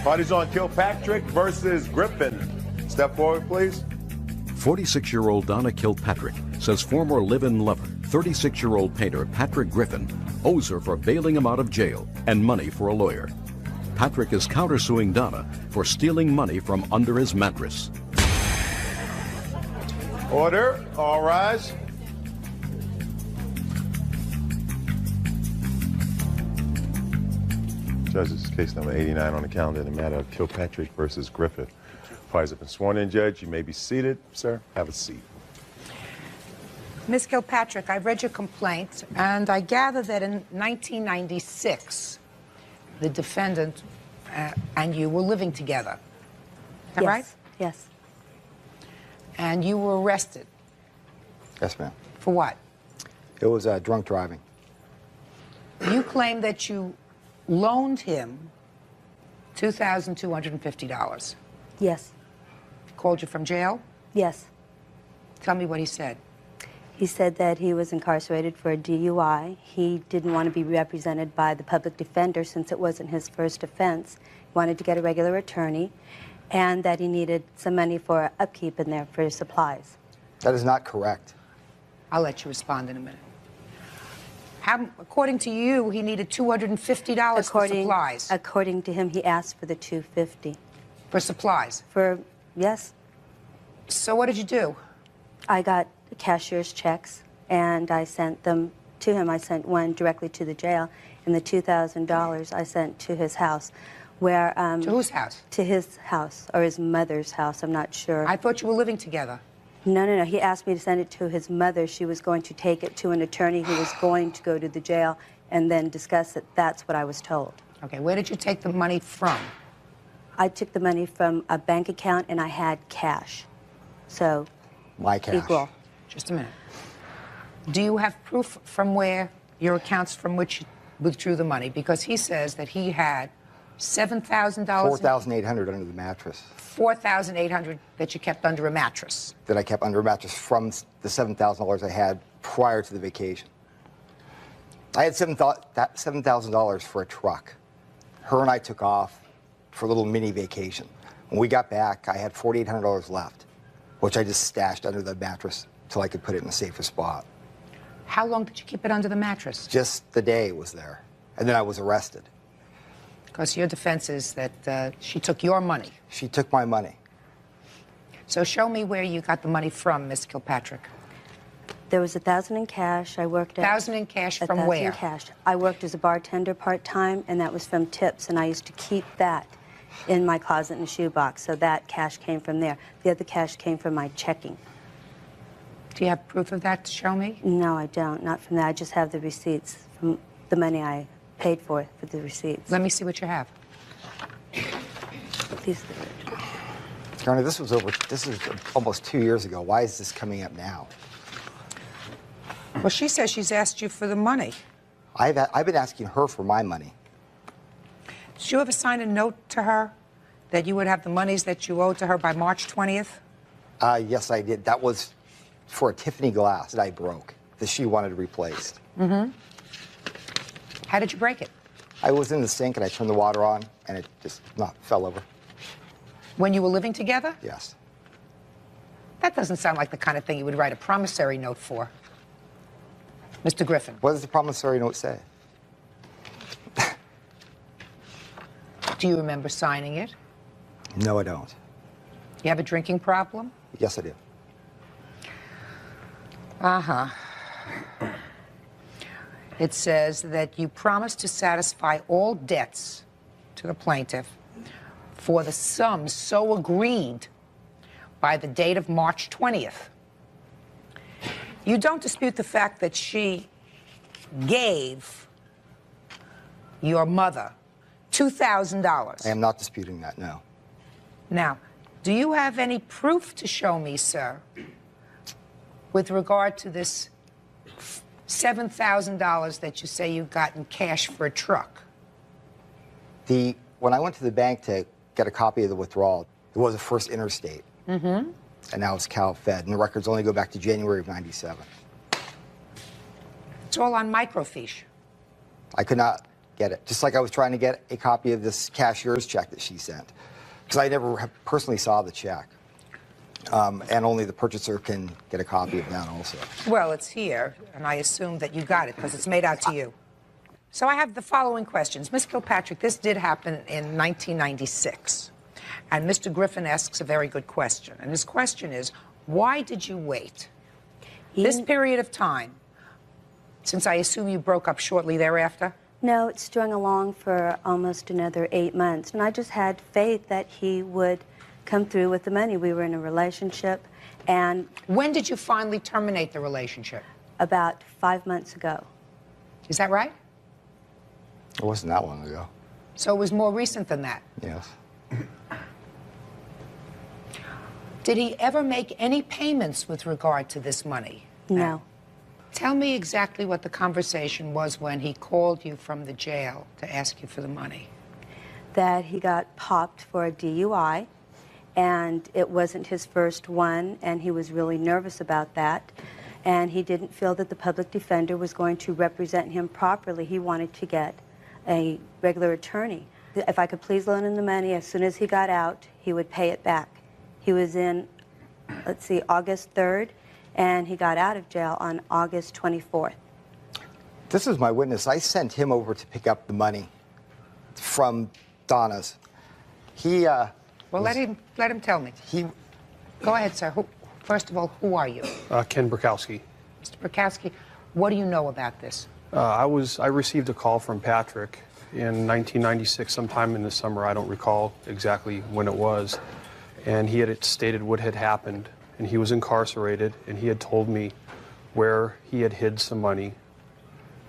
Party's on Kilpatrick versus Griffin. Step forward, please. 46-year-old Donna Kilpatrick says former live-in lover, 36-year-old painter Patrick Griffin, owes her for bailing him out of jail and money for a lawyer. Patrick is countersuing Donna for stealing money from under his mattress. Order. All rise. Judges, case number 89 on the calendar in the matter of Kilpatrick versus Griffin. Parties have been sworn in, Judge. You may be seated. Sir, have a seat. Ms. Kilpatrick, I've read your complaint, and I gather that in 1996, the defendant and you were living together. Is that right? Yes. And you were arrested. Yes, ma'am. For what? It was drunk driving. You claim that you loaned him $2,250. Yes. Called you from jail? Yes. Tell me what he said. He said that he was incarcerated for a DUI. He didn't want to be represented by the public defender since it wasn't his first offense. He wanted to get a regular attorney, and that he needed some money for upkeep in there for his supplies. That is not correct. I'll let you respond in a minute. According to you, he needed $250 for supplies. According to him, he asked for the $250. For supplies? Yes. So what did you do? I got cashier's checks, and I sent them to him. I sent one directly to the jail, and the $2,000 I sent to his house, where... to whose house? To his house, or his mother's house, I'm not sure. I thought you were living together. No. He asked me to send it to his mother. She was going to take it to an attorney who was going to go to the jail and then discuss it. That's what I was told. Okay, where did you take the money from? I took the money from a bank account, and I had cash. So, my cash. Equal. Just a minute. Do you have proof from where your accounts from which you withdrew the money? Because he says that he had $7,000... $4,800 under the mattress. $4,800 that you kept under a mattress. That I kept under a mattress from the $7,000 I had prior to the vacation. I had $7,000 for a truck. Her and I took off for a little mini vacation. When we got back, I had $4,800 left, which I just stashed under the mattress till I could put it in a safer spot. How long did you keep it under the mattress? Just the day it was there. And then I was arrested. Because your defense is that she took your money. She took my money. So show me where you got the money from, Miss Kilpatrick. There was $1,000 in cash. I worked at... $1,000 in cash from where? $1,000 in cash. I worked as a bartender part-time, and that was from tips, and I used to keep that in my closet in a shoebox, so that cash came from there. The other cash came from my checking. Do you have proof of that to show me? No, I don't. Not from that. I just have the receipts from the money I paid for the receipts. Let me see what you have. These. Your Honor, this is almost 2 years ago. Why is this coming up now? Well, she says she's asked you for the money. I've been asking her for my money. Did you ever sign a note to her that you would have the monies that you owed to her by March 20th? Yes, I did. That was for a Tiffany glass that I broke, that she wanted replaced. Mm-hmm. How did you break it? I was in the sink, and I turned the water on, and it just fell over. When you were living together? Yes. That doesn't sound like the kind of thing you would write a promissory note for. Mr. Griffin. What does the promissory note say? Do you remember signing it? No, I don't. You have a drinking problem? Yes, I do. Uh-huh. It says that you promised to satisfy all debts to the plaintiff for the sum so agreed by the date of March 20th. You don't dispute the fact that she gave your mother $2,000. I am not disputing that, no. Now, do you have any proof to show me, sir, with regard to this $7,000 that you say you got in cash for a truck? When I went to the bank to get a copy of the withdrawal, it was a First Interstate. Mm-hmm. And now it's Cal Fed, and the records only go back to January of '97. It's all on microfiche. I could not get it. Just like I was trying to get a copy of this cashier's check that she sent, because I never personally saw the check. And only the purchaser can get a copy of that also. Well, it's here, and I assume that you got it because it's made out to you. So I have the following questions. Ms. Kilpatrick, this did happen in 1996. And Mr. Griffin asks a very good question. And his question is, why did you wait this period of time, since I assume you broke up shortly thereafter? No, it strung along for almost another 8 months. And I just had faith that he would come through with the money. We were in a relationship. And when did you finally terminate the relationship? About 5 months ago. Is that right? It wasn't that long ago. So it was more recent than that? Yes. Did he ever make any payments with regard to this money? No. Tell me exactly what the conversation was when he called you from the jail to ask you for the money. That he got popped for a DUI, and it wasn't his first one, and he was really nervous about that. And he didn't feel that the public defender was going to represent him properly. He wanted to get a regular attorney. If I could please loan him the money, as soon as he got out, he would pay it back. He was in, let's see, August 3rd, and he got out of jail on August 24th. This is my witness. I sent him over to pick up the money from Donna's. He, well, let him tell me. Go ahead, sir. First of all, who are you? Ken Burkowski. Mr. Burkowski, what do you know about this? I received a call from Patrick in 1996, sometime in the summer. I don't recall exactly when it was. And he had stated what had happened, and he was incarcerated, and he had told me where he had hid some money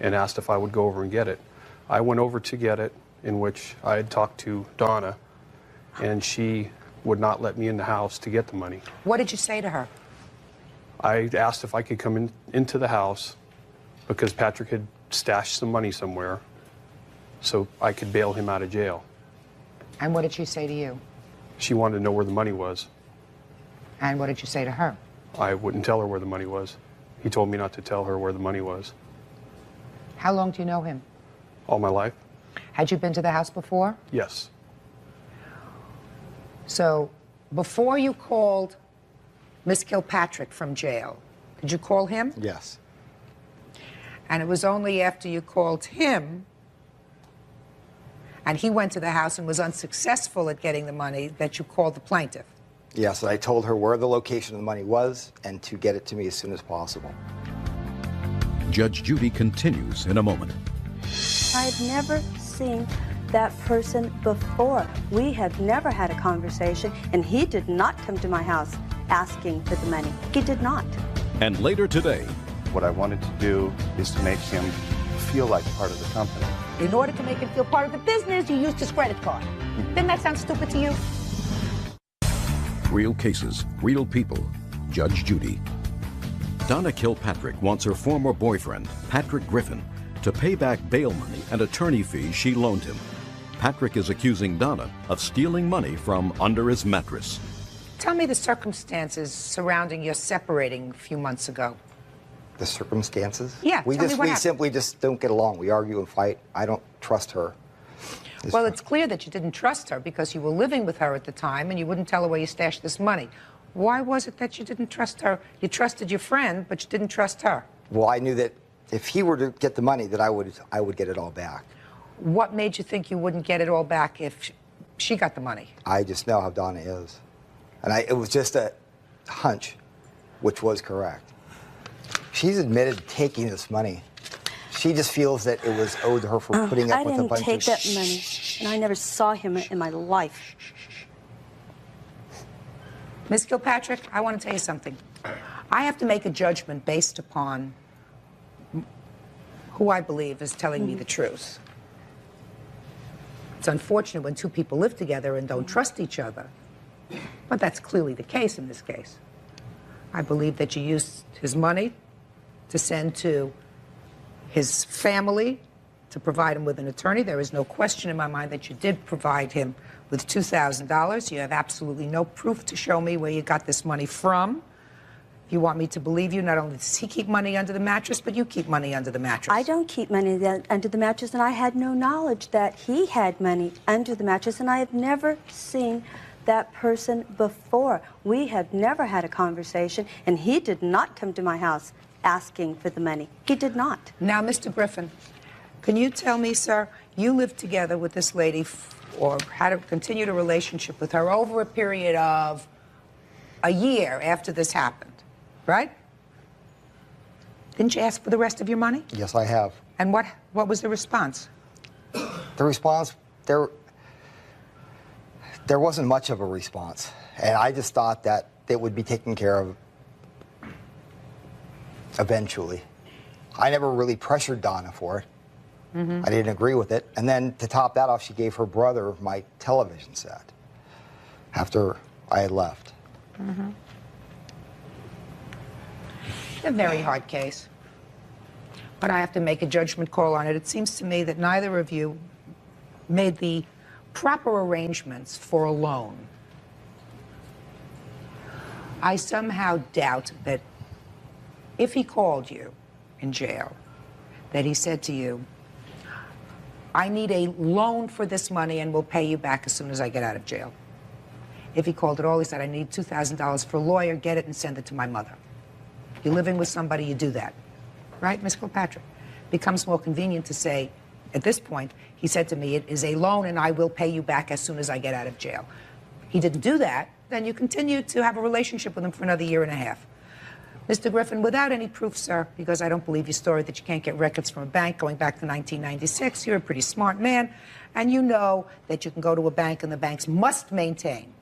and asked if I would go over and get it. I went over to get it, in which I had talked to Donna, and she would not let me in the house to get the money. What did you say to her? I asked if I could come into the house because Patrick had stashed some money somewhere so I could bail him out of jail. And what did she say to you? She wanted to know where the money was. And what did you say to her? I wouldn't tell her where the money was. He told me not to tell her where the money was. How long do you know him? All my life? Had you been to the house before? Yes. So, before you called Miss Kilpatrick from jail, did you call him? Yes. And it was only after you called him and he went to the house and was unsuccessful at getting the money that you called the plaintiff? Yes, and I told her where the location of the money was and to get it to me as soon as possible. Judge Judy continues in a moment. I've never seen that person before. We have never had a conversation, and he did not come to my house asking for the money. He did not. And later today, what I wanted to do is to make him feel like part of the company. In order to make him feel part of the business, you used his credit card. Didn't that sound stupid to you? real cases, real people. Judge Judy. Donna Kilpatrick wants her former boyfriend, Patrick Griffin, to pay back bail money and attorney fees she loaned him. Patrick is accusing Donna of stealing money from under his mattress. Tell me the circumstances surrounding your separating a few months ago. The circumstances? Yeah, we tell me what happened. simply just don't get along. We argue and fight. I don't trust her. Well, it's clear that you didn't trust her because you were living with her at the time and you wouldn't tell her where you stashed this money. Why was it that you didn't trust her? You trusted your friend, but you didn't trust her. Well, I knew that if he were to get the money, that I would get it all back. What made you think you wouldn't get it all back if she got the money? I just know how Donna is. And it was just a hunch, which was correct. She's admitted to taking this money. She just feels that it was owed to her for putting up with a bunch of... I didn't take that money, and I never saw him in my life. Ms. Kilpatrick, I want to tell you something. I have to make a judgment based upon who I believe is telling me the truth. It's unfortunate when two people live together and don't trust each other, but that's clearly the case in this case. I believe that you used his money to send to his family to provide him with an attorney. There is no question in my mind that you did provide him with $2,000. You have absolutely no proof to show me where you got this money from. You want me to believe you? Not only does he keep money under the mattress, but you keep money under the mattress. I don't keep money under the mattress, and I had no knowledge that he had money under the mattress, and I have never seen that person before. We have never had a conversation, and he did not come to my house asking for the money. He did not. Now, Mr. Griffin, can you tell me, sir, you lived together with this lady or had a continued a relationship with her over a period of a year after this happened, right? Didn't you ask for the rest of your money? Yes, I have. And what was the response? The response, there wasn't much of a response. And I just thought that it would be taken care of eventually. I never really pressured Donna for it. I didn't agree with it. And then to top that off, she gave her brother my television set after I had left. A very hard case. But I have to make a judgment call on it. It seems to me that neither of you made the proper arrangements for a loan. I somehow doubt that if he called you in jail, that he said to you, I need a loan for this money and we'll pay you back as soon as I get out of jail. If he called at all, he said, I need $2,000 for a lawyer, get it and send it to my mother. You're living with somebody, you do that. Right, Ms. Kilpatrick? Becomes more convenient to say, at this point, he said to me, it is a loan and I will pay you back as soon as I get out of jail. He didn't do that, then you continue to have a relationship with him for another year and a half. Mr. Griffin, without any proof, sir, because I don't believe your story that you can't get records from a bank going back to 1996, you're a pretty smart man, and you know that you can go to a bank and the banks must maintain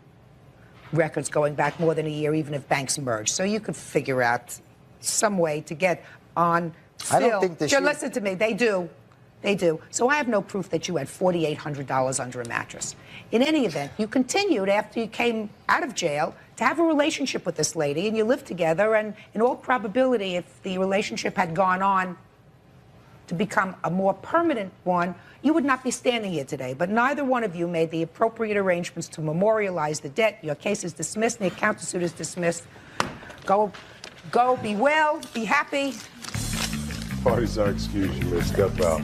records going back more than a year, even if banks merge. So you could figure out some way to get on film. I don't think this listen to me, they do. They do. So I have no proof that you had $4,800 under a mattress. In any event, you continued after you came out of jail to have a relationship with this lady, and you lived together, and in all probability, if the relationship had gone on to become a more permanent one, you would not be standing here today. But neither one of you made the appropriate arrangements to memorialize the debt. Your case is dismissed, and the countersuit is dismissed. Go, be well, be happy. Parties are excused. You may step out.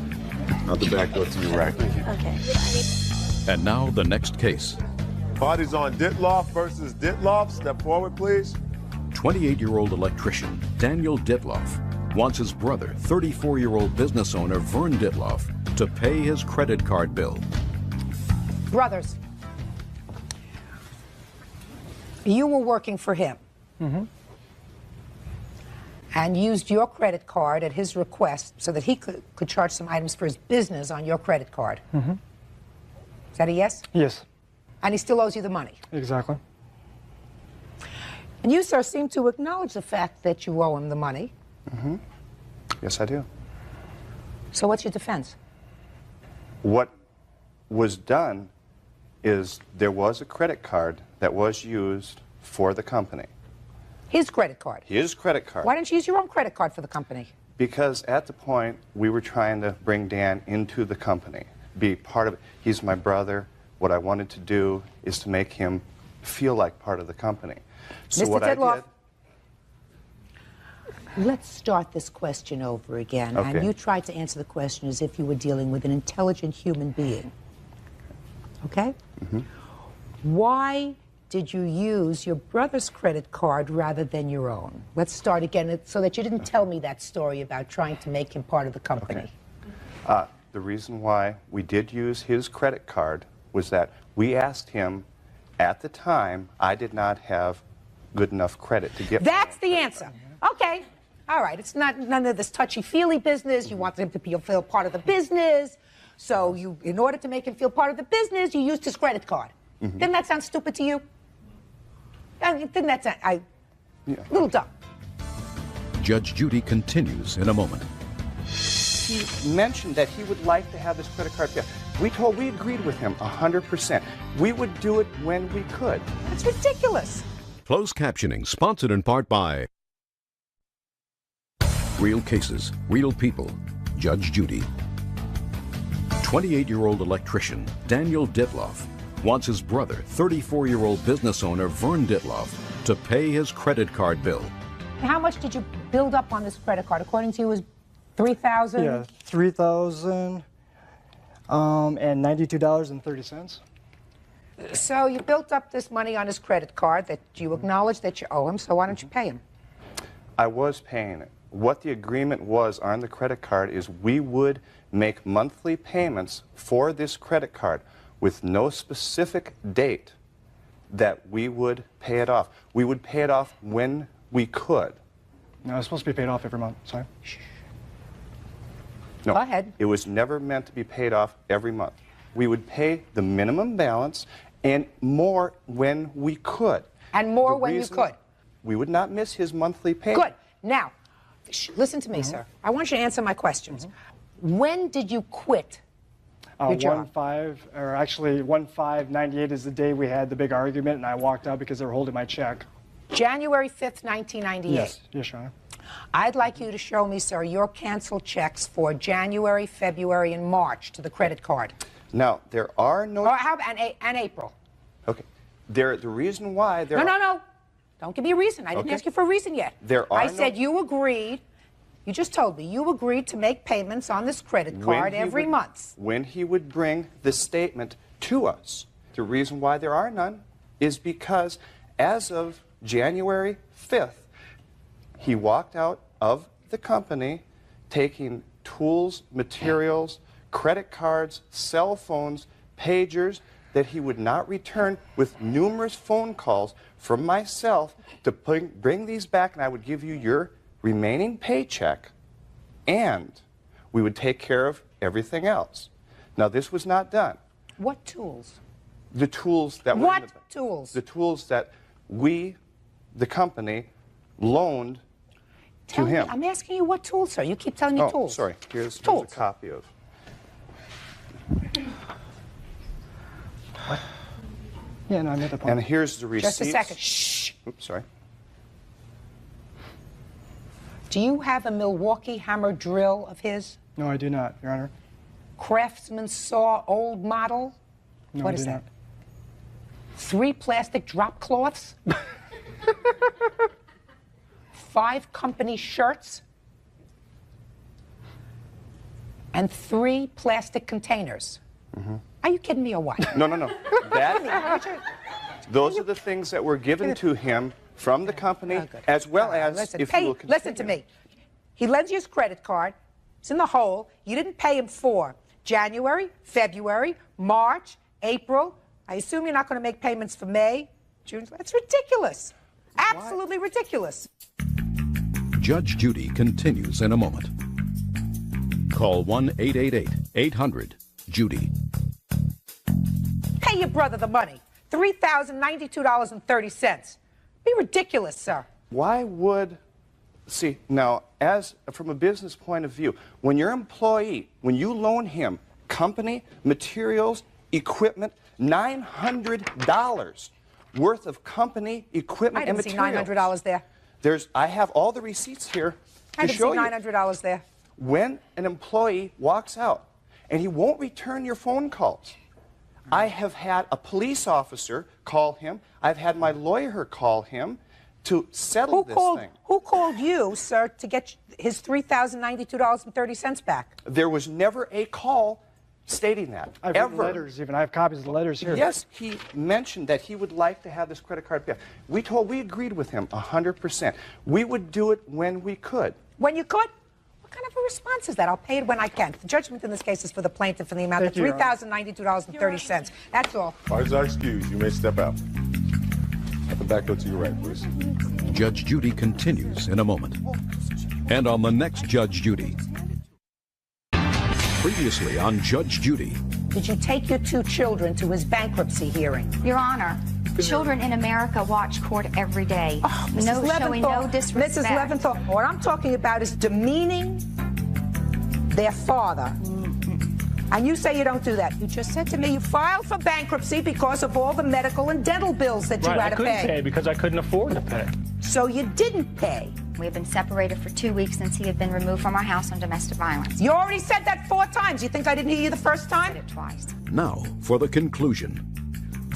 Out the back door to your right. Okay. And now the next case. Parties on Ditloff versus Ditloff. Step forward, please. 28-year-old electrician Daniel Ditloff wants his brother, 34-year-old business owner Vern Ditloff, to pay his credit card bill. Brothers, you were working for him. And used your credit card at his request so that he could charge some items for his business on your credit card. Is that a yes? Yes. And he still owes you the money? Exactly. And you, sir, seem to acknowledge the fact that you owe him the money. Yes, I do. So what's your defense? What was done is there was a credit card that was used for the company. His credit card? His credit card. Why didn't you use your own credit card for the company? Because at the point, we were trying to bring Dan into the company, be part of it. He's my brother. What I wanted to do is to make him feel like part of the company. So Mr. what Ditloff, I did... let's start this question over again. Okay. And you tried to answer the question as if you were dealing with an intelligent human being. Okay? Why did you use your brother's credit card rather than your own? Let's start again so that you didn't tell me that story about trying to make him part of the company. Okay. The reason why we did use his credit card was that we asked him, at the time, I did not have good enough credit to get... That's the answer. Okay. All right. It's not none of this touchy-feely business. You want him to feel part of the business. So you, in order to make him feel part of the business, you used his credit card. Didn't that sound stupid to you? Didn't that sound... a little dumb. Judge Judy continues in a moment. He mentioned that he would like to have this credit card. We agreed with him 100%. We would do it when we could. That's ridiculous. Closed captioning sponsored in part by Real Cases, Real People, Judge Judy. 28-year-old electrician Daniel Ditloff wants his brother, 34-year-old business owner Vern Ditloff, to pay his credit card bill. how much did you build up on this credit card? According to you, it was $3,000? Yeah, $3,000 and $92.30. So you built up this money on his credit card that you acknowledge that you owe him, so why don't you pay him? I was paying it. What the agreement was on the credit card is we would make monthly payments for this credit card with no specific date that we would pay it off. We would pay it off when we could. No, it's supposed to be paid off every month. Sorry. No, Go ahead. It was never meant to be paid off every month. We would pay the minimum balance and more when we could. And more The when you reason could. We would not miss his monthly payment. Good. Now, listen to me, sir. I want you to answer my questions. When did you quit your job? 1/5, or actually 1/5/98 is the day we had the big argument, and I walked out because they were holding my check. January 5th, 1998. Yes, yes, Your Honor. I'd like you to show me, sir, your canceled checks for January, February, and March to the credit card. Now, there are no... Or how, and April. Okay. The reason why there No. Don't give me a reason. I didn't Okay. ask you for a reason yet. There are I no- said you agreed. You just told me you agreed to make payments on this credit card every month. When he would bring the statement to us, the reason why there are none is because as of January 5th, he walked out of the company taking tools, materials, credit cards, cell phones, pagers that he would not return, with numerous phone calls from myself to bring these back, and I would give you your remaining paycheck, and we would take care of everything else. Now, this was not done. What tools? The tools that were What in the, tools? The tools that we, the company, loaned Tell to me, him. I'm asking you what tools, sir. You keep telling me Oh, tools. sorry. Here's Tools. a copy of. Yeah, no, I made the point. And here's the receipts. Just a second. Shh. Oops, sorry. Do you have a Milwaukee hammer drill of his? No, I do not, Your Honor. Craftsman saw old model? No, What I is do that? not. 3 plastic drop cloths? 5 company shirts? And 3 plastic containers? Are you kidding me or what? No. Those are the things that were given to him from the company, Oh, good. as well as, Listen, if you will continue. listen to me. He lends you his credit card. It's in the hole. You didn't pay him for January, February, March, April. I assume you're not going to make payments for May, June. That's ridiculous. Absolutely ridiculous. Judge Judy continues in a moment. Call 1-888-800-JUDY. Pay your brother the money. $3,092.30. Be ridiculous, sir. Why would, see, now, as from a business point of view, when your employee, when you loan him company, materials, equipment, $900 worth of company equipment I and didn't see materials. $900 there. I have all the receipts here I to didn't see show you. $900 there. When an employee walks out and he won't return your phone calls, I have had a police officer call him. I've had my lawyer call him to settle this thing. Who called you, sir, to get his $3,092.30 back? There was never a call stating that. I've written letters even. I have copies of the letters here. Yes, he mentioned that he would like to have this credit card back. We agreed with him 100%. We would do it when we could. When you could? What kind of a response is that? I'll pay it when I can. The judgment in this case is for the plaintiff in the amount of Thank you, Your Honor. $3,092.30. That's all. Parties are excused. You may step out. At the back, go to your right, please. Judge Judy continues in a moment. And on the next Judge Judy. Previously on Judge Judy. Did you take your 2 children to his bankruptcy hearing? Your Honor, children in America watch court every day. Showing no disrespect. Mrs. Leventhal, what I'm talking about is demeaning their father. And you say you don't do that. You just said to me you filed for bankruptcy because of all the medical and dental bills that you Right, had I to couldn't pay. pay because I couldn't afford to pay. So you didn't pay. We have been separated for 2 weeks since he had been removed from our house on domestic violence. You already said that 4 times. You think I didn't hear you the first I time? did it twice. Now for the conclusion.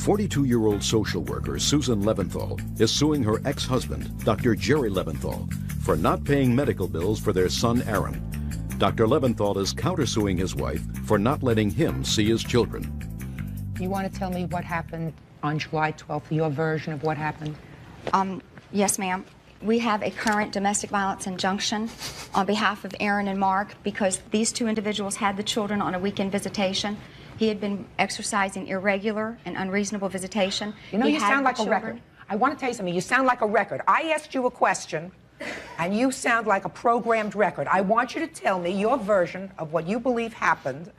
42-year-old social worker Susan Leventhal is suing her ex-husband, Dr. Jerry Leventhal, for not paying medical bills for their son Aaron. Dr. Leventhal is countersuing his wife for not letting him see his children. You want to tell me what happened on July 12th, your version of what happened? Yes, ma'am. We have a current domestic violence injunction on behalf of Aaron and Mark because these two individuals had the children on a weekend visitation. He had been exercising irregular and unreasonable visitation. You know, He you had sound the like a children. record. I want to tell you something. You sound like a record. I asked you a question, and you sound like a programmed record. I want you to tell me your version of what you believe happened.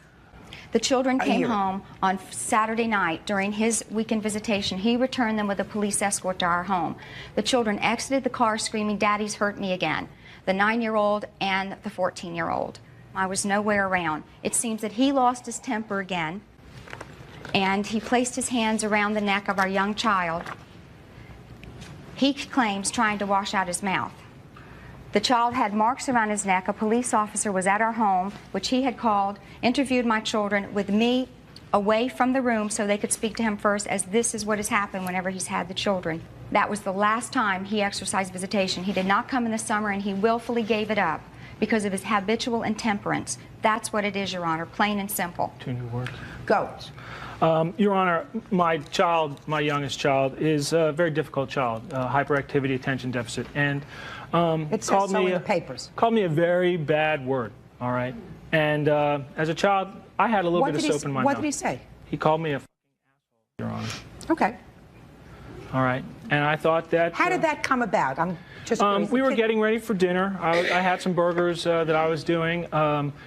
The children came Here. home on Saturday night during his weekend visitation. He returned them with a police escort to our home. The children exited the car screaming, "Daddy's hurt me again." The 9-year-old and the 14-year-old. I was nowhere around. It seems that he lost his temper again, and he placed his hands around the neck of our young child. He claims trying to wash out his mouth. The child had marks around his neck. A police officer was at our home, which he had called, interviewed my children with me away from the room so they could speak to him first, as this is what has happened whenever he's had the children. That was the last time he exercised visitation. He did not come in the summer, and he willfully gave it up because of his habitual intemperance. That's what it is, Your Honor, plain and simple. 2 new words. Go. Your Honor, my youngest child, is a very difficult child, hyperactivity attention deficit, and It says so in the papers. called me a very bad word, all right? And as a child, I had a little bit of soap in my mouth. What did he say? He called me a f***ing asshole, Your Honor. Okay. All right, and I thought that... How did that come about? I'm just curious. we were getting ready for dinner. I had some burgers that I was doing.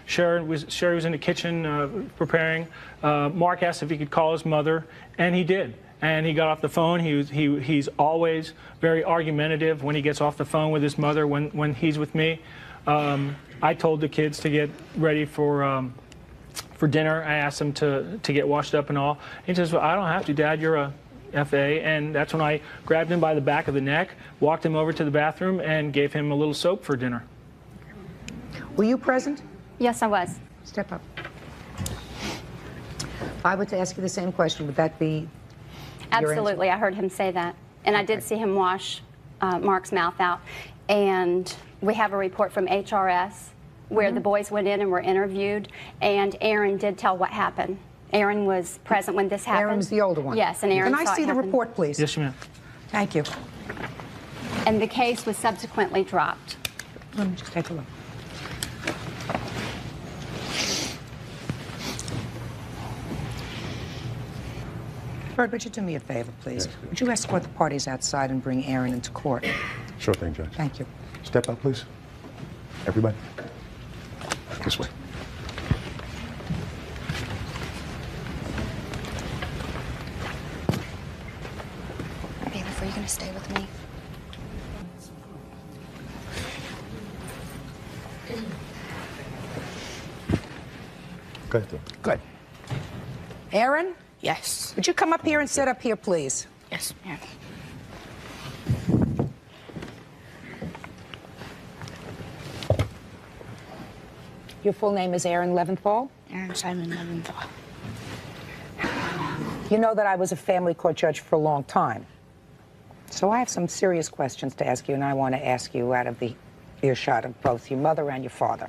Sherry was in the kitchen preparing. Mark asked if he could call his mother, and he did. And he got off the phone. He's always very argumentative when he gets off the phone with his mother when he's with me. I told the kids to get ready for dinner. I asked them to get washed up and all. He says, "Well, I don't have to, Dad. You're a FA," and that's when I grabbed him by the back of the neck, walked him over to the bathroom, and gave him a little soap for dinner. Were you present? Yes, I was. Step up. If I were to ask you the same question, would that be your Absolutely. I heard him say that. And I did see him wash Mark's mouth out. And we have a report from HRS where the boys went in and were interviewed, and Aaron did tell what happened. Aaron was present when this happened. Aaron's the older one. Yes, and Aaron Can I saw it see the happen. report, please? Yes, ma'am. Thank you. And the case was subsequently dropped. Let me just take a look. Bert, would you do me a favor, please? Yes. Would you escort the parties outside and bring Aaron into court? Sure thing, Judge. Thank you. Step up, please. Everybody. This way. Bailiff, are you going to stay with me? Go ahead, Phil. Good. Aaron, Yes. would you come up here and sit up here, please? Yes, ma'am. Your full name is Aaron Leventhal? Aaron Simon Leventhal. You know that I was a family court judge for a long time. So I have some serious questions to ask you, and I want to ask you out of the earshot of both your mother and your father.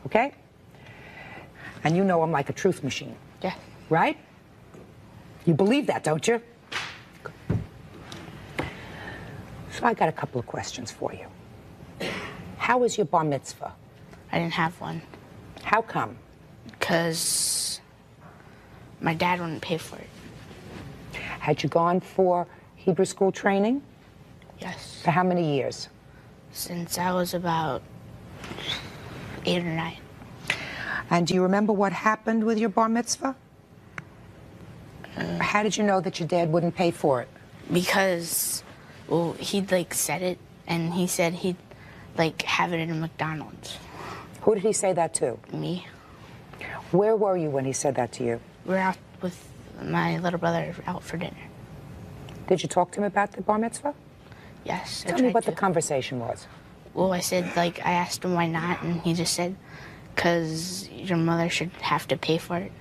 Okay? And you know I'm like a truth machine. Yeah. Right? You believe that, don't you? Good. So I got a couple of questions for you. How was your bar mitzvah? I didn't have one How come? because my dad wouldn't pay for it. Had you gone for Hebrew school training? Yes. For how many years? Since I was about 8 or 9. And do you remember what happened with your bar mitzvah? How did you know that your dad wouldn't pay for it? Because, well, he'd like said it, and he said he'd like have it in a McDonald's. Who did he say that to? Me. Where were you when he said that to you? We're out with my little brother out for dinner. Did you talk to him about the bar mitzvah? Yes. I Tell me tried what to. the conversation was. Well, I said, like, I asked him why not, and he just said, because your mother should have to pay for it.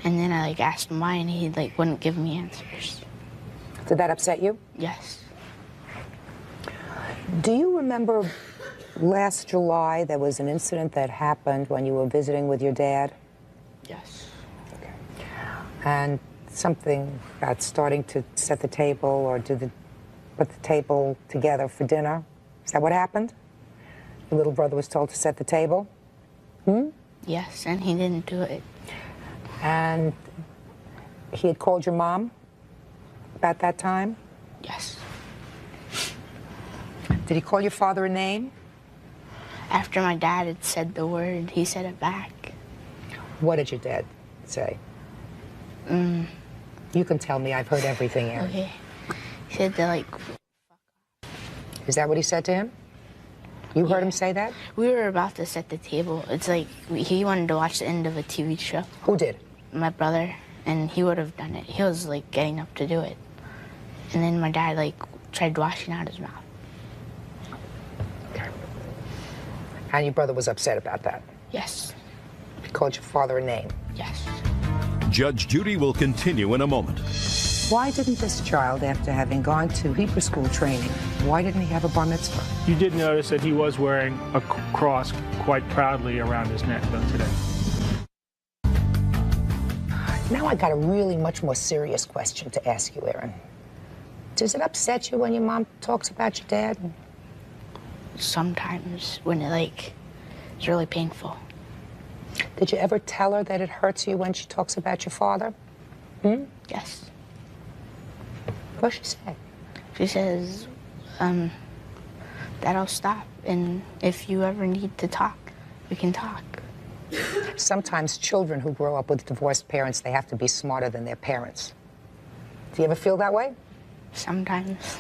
And then I like asked him why, and he like wouldn't give me answers. Did that upset you? Yes. Do you remember last July there was an incident that happened when you were visiting with your dad? Yes. Okay. And something about starting to set the table or put the table together for dinner. Is that what happened? Your little brother was told to set the table? Yes, and he didn't do it. And he had called your mom about that time? Yes. Did he call your father a name? After my dad had said the word, he said it back. What did your dad say? You can tell me. I've heard everything, Aaron. Okay. He said that like... Is that what he said to him? You heard him say that? We were about to set the table. It's like he wanted to watch the end of a TV show. Who did? My brother, and he would have done it. He was like getting up to do it. And then my dad like tried washing out his mouth. And your brother was upset about that? Yes. He called your father a name? Yes. Judge Judy will continue in a moment. Why didn't this child, after having gone to Hebrew school training, why didn't he have a bar mitzvah? You did notice that he was wearing a cross quite proudly around his neck, though, today. Now I got a really much more serious question to ask you, Aaron. Does it upset you when your mom talks about your dad? Sometimes when it like it's really painful. Did you ever tell her that it hurts you when she talks about your father? Yes. What'd she say? She says that I'll stop, and if you ever need to talk, we can talk. Sometimes children who grow up with divorced parents, they have to be smarter than their parents. Do you ever feel that way? Sometimes.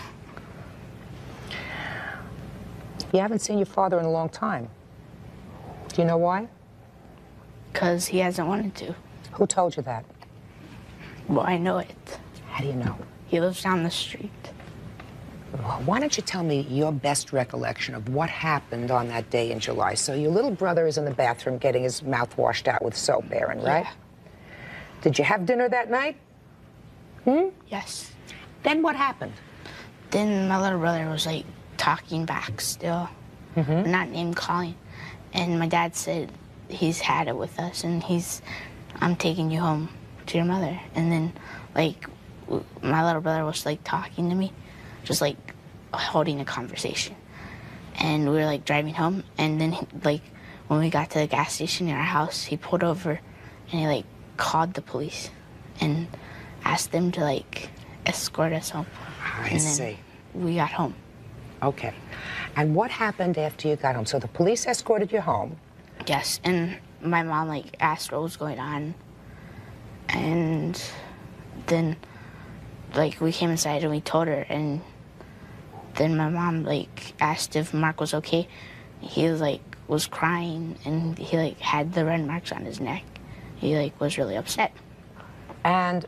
You haven't seen your father in a long time. Do you know why? Because he hasn't wanted to. Who told you that? Well, I know it. How do you know? He lives down the street. Well, why don't you tell me your best recollection of what happened on that day in July? So your little brother is in the bathroom getting his mouth washed out with soap, Aaron, right? Yeah. Did you have dinner that night? Yes. Then what happened? Then my little brother was like talking back still, not name calling. And my dad said he's had it with us, and I'm taking you home to your mother. And then like my little brother was like talking to me, just like holding a conversation. And we were like driving home, and then like when we got to the gas station near our house, he pulled over and he like called the police and asked them to like escort us home. I see. We got home. Okay. And what happened after you got home? So the police escorted you home. Yes, and my mom like asked what was going on, and then like we came inside and we told her, and then my mom like asked if Mark was okay. He was crying, and he like had the red marks on his neck. He like was really upset. And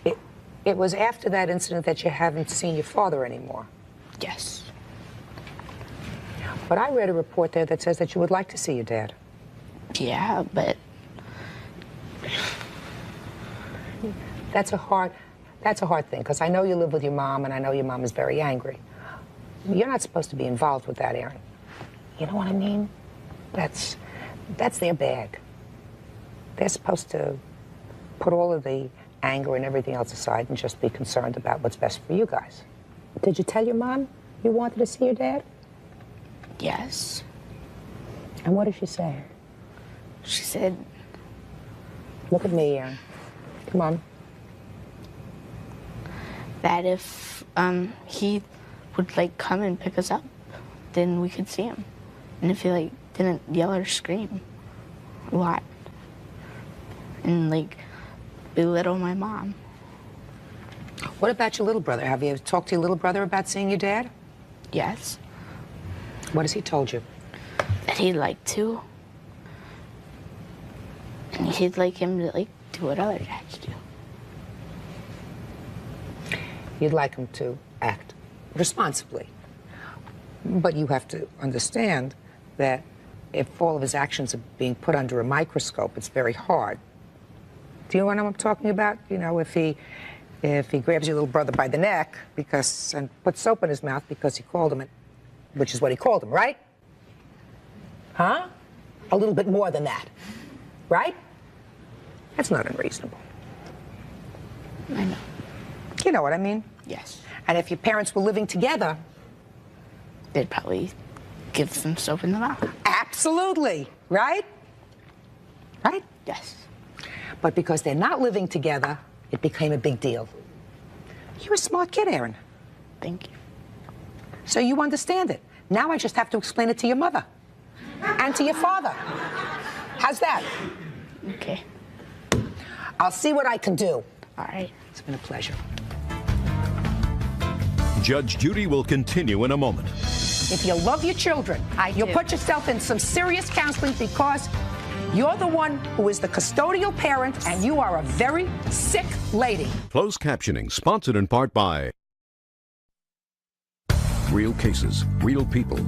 it was after that incident that you haven't seen your father anymore. Yes. But I read a report there that says that you would like to see your dad. Yeah, but That's a hard thing, because I know you live with your mom, and I know your mom is very angry. You're not supposed to be involved with that, Aaron. You know what I mean? That's their bag. They're supposed to put all of the anger and everything else aside and just be concerned about what's best for you guys. Did you tell your mom you wanted to see your dad? yes. And what did she say? She said, Look at me, Aaron. Come on. that if he would like come and pick us up, then we could see him. And if he like didn't yell or scream a lot and like belittle my mom. What about your little brother? Have you talked to your little brother about seeing your dad? Yes. What has he told you? That he'd like to. And he'd like him to like do what other dads do. You'd like him to act responsibly. But you have to understand that if all of his actions are being put under a microscope, it's very hard Do you know what I'm talking about? You know, if he grabs your little brother by the neck and puts soap in his mouth because he called him it, which is what he called him, right? Huh? A little bit more than that, right? That's not unreasonable. I know. You know what I mean? Yes. And if your parents were living together, They'd probably give some soap in the mouth. absolutely, right? Right? Yes. But because they're not living together, it became a big deal. You're a smart kid, Aaron. Thank you. So you understand it. Now I just have to explain it to your mother and to your father. How's that? Okay. I'll see what I can do. All right. It's been a pleasure. Judge Judy will continue in a moment. If you love your children, you'll put yourself in some serious counseling because you're the one who is the custodial parent and you are a very sick lady. Closed captioning sponsored in part by Real Cases, Real People,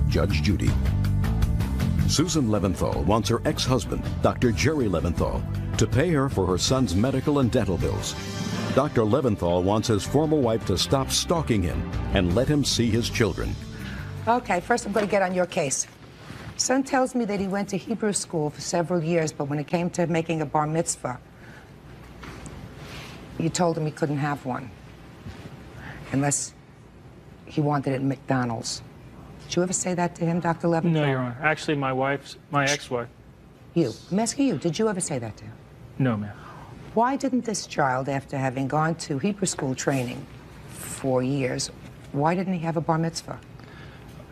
Judge Judy. Susan Leventhal wants her ex-husband, Dr. Jerry Leventhal, to pay her for her son's medical and dental bills. Dr. Leventhal wants his former wife to stop stalking him and let him see his children. Okay, first I'm going to get on your case. Son tells me that he went to Hebrew school for several years, but when it came to making a bar mitzvah, you told him he couldn't have one unless he wanted it at McDonald's. Did you ever say that to him, Dr. Leventhal? No, Your Honor. Actually, my ex-wife. You. I'm asking you, did you ever say that to him? No, ma'am. Why didn't this child, after having gone to Hebrew school training for years, why didn't he have a bar mitzvah?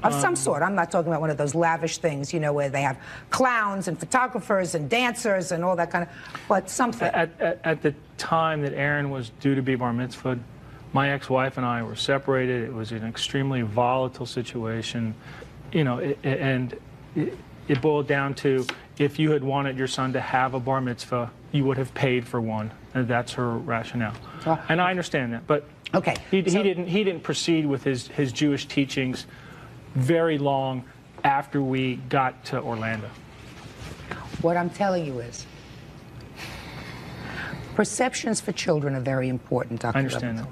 Of some sort. I'm not talking about one of those lavish things, you know, where they have clowns and photographers and dancers and all that kind of, but something. At the time that Aaron was due to be bar mitzvahed, my ex-wife and I were separated. It was an extremely volatile situation, you know, it boiled down to if you had wanted your son to have a bar mitzvah, you would have paid for one, and that's her rationale. And I understand that, but okay, he didn't proceed with his Jewish teachings very long after we got to Orlando. What I'm telling you is, perceptions for children are very important, Dr. I understand Leventhal.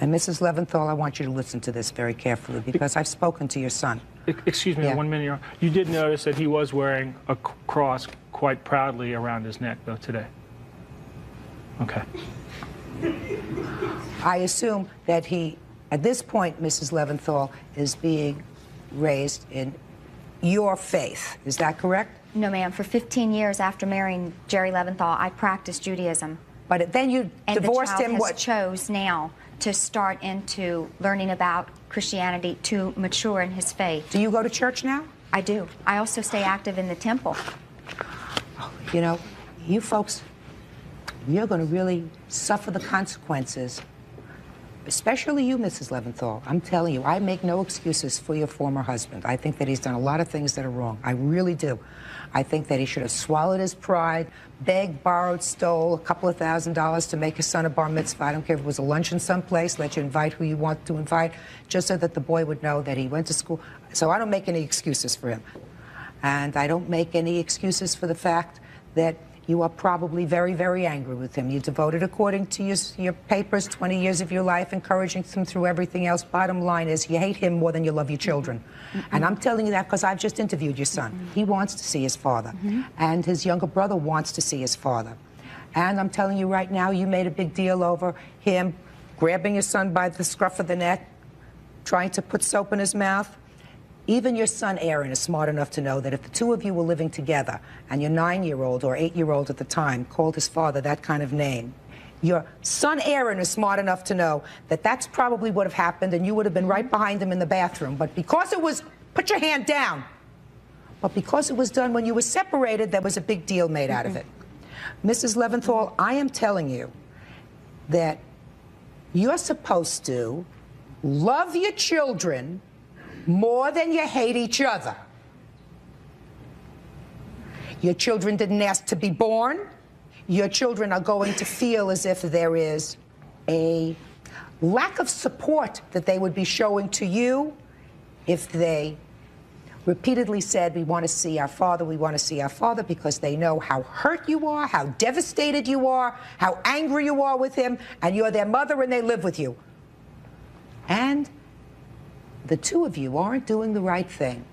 And Mrs. Leventhal, I want you to listen to this very carefully because I've spoken to your son. Excuse me, 1 minute, Your Honor. You did notice that he was wearing a cross quite proudly around his neck, though, today. Okay. I assume that he, at this point, Mrs. Leventhal, is being raised in your faith. Is that correct? No, ma'am. For 15 years after marrying Jerry Leventhal, I practiced Judaism. But then you divorced him. And the child what? chose now to start into learning about Christianity to mature in his faith. Do you go to church now? I do. I also stay active in the temple. You know, you folks, you're going to really suffer the consequences, especially you, Mrs. Leventhal. I'm telling you, I make no excuses for your former husband. I think that he's done a lot of things that are wrong. I really do. I think that he should have swallowed his pride, begged, borrowed, stole a couple of $1,000s to make his son a bar mitzvah. I don't care if it was a luncheon someplace, let you invite who you want to invite, just so that the boy would know that he went to school. So I don't make any excuses for him. And I don't make any excuses for the fact that you are probably very, very angry with him. You devoted, according to your papers, 20 years of your life, encouraging him through everything else. Bottom line is you hate him more than you love your children. And I'm telling you that because I've just interviewed your son. He wants to see his father. And his younger brother wants to see his father. And I'm telling you right now, you made a big deal over him grabbing your son by the scruff of the neck, trying to put soap in his mouth. Even your son, Aaron, is smart enough to know that if the two of you were living together and your 9-year-old or 8-year-old at the time called his father that kind of name, your son, Aaron, is smart enough to know that that's probably what would have happened and you would have been right behind him in the bathroom. But because it was, put your hand down, but because it was done when you were separated, there was a big deal made out of it. Mrs. Leventhal, I am telling you that you're supposed to love your children more than you hate each other. Your children didn't ask to be born. Your children are going to feel as if there is a lack of support that they would be showing to you if they repeatedly said, we want to see our father, we want to see our father, because they know how hurt you are, how devastated you are, how angry you are with him, and you're their mother and they live with you. And the two of you aren't doing the right thing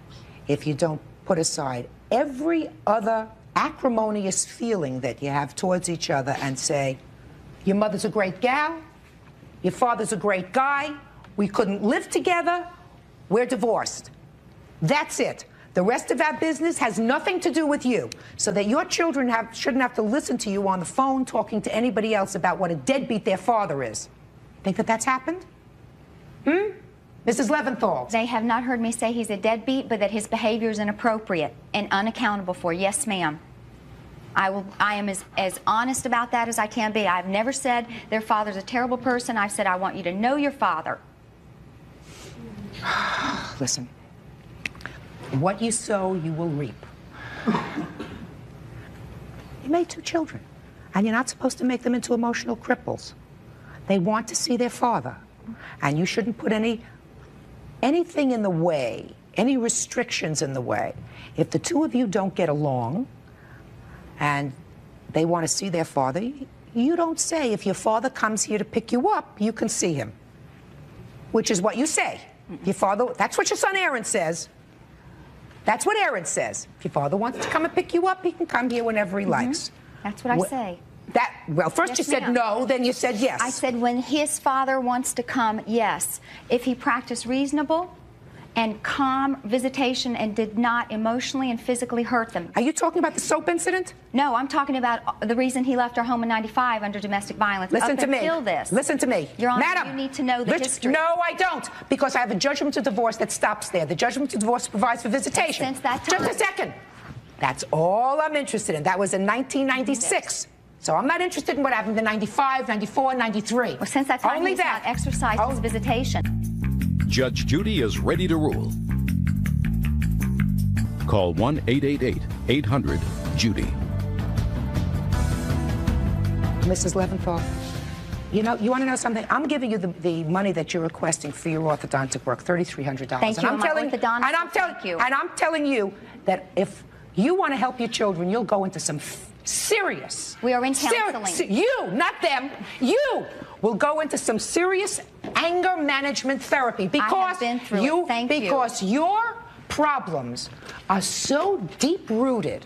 if you don't put aside every other acrimonious feeling that you have towards each other and say, your mother's a great gal, your father's a great guy, we couldn't live together, we're divorced. That's it. The rest of our business has nothing to do with you, so that your children shouldn't have to listen to you on the phone talking to anybody else about what a deadbeat their father is. Think that that's happened? Mrs. Leventhal? They have not heard me say he's a deadbeat, but that his behavior is inappropriate and unaccountable for. Yes, ma'am. I am as honest about that as I can be. I've never said their father's a terrible person. I've said I want you to know your father. Listen, what you sow, you will reap. You made two children, and you're not supposed to make them into emotional cripples. They want to see their father, and you shouldn't put anything in the way, any restrictions in the way. If the two of you don't get along and they want to see their father, you don't say, if your father comes here to pick you up, you can see him, which is what you say. Your father, that's what your son Aaron says. That's what Aaron says. If your father wants to come and pick you up, he can come here whenever he likes. That's what I say. Well, first Yes, you said ma'am. no, then you said yes. I said when his father wants to come, yes. If he practiced reasonable and calm visitation and did not emotionally and physically hurt them. Are you talking about the soap incident? No, I'm talking about the reason he left our home in '95 under domestic violence. Listen to me. Until this. Listen to me. Your Honor, Madam, you need to know the history. No, I don't, because I have a judgment of divorce that stops there. The judgment of divorce provides for visitation. Since that time. Just a second. That's all I'm interested in. That was in 1996. So I'm not interested in what happened in 95, 94, 93. Well, since that time, Only he's that. not exercised his visitation. Judge Judy is ready to rule. Call 1-888-800-JUDY. Mrs. Leventhal, you know, you want to know something? I'm giving you the money that you're requesting for your orthodontic work, $3,300. Thank you. And I'm telling you that if you want to help your children, you'll go into some serious. We are in counseling. You, not them. You will go into some serious anger management therapy because I have been through it. Thank you. Because your problems are so deep-rooted.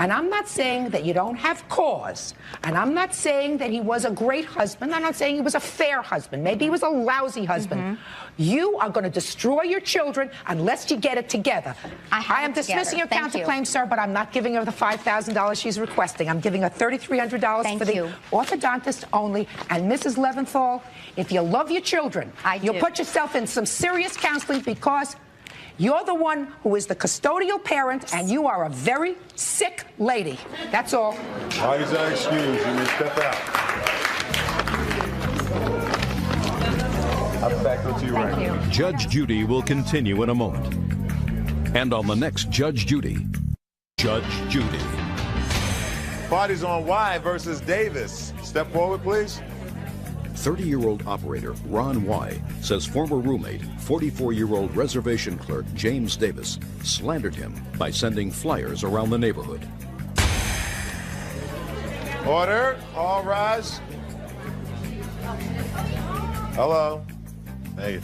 And I'm not saying that you don't have cause. And I'm not saying that he was a great husband. I'm not saying he was a fair husband. Maybe he was a lousy husband. You are going to destroy your children unless you get it together. I am dismissing your counterclaim, sir, but I'm not giving her the $5,000 she's requesting. I'm giving her $3,300 for the orthodontist only. And Mrs. Leventhal, if you love your children, you'll put yourself in some serious counseling because you're the one who is the custodial parent, and you are a very sick lady. That's all. Parties are excused. You may step out. I'll be back to you right now. Judge Judy will continue in a moment. And on the next Judge Judy, Judge Judy. Parties on Y versus Davis. Step forward, please. 30-year-old operator Ron Y. says former roommate, 44-year-old reservation clerk James Davis slandered him by sending flyers around the neighborhood. Order. All rise. Hello. Hey.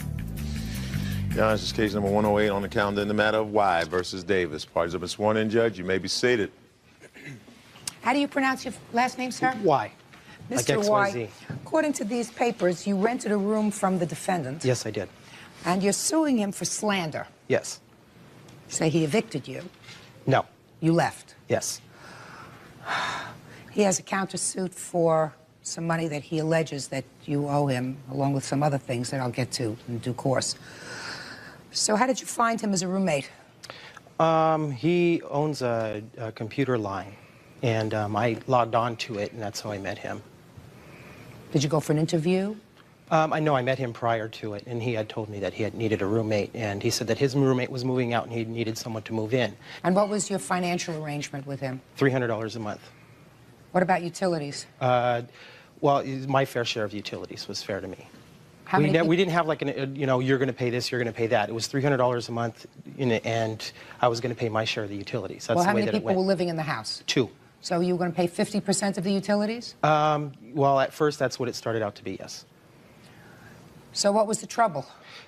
Your Honor, this is case number 108 on the calendar in the matter of Y versus Davis. Parties have been sworn in, Judge. You may be seated. How do you pronounce your last name, sir? Y. Mr. Y, according to these papers, you rented a room from the defendant. Yes, I did. And you're suing him for slander. Yes. Say he evicted you. No. You left. Yes. He has a countersuit for some money that he alleges that you owe him, along with some other things that I'll get to in due course. So how did you find him as a roommate? He owns a computer line, and I logged on to it, and that's how I met him. Did you go for an interview? I know I met him prior to it, and he had told me that he had needed a roommate, and he said that his roommate was moving out and he needed someone to move in. And what was your financial arrangement with him? $300 a month. What about utilities? Well, my fair share of utilities was fair to me. How many We didn't have like you know, you're going to pay this, you're going to pay that. It was $300 a month, and I was going to pay my share of the utilities. That's Well, the how way many that it people went. were living in the house? 2. So you were going to pay 50% of the utilities? Well, at first, that's what it started out to be, yes. So what was the trouble?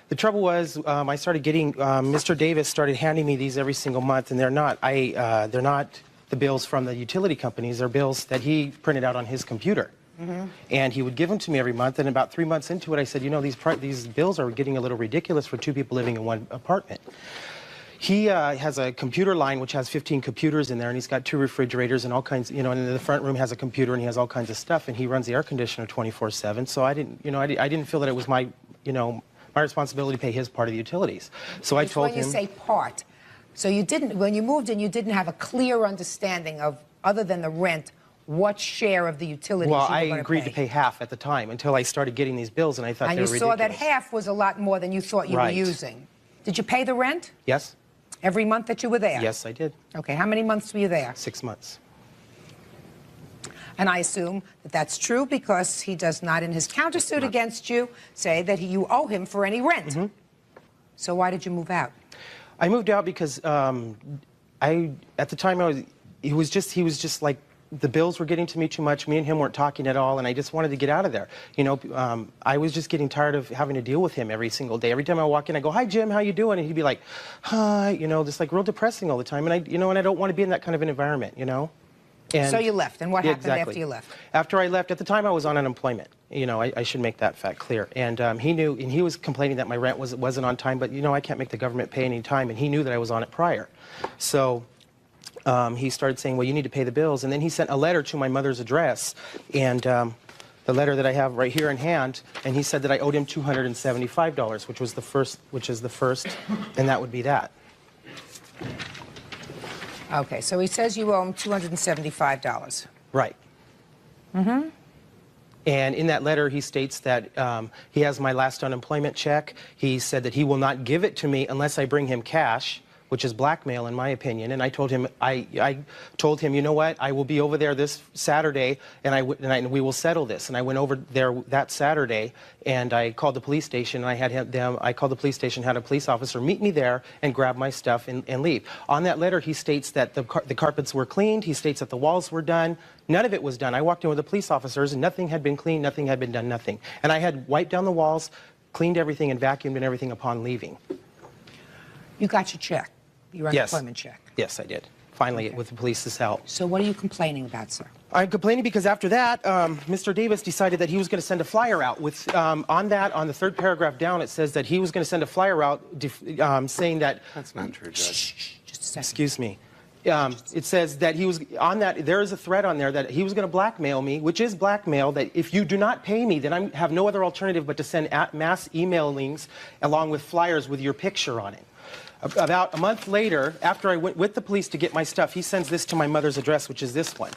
The trouble was, I started getting, Mr. Davis started handing me these every single month, and they're not the bills from the utility companies. They're bills that he printed out on his computer. And he would give them to me every month, and about 3 months into it, I said, you know, these bills are getting a little ridiculous for 2 people living in one apartment. He has a computer line which has 15 computers in there, and he's got 2 refrigerators and all kinds, you know, and the front room has a computer, and he has all kinds of stuff, and he runs the air conditioner 24/7. So I didn't, you know, I didn't feel that it was my, you know, my responsibility to pay his part of the utilities. So I told him. When you say part, so you didn't, when you moved in, you didn't have a clear understanding of, other than the rent, what share of the utilities Well, you were I going to agreed to pay half at the time until I started getting these bills, and I thought And they you were saw ridiculous. that half was a lot more than you thought you were Right. using. Did you pay the rent Yes. every month that you were there? Yes, I did. Okay, how many months were you there? 6 months. And I assume that that's true because he does not, in his countersuit against you, say that you owe him for any rent. So why did you move out? I moved out because at the time he was just like, the bills were getting to me too much. Me and him weren't talking at all, and I just wanted to get out of there. You know, I was just getting tired of having to deal with him every single day. Every time I walk in, I go, "Hi, Jim, how you doing?" And he'd be like, "Hi," you know, just like real depressing all the time. And I don't want to be in that kind of an environment, you know. And So you left, and what happened exactly. after you left? After I left, at the time I was on unemployment. You know, I should make that fact clear. And he knew, and he was complaining that my rent wasn't on time, but you know, I can't make the government pay any time, and he knew that I was on it prior. So he started saying, well, you need to pay the bills. And then he sent a letter to my mother's address, and the letter that I have right here in hand, and he said that I owed him $275, which is the first, and that would be that. Okay, so he says you owe him $275. Right. And in that letter, he states that he has my last unemployment check. He said that he will not give it to me unless I bring him cash, which is blackmail in my opinion. And I told him, I told him, you know what, I will be over there this Saturday, and we will settle this. And I went over there that Saturday, and I called the police station. And I called the police station, had a police officer meet me there and grab my stuff and leave. On that letter, he states that the carpets were cleaned. He states that the walls were done. None of it was done. I walked in with the police officers, and nothing had been cleaned, nothing had been done, nothing. And I had wiped down the walls, cleaned everything, and vacuumed and everything upon leaving. You got your check, your unemployment check. Yes, I did. Finally, with the police's help. So what are you complaining about, sir? I'm complaining because after that, Mr. Davis decided that he was going to send a flyer out. With on the third paragraph down, it says that he was going to send a flyer out saying that... That's not true, Judge. Just a second. Excuse me. It says that he was on that. There is a threat on there that he was going to blackmail me, which is blackmail. That if you do not pay me, then I have no other alternative but to send mass email links along with flyers with your picture on it. About a month later, after I went with the police to get my stuff, he sends this to my mother's address, which is this one.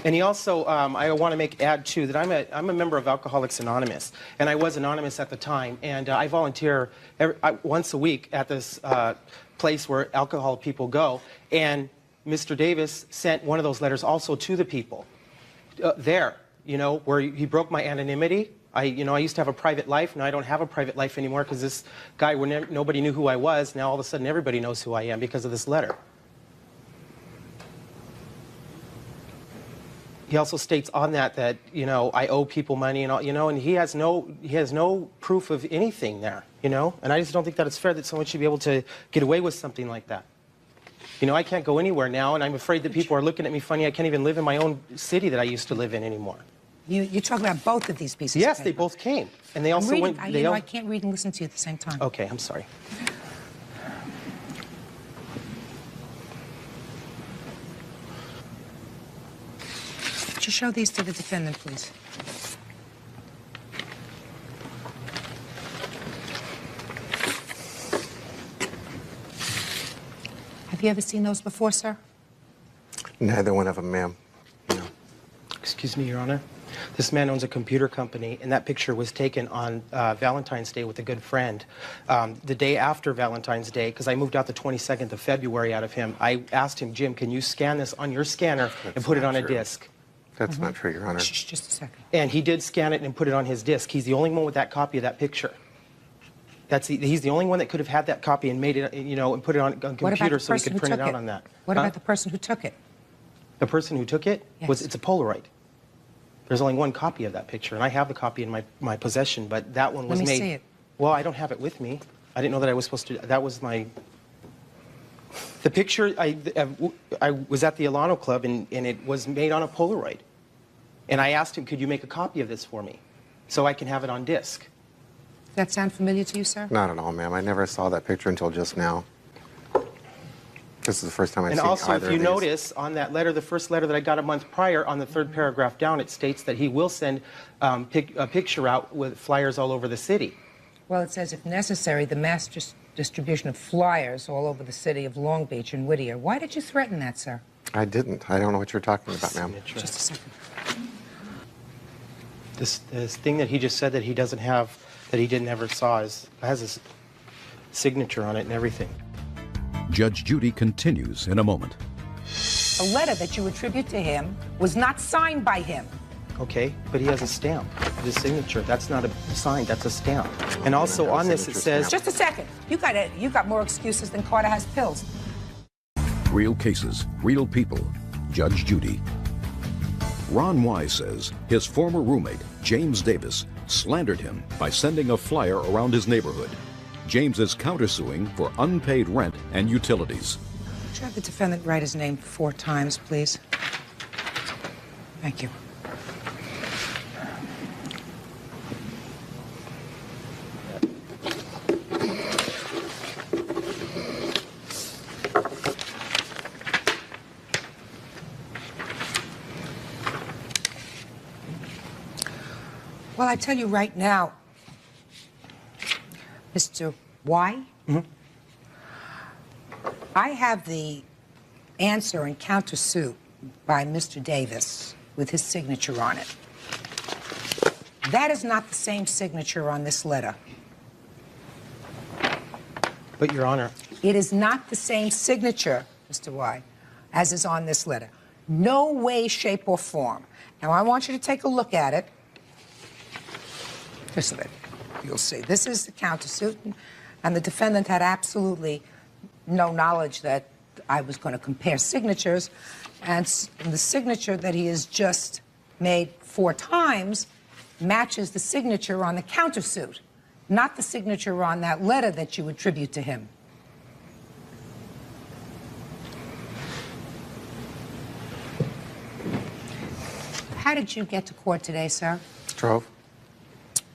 And he also, I want to add too that I'm a member of Alcoholics Anonymous, and I was anonymous at the time, and I volunteer once a week at this place where alcohol people go, and Mr. Davis sent one of those letters also to the people there, you know, where he broke my anonymity. I used to have a private life. Now I don't have a private life anymore because this guy, nobody knew who I was. Now all of a sudden everybody knows who I am because of this letter. He also states on that you know, I owe people money and all, you know, and he has no proof of anything there, you know, and I just don't think that it's fair that someone should be able to get away with something like that. You know, I can't go anywhere now, and I'm afraid that people are looking at me funny. I can't even live in my own city that I used to live in anymore. You're talking about both of these pieces Yes, of they paper. both came, and they also went. I can't read and listen to you at the same time. Okay, I'm sorry. Could you show these to the defendant, please? Have you ever seen those before, sir? Neither one of them, ma'am. No. Excuse me, Your Honor. This man owns a computer company, and that picture was taken on Valentine's Day with a good friend. The day after Valentine's Day, because I moved out the 22nd of February out of him, I asked him, Jim, can you scan this on your scanner and put it on a disc? That's not true, Your Honor. Shh, just a second. And he did scan it and put it on his disc. He's the only one with that copy of that picture. He's the only one that could have had that copy and made it, you know, and put it on a computer so he could print it out on that. What about the person who took it? The person who took it Yes. it's a Polaroid. There's only one copy of that picture, and I have the copy in my possession, but that one was Let me made. see it. Well, I don't have it with me. I didn't know that I was supposed to. That was my. The picture, I was at the Alano Club, and it was made on a Polaroid. And I asked him, could you make a copy of this for me so I can have it on disc? Does that sound familiar to you, sir? Not at all, ma'am. I never saw that picture until just now. This is the first time I've And seen also, either if you of these. notice, on that letter, the first letter that I got a month prior, on the third paragraph down, it states that he will send a picture out with flyers all over the city. Well, it says, if necessary, the mass distribution of flyers all over the city of Long Beach and Whittier. Why did you threaten that, sir? I didn't. I don't know what you're talking about, ma'am. Just a second. This thing that he just said that he doesn't have, that he didn't ever saw, has his signature on it and everything. Judge Judy continues in a moment. The letter that you attribute to him was not signed by him. Okay, but he has a stamp, his signature. That's not a sign, that's a stamp. And also on this it says... Just a second. You got more excuses than Carter has pills. Real cases, real people. Judge Judy. Ron Wise says his former roommate, James Davis, slandered him by sending a flyer around his neighborhood. James is countersuing for unpaid rent and utilities. Could you have the defendant write his name 4 times, please? Thank you. Well, I tell you right now, Mr. Y, I have the answer and countersuit by Mr. Davis with his signature on it. That is not the same signature on this letter. But, Your Honor... It is not the same signature, Mr. Y, as is on this letter. No way, shape, or form. Now, I want you to take a look at it. Just a minute. You'll see. This is the countersuit, and the defendant had absolutely no knowledge that I was going to compare signatures, and the signature that he has just made 4 times matches the signature on the countersuit, not the signature on that letter that you attribute to him. How did you get to court today, sir? Drove?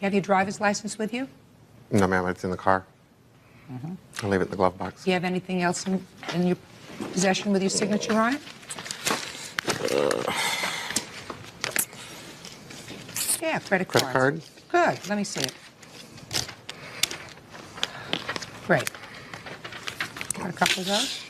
You have your driver's license with you? No, ma'am. It's in the car. I'll leave it in the glove box. Do you have anything else in your possession with your signature on it? Yeah, credit cards. Credit card? Good. Let me see it. Great. Got a couple of those?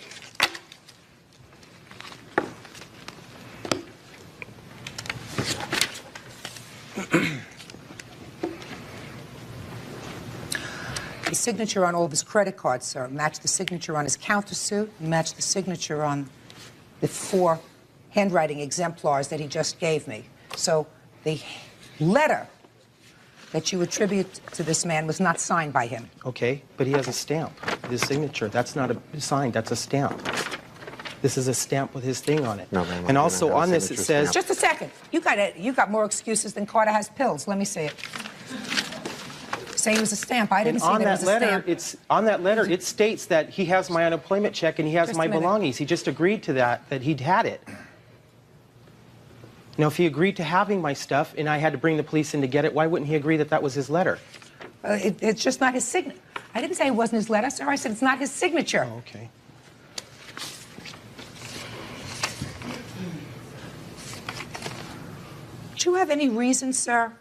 The signature on all of his credit cards, sir, match the signature on his countersuit, match the signature on the 4 handwriting exemplars that he just gave me. So the letter that you attribute to this man was not signed by him. Okay, but he has a stamp, his signature. That's not a sign, that's a stamp. This is a stamp with his thing on it. No, ma'am. And also on this it says... Just a second. You got more excuses than Carter has pills. Let me see it. Say it was a stamp. I didn't see there was a stamp. On that letter, it states that he has my unemployment check and he has Just my a minute. belongings. He just agreed to that he'd had it. Now, if he agreed to having my stuff and I had to bring the police in to get it, why wouldn't he agree that that was his letter? It's just not his signature. I didn't say it wasn't his letter, sir. I said it's not his signature. Oh, okay. Do you have any reason, sir,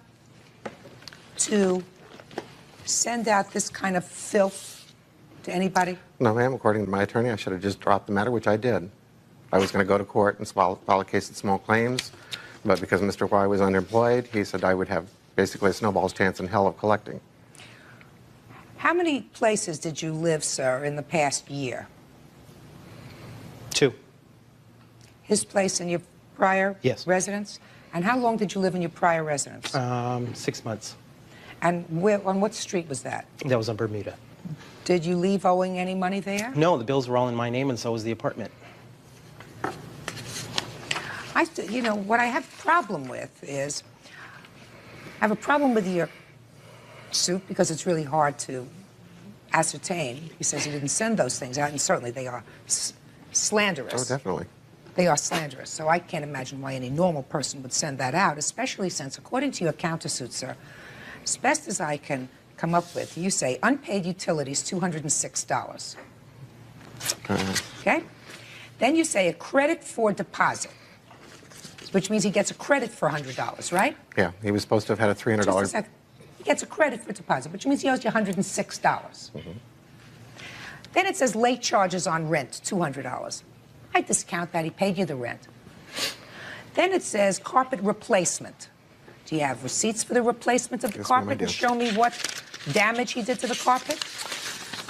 to send out this kind of filth to anybody? No, ma'am. According to my attorney, I should have just dropped the matter, which I did. I was going to go to court and file a case of small claims, but because Mr. Y was underemployed, he said I would have basically a snowball's chance in hell of collecting. How many places did you live, sir, in the past year? 2. His place and your prior Yes. residence? And how long did you live in your prior residence? 6 months. And on what street was that? That was on Bermuda. Did you leave owing any money there? No, the bills were all in my name, and so was the apartment. You know, what I have a problem with is, I have a problem with your suit because it's really hard to ascertain. He says he didn't send those things out, and certainly they are slanderous. Oh, definitely. They are slanderous, so I can't imagine why any normal person would send that out, especially since, according to your countersuit, sir, as best as I can come up with, you say unpaid utilities, $206. Okay? Then you say a credit for deposit, which means he gets a credit for $100, right? Yeah, he was supposed to have had a $300. Just a second. He gets a credit for deposit, which means he owes you $106. Then it says late charges on rent, $200. I discount that. He paid you the rent. Then it says carpet replacement. Do you have receipts for the replacement of the Yes, ma'am, I carpet do. to show me what damage he did to the carpet?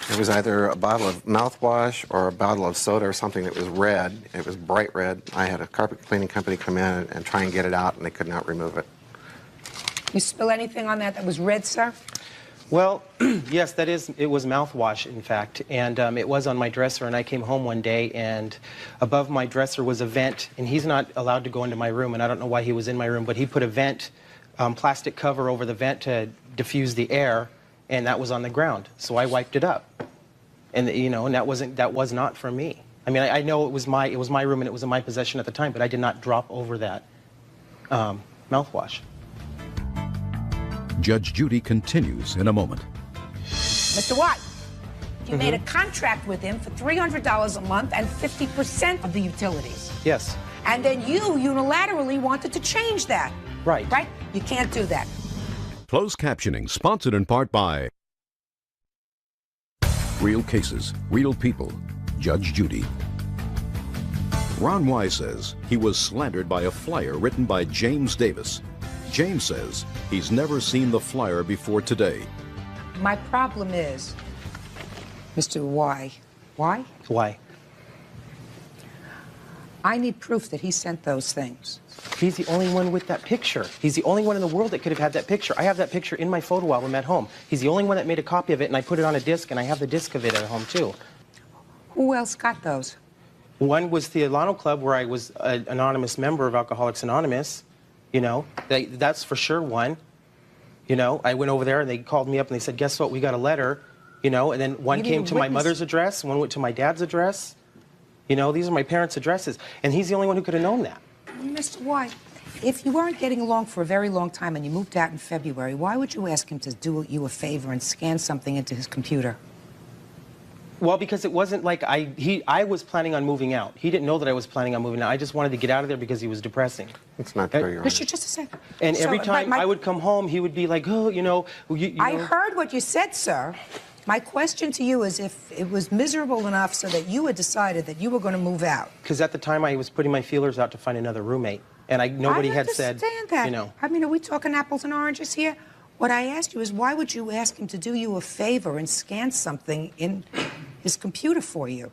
It was either a bottle of mouthwash or a bottle of soda or something that was red. It was bright red. I had a carpet cleaning company come in and try and get it out, and they could not remove it. You spill anything on that was red, sir? Well, yes, it was mouthwash, in fact, and it was on my dresser, and I came home one day, and above my dresser was a vent, and he's not allowed to go into my room, and I don't know why he was in my room, but he put a vent, plastic cover over the vent to diffuse the air, and that was on the ground, so I wiped it up, and you know, and that was not from me. I mean, I know it was my room, and it was in my possession at the time, but I did not drop over that mouthwash. Judge Judy continues in a moment. Mr. Watt, you made a contract with him for $300 a month and 50% of the utilities. Yes. And then you unilaterally wanted to change that. Right. Right? You can't do that. Closed captioning sponsored in part by Real Cases, Real People, Judge Judy. Ron Y says he was slandered by a flyer written by James Davis. James says he's never seen the flyer before today. My problem is, Mr. Y. Why? Why? I need proof that he sent those things. He's the only one with that picture. He's the only one in the world that could have had that picture. I have that picture in my photo album at home. He's the only one that made a copy of it, and I put it on a disc, and I have the disc of it at home, too. Who else got those? One was the Alano Club, where I was an anonymous member of Alcoholics Anonymous. You know, that's for sure one. You know, I went over there, and they called me up, and they said, guess what, we got a letter. You know, and then one came to my mother's address, one went to my dad's address. You know, these are my parents' addresses, and he's the only one who could have known that. Mr. Y, if you weren't getting along for a very long time and you moved out in February, why would you ask him to do you a favor and scan something into his computer? Well, because it wasn't like I was planning on moving out. He didn't know that I was planning on moving out. I just wanted to get out of there because he was depressing. It's not true, Your Honor. Just a second. And every time I would come home, he would be like, oh, you know. I heard what you said, sir. My question to you is if it was miserable enough so that you had decided that you were going to move out. Because at the time I was putting my feelers out to find another roommate. And nobody had said, I understand that. You know. I mean, are we talking apples and oranges here? What I asked you is why would you ask him to do you a favor and scan something in his computer for you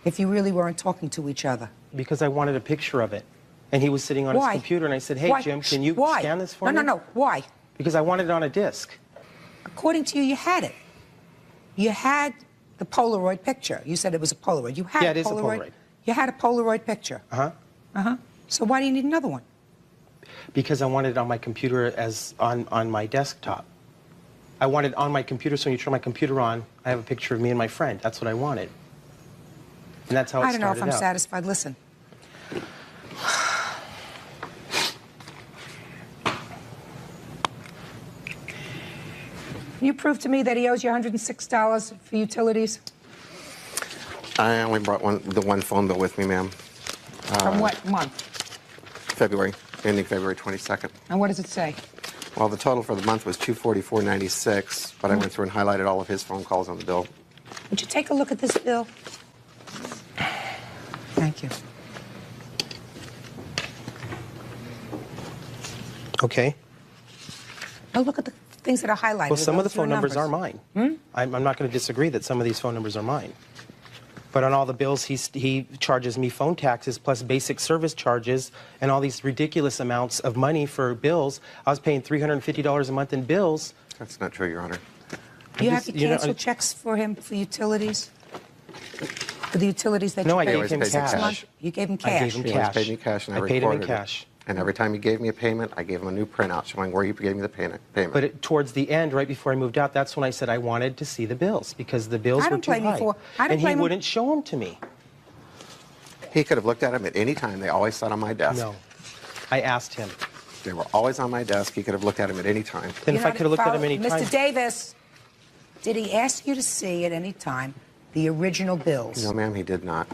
if you really weren't talking to each other? Because I wanted a picture of it. And he was sitting on his computer, and I said, hey, Jim, can you scan this for me? No. Why? Because I wanted it on a disc. According to you, you had it. You had the Polaroid picture. You said it was a Polaroid. You had it is a Polaroid. You had a Polaroid picture. Uh-huh. So why do you need another one? Because I wanted it on my computer as on my desktop. I wanted it on my computer, so when you turn my computer on, I have a picture of me and my friend. That's what I wanted. And that's how it started out. I don't know if I'm satisfied. Listen. Can you prove to me that he owes you $106 for utilities? I only brought the one phone bill with me, ma'am. From what month? February, ending February 22nd. And what does it say? Well, the total for the month was $244.96, but I went through and highlighted all of his phone calls on the bill. Would you take a look at this bill? Thank you. Okay. Now look at the things that are highlighted. Well, some of the phone numbers are mine. I'm not going to disagree that some of these phone numbers are mine. But on all the bills, he charges me phone taxes plus basic service charges and all these ridiculous amounts of money for bills. I was paying $350 a month in bills. That's not true, Your Honor. You have to cancel checks for him for utilities? For the utilities that No, you I paid gave him this cash. month? You gave him cash? I gave him He cash. always paid me cash, and I paid him in recorded it. cash. And every time he gave me a payment, I gave him a new printout showing where he gave me the payment. But towards the end, right before I moved out, that's when I said I wanted to see the bills because the bills I were don't too blame you high. for- I don't And he blame him. wouldn't show them to me. He could have looked at them at any time. They always sat on my desk. No. I asked him. They were always on my desk. He could have looked at them at any time. Then if I could have looked at them any time. Mr. Davis, did he ask you to see at any time the original bills? No, ma'am, he did not.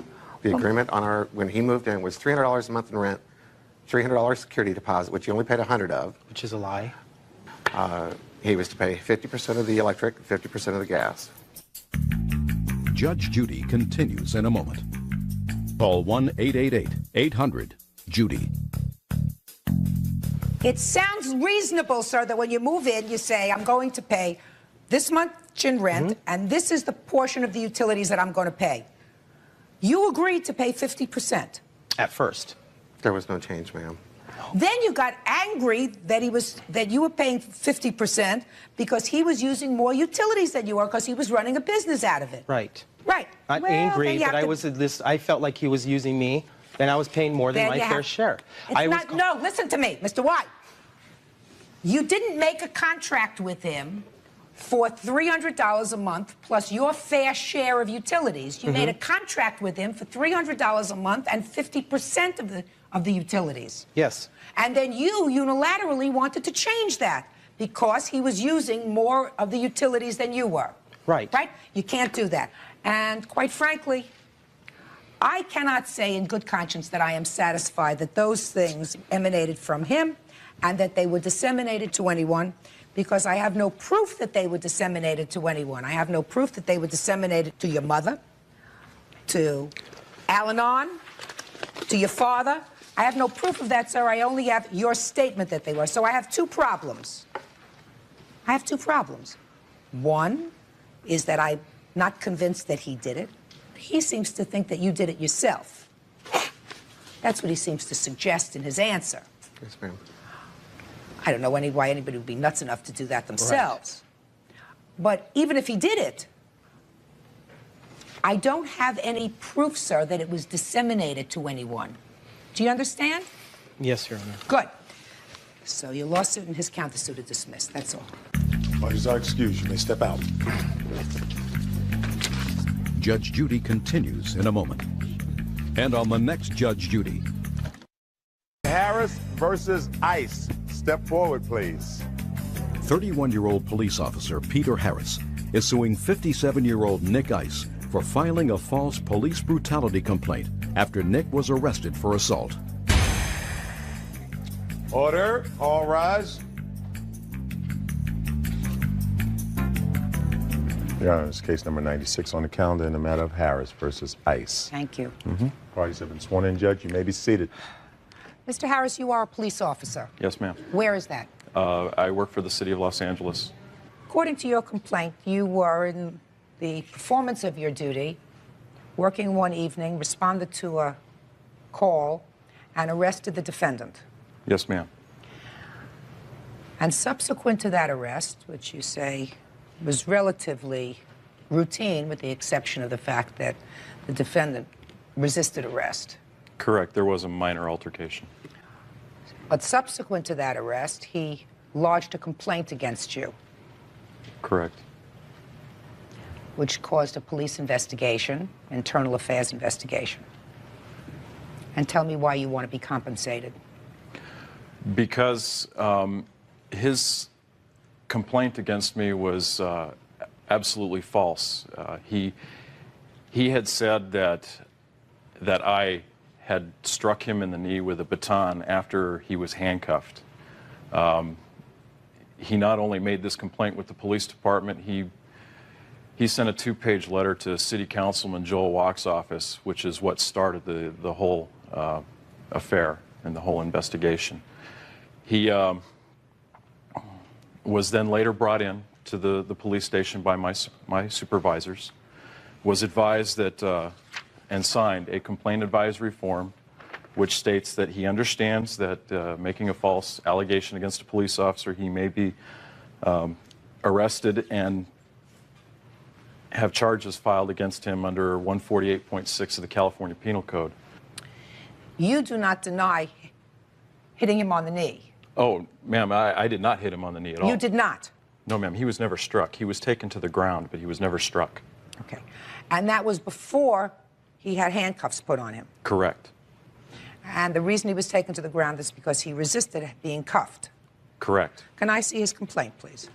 The agreement on when he moved in was $300 a month in rent, $300 security deposit, which he only paid $100 of. Which is a lie. He was to pay 50% of the electric, 50% of the gas. Judge Judy continues in a moment. Call 1-888-800-JUDY. It sounds reasonable, sir, that when you move in, you say, I'm going to pay this much in rent, and this is the portion of the utilities that I'm going to pay. You agreed to pay 50%. At first. There was no change, ma'am. Then you got angry that you were paying 50% because he was using more utilities than you were because he was running a business out of it. Right. Right. Not Well, angry, then you but have I felt like he was using me, and I was paying more than Then my you fair have- share. No, listen to me, Mr. White. You didn't make a contract with him for $300 a month plus your fair share of utilities. You made a contract with him for $300 a month and 50% of the utilities. Yes. And then you unilaterally wanted to change that because he was using more of the utilities than you were. Right. Right? You can't do that. And quite frankly, I cannot say in good conscience that I am satisfied that those things emanated from him and that they were disseminated to anyone, because I have no proof that they were disseminated to anyone. I have no proof that they were disseminated to your mother, to Al-Anon, to your father. I have no proof of that, sir. I only have your statement that they were. So I have two problems. I have two problems. One is that I'm not convinced that he did it. He seems to think that you did it yourself. That's what he seems to suggest in his answer. Yes, ma'am. I don't know why anybody would be nuts enough to do that themselves. Right. But even if he did it, I don't have any proof, sir, that it was disseminated to anyone. Do you understand? Yes, Your Honor. Good. So your lawsuit and his countersuit are dismissed. That's all. Parties are excused. You may step out. Judge Judy continues in a moment. And on the next Judge Judy. Harris versus ICE. Step forward, please. 31-year-old police officer Peter Harris is suing 57-year-old Nick Ice for filing a false police brutality complaint after Nick was arrested for assault. Order. All rise. Your Honor, this is case number 96 on the calendar in the matter of Harris versus ICE. Thank you. Parties have been sworn in, Judge. You may be seated. Mr. Harris, you are a police officer. Yes, ma'am. Where is that? I work for the city of Los Angeles. According to your complaint, you were in the performance of your duty, working one evening, responded to a call, and arrested the defendant. Yes, ma'am. And subsequent to that arrest, which you say was relatively routine, with the exception of the fact that the defendant resisted arrest. Correct. There was a minor altercation. But subsequent to that arrest, he lodged a complaint against you, Correct. which caused a police investigation, internal affairs investigation. And tell me why you want to be compensated. Because his complaint against me was absolutely false. He had said that I had struck him in the knee with a baton after he was handcuffed. He not only made this complaint with the police department, he sent a 2-page letter to City Councilman Joel Walk's office, which is what started the whole affair and the whole investigation. He was then later brought in to the police station by my supervisors, was advised that and signed a complaint advisory form which states that he understands that making a false allegation against a police officer, he may be arrested and have charges filed against him under 148.6 of the California Penal Code. You do not deny hitting him on the knee. Oh, ma'am, I did not hit him on the knee at all. You did not? No, ma'am, he was never struck. He was taken to the ground, but he was never struck. Okay. And that was before he had handcuffs put on him? Correct. And the reason he was taken to the ground is because he resisted being cuffed? Correct. Can I see his complaint, please?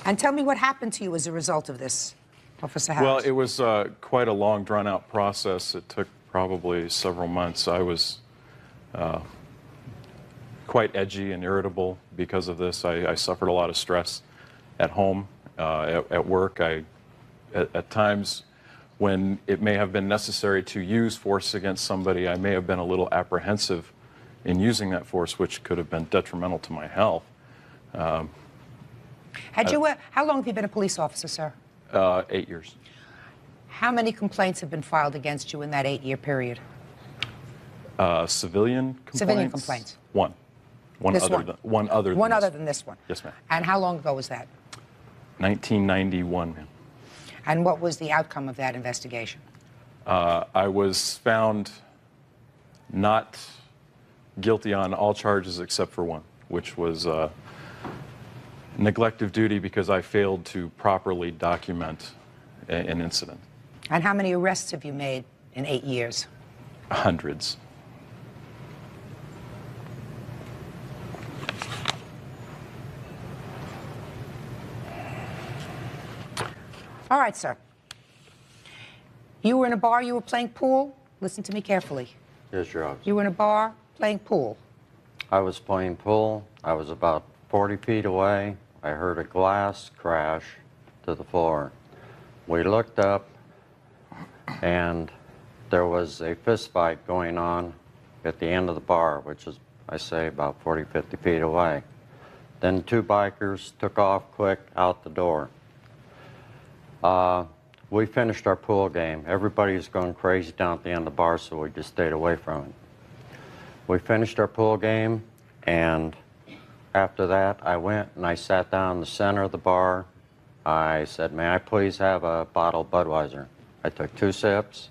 And tell me what happened to you as a result of this, Officer Harris. Well, it was quite a long, drawn-out process. It took probably several months. I was quite edgy and irritable because of this. I suffered a lot of stress at home, at work. At times when it may have been necessary to use force against somebody, I may have been a little apprehensive in using that force, which could have been detrimental to my health. How long have you been a police officer, sir? 8 years. How many complaints have been filed against you in that 8-year period? Civilian complaints? Civilian complaints. One. One other than this one? Yes, ma'am. And how long ago was that? 1991, ma'am. And what was the outcome of that investigation? I was found not guilty on all charges except for one, which was neglect of duty because I failed to properly document an incident. And how many arrests have you made in 8 years? Hundreds. All right, sir. You were in a bar, you were playing pool? Listen to me carefully. Yes, Your Honor. You were in a bar playing pool. I was playing pool. I was about 40 feet away. I heard a glass crash to the floor. We looked up, and there was a fist fight going on at the end of the bar, which is, I say, about 40, 50 feet away. Then two bikers took off quick out the door. We finished our pool game. Everybody was going crazy down at the end of the bar, so we just stayed away from it. We finished our pool game, and after that, I went and I sat down in the center of the bar. I said, "May I please have a bottle of Budweiser?" I took 2 sips.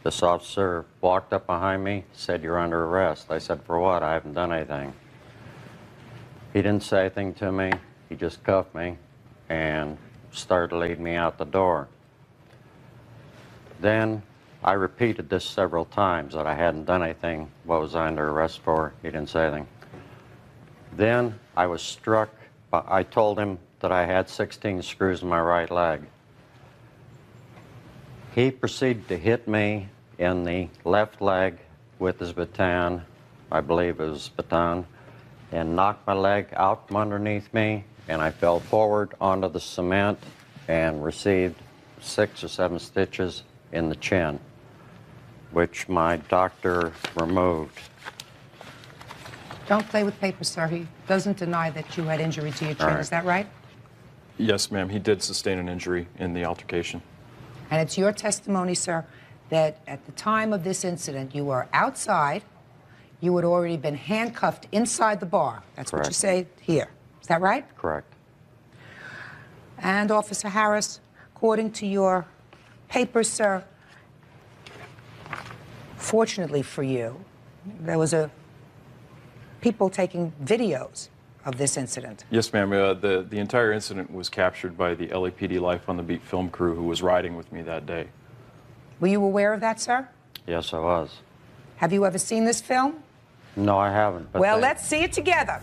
This officer walked up behind me, said, "You're under arrest." I said, "For what? I haven't done anything." He didn't say anything to me. He just cuffed me and started leading me out the door. Then I repeated this several times, that I hadn't done anything. What was I under arrest for? He didn't say anything. Then I was struck. I told him that I had 16 screws in my right leg. He proceeded to hit me in the left leg with his baton, I believe it was baton, and knocked my leg out from underneath me, and I fell forward onto the cement and received 6 or 7 stitches in the chin, which my doctor removed. Don't play with paper, sir. He doesn't deny that you had injury to your chin. Right. Is that right? Yes, ma'am. He did sustain an injury in the altercation. And it's your testimony, sir, that at the time of this incident, you were outside. You had already been handcuffed inside the bar. That's Correct. what you say here. Is that right? Correct. And, Officer Harris, according to your papers, sir, fortunately for you, there was people taking videos of this incident. Yes, ma'am. The entire incident was captured by the LAPD Life on the Beat film crew who was riding with me that day. Were you aware of that, sir? Yes, I was. Have you ever seen this film? No, I haven't. But Well, let's see it together.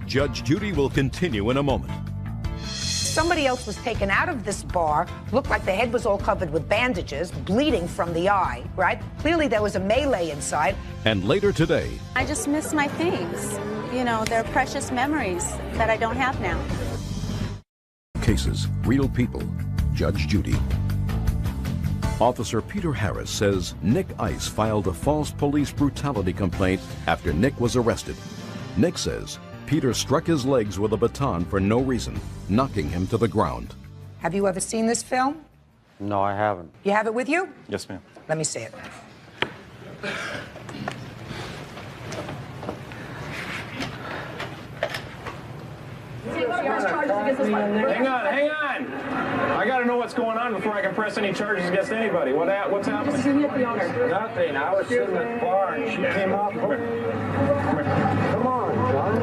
Judge Judy will continue in a moment. Somebody else was taken out of this bar, looked like the head was all covered with bandages, bleeding from the eye, right? Clearly there was a melee inside. And later today, I just miss my things. You know, they're precious memories that I don't have now. cases, real people. Judge Judy. Officer Peter Harris says Nick Ice filed a false police brutality complaint after Nick was arrested. Nick says Peter struck his legs with a baton for no reason, knocking him to the ground. Have you ever seen this film? No, I haven't. You have it with you? Yes, ma'am. Let me see it. Hang on. I got to know what's going on before I can press any charges against anybody. What's happening? This is the owner. Nothing. I was sitting at the bar and she came up. Come on, John.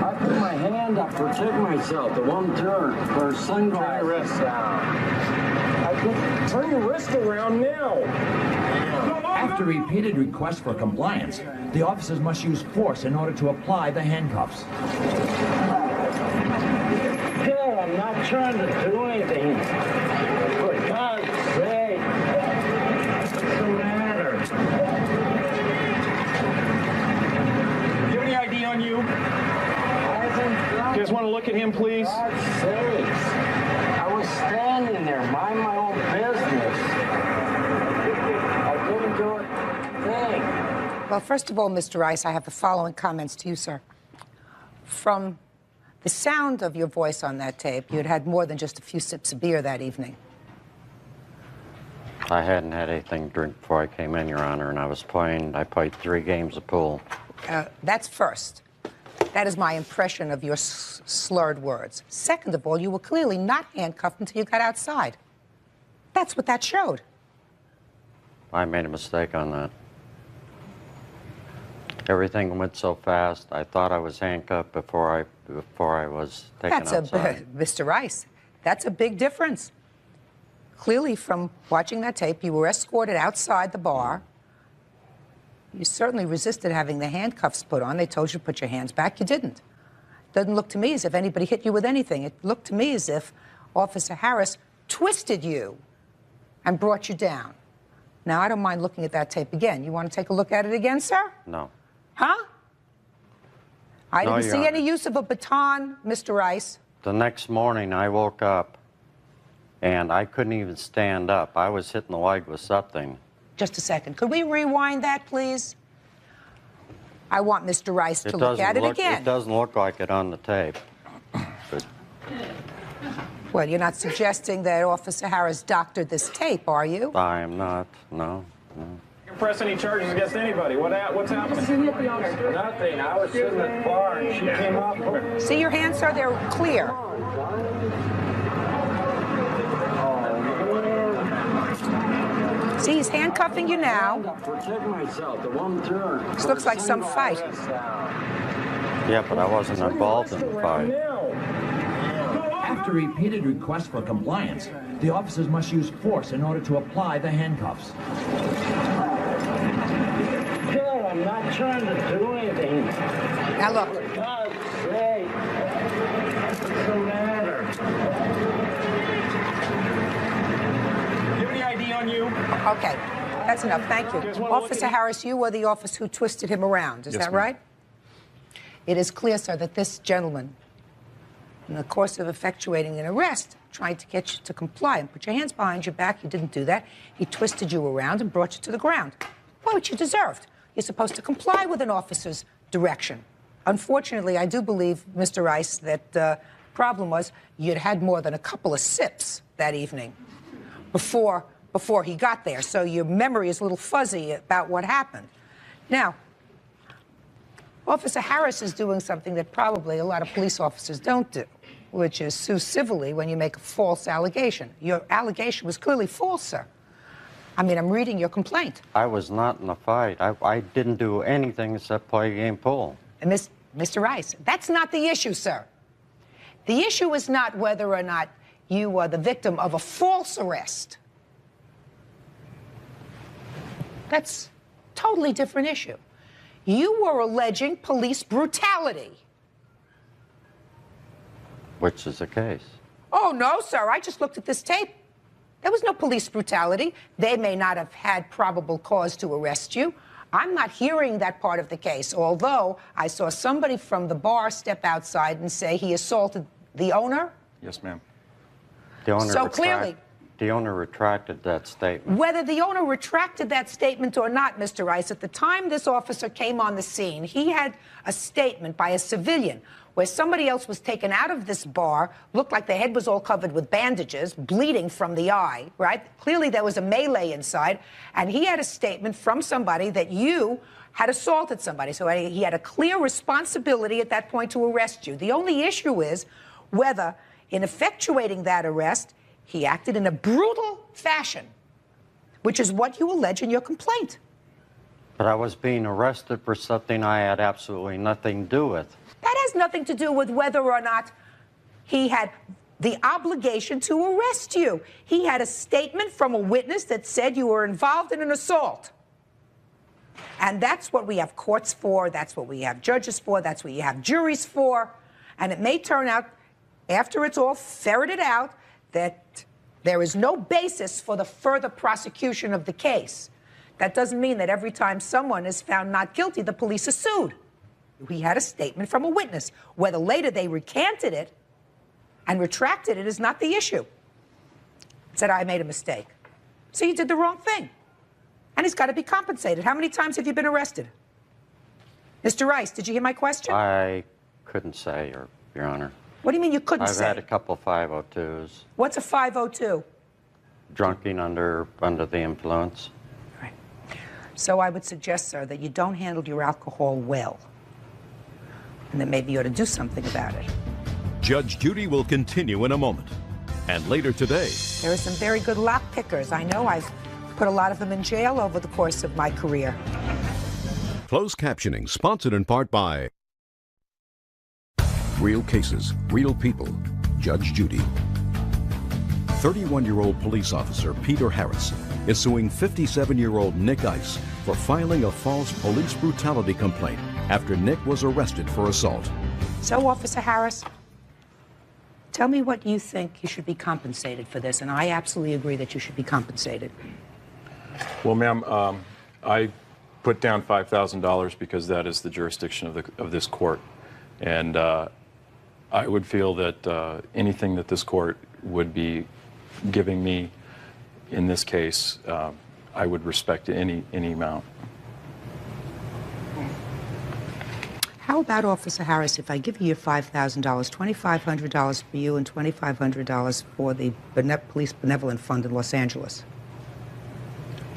I put my hand up to protect myself. The one turn. Her sunglasses down. Turn your wrist around now. After repeated requests for compliance, the officers must use force in order to apply the handcuffs. Hell, I'm not trying to do anything. For God's sake. What's the matter? Do you have any ID on you? You guys want to look at him, please? For God's sakes. I was standing there, mind my own business. Well, first of all, Mr. Rice, I have the following comments to you, sir. From the sound of your voice on that tape, you had had more than just a few sips of beer that evening. I hadn't had anything to drink before I came in, Your Honor, and I played 3 games of pool. That's first. That is my impression of your slurred words. Second of all, you were clearly not handcuffed until you got outside. That's what that showed. I made a mistake on that. Everything went so fast. I thought I was handcuffed before I was taken outside. Mr. Rice, that's a big difference. Clearly, from watching that tape, you were escorted outside the bar. You certainly resisted having the handcuffs put on. They told you to put your hands back. You didn't. Doesn't look to me as if anybody hit you with anything. It looked to me as if Officer Harris twisted you and brought you down. Now, I don't mind looking at that tape again. You want to take a look at it again, sir? No. Huh? I No, didn't see Your any use of a baton, Mr. Rice. The next morning, I woke up, and I couldn't even stand up. I was hitting the leg with something. Just a second. Could we rewind that, please? I want Mr. Rice to look at it again. It doesn't look like it on the tape. But Well, you're not suggesting that Officer Harris doctored this tape, are you? I am not. No. You can press any charges against anybody. What's happening? This is the owner. Nothing. I was sitting at the bar and she came up. See your hands, sir? They're clear. See, he's handcuffing you now. Protect myself. The one turn. This looks like some fight. Yeah, but I wasn't involved in the fight. After repeated requests for compliance, the officers must use force in order to apply the handcuffs. Hell, I'm not trying to do anything. Now look. For God's sake. What's the matter? Do you have any ID on you? Okay, that's enough. Thank you. Officer Harris, you were the officer who twisted him around. Is Yes, that ma'am. right? It is clear, sir, that this gentleman, in the course of effectuating an arrest, tried to get you to comply and put your hands behind your back. You didn't do that. He twisted you around and brought you to the ground. Well, what you deserved. You're supposed to comply with an officer's direction. Unfortunately, I do believe, Mr. Rice, that the problem was you'd had more than a couple of sips that evening before he got there. So your memory is a little fuzzy about what happened. Now, Officer Harris is doing something that probably a lot of police officers don't do, which is sue civilly when you make a false allegation. Your allegation was clearly false, sir. I mean, I'm reading your complaint. I was not in a fight. I didn't do anything except play a game pool. And Mr. Rice, that's not the issue, sir. The issue is not whether or not you were the victim of a false arrest. That's a totally different issue. You were alleging police brutality. Which is the case. Oh, no, sir. I just looked at this tape. There was no police brutality. They may not have had probable cause to arrest you. I'm not hearing that part of the case, although I saw somebody from the bar step outside and say he assaulted the owner. Yes, ma'am. The owner So of the clearly, The owner retracted that statement. Whether the owner retracted that statement or not, Mr. Rice, at the time this officer came on the scene, he had a statement by a civilian where somebody else was taken out of this bar, looked like the head was all covered with bandages, bleeding from the eye, right? Clearly there was a melee inside, and he had a statement from somebody that you had assaulted somebody. So he had a clear responsibility at that point to arrest you. The only issue is whether, in effectuating that arrest, he acted in a brutal fashion, which is what you allege in your complaint. But I was being arrested for something I had absolutely nothing to do with. That has nothing to do with whether or not he had the obligation to arrest you. He had a statement from a witness that said you were involved in an assault. And that's what we have courts for, that's what we have judges for, that's what you have juries for. And it may turn out, after it's all ferreted out, that there is no basis for the further prosecution of the case. That doesn't mean that every time someone is found not guilty, the police are sued. We had a statement from a witness. Whether later they recanted it and retracted it is not the issue. Said, I made a mistake. So you did the wrong thing. And he's got to be compensated. How many times have you been arrested? Mr. Rice, did you hear my question? I couldn't say, Your Honor. What do you mean you couldn't say? I've had a couple 502s. What's a 502? Drunking under the influence. Right. So I would suggest, sir, that you don't handle your alcohol well. And that maybe you ought to do something about it. Judge Judy will continue in a moment. And later today, There are some very good lock pickers. I know I've put a lot of them in jail over the course of my career. closed captioning sponsored in part by Real Cases, Real People, Judge Judy. 31-year-old police officer Peter Harris is suing 57-year-old Nick Ice for filing a false police brutality complaint after Nick was arrested for assault. So, Officer Harris, tell me what you think you should be compensated for this, and I absolutely agree that you should be compensated. Well, ma'am, I put down $5,000 because that is the jurisdiction of this court, and I would feel that anything that this court would be giving me in this case, I would respect any amount. How about, Officer Harris, if I give you your $5,000, $2,500 for you and $2,500 for the Police Benevolent Fund in Los Angeles?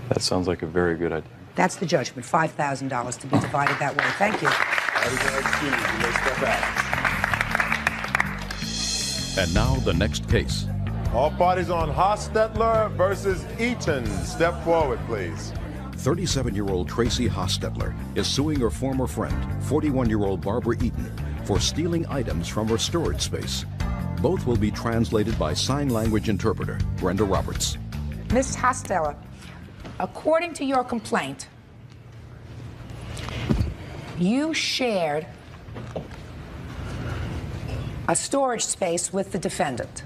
That sounds like a very good idea. That's the judgment, $5,000 to be divided that way. Thank you. And now the next case. All parties on Hostetler versus Eaton. Step forward, please. 37-year-old Tracy Hostetler is suing her former friend, 41-year-old Barbara Eaton, for stealing items from her storage space. Both will be translated by sign language interpreter Brenda Roberts. Ms. Hostetler, according to your complaint, you shared a storage space with the defendant.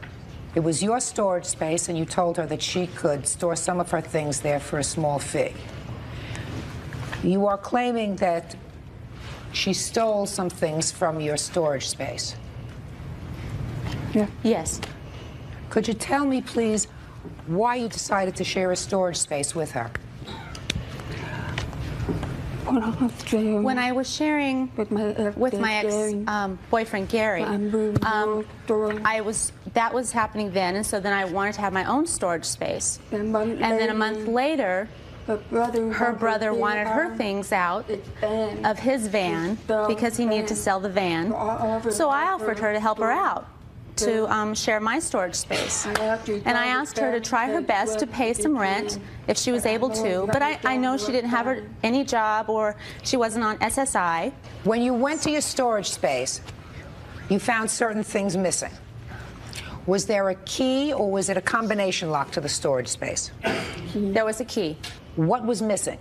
It was your storage space, and you told her that she could store some of her things there for a small fee. You are claiming that she stole some things from your storage space. Yeah. Yes. Could you tell me, please, why you decided to share a storage space with her? When I was sharing with my ex-boyfriend Gary, that was happening then, and so then I wanted to have my own storage space. And then a month later, her brother wanted her things out of his van because he needed to sell the van. So I offered her to help her out to share my storage space. And I asked her to try her best to pay some rent if she was able to, but I know she didn't have any job or she wasn't on SSI. When you went to your storage space, you found certain things missing. Was there a key or was it a combination lock to the storage space? There was a key. What was missing?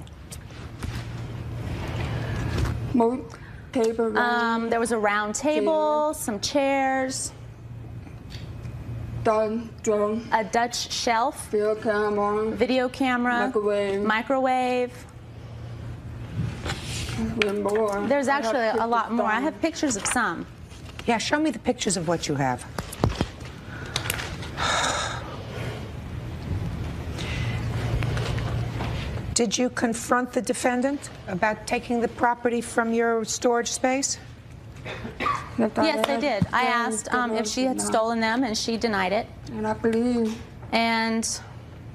There was a round table, some chairs, a Dutch shelf, video camera, microwave. There's actually a lot more. I have pictures of some. Yeah, show me the pictures of what you have. Did you confront the defendant about taking the property from your storage space? Yes, I did. I asked if she had stolen them, and she denied it. And I believe. And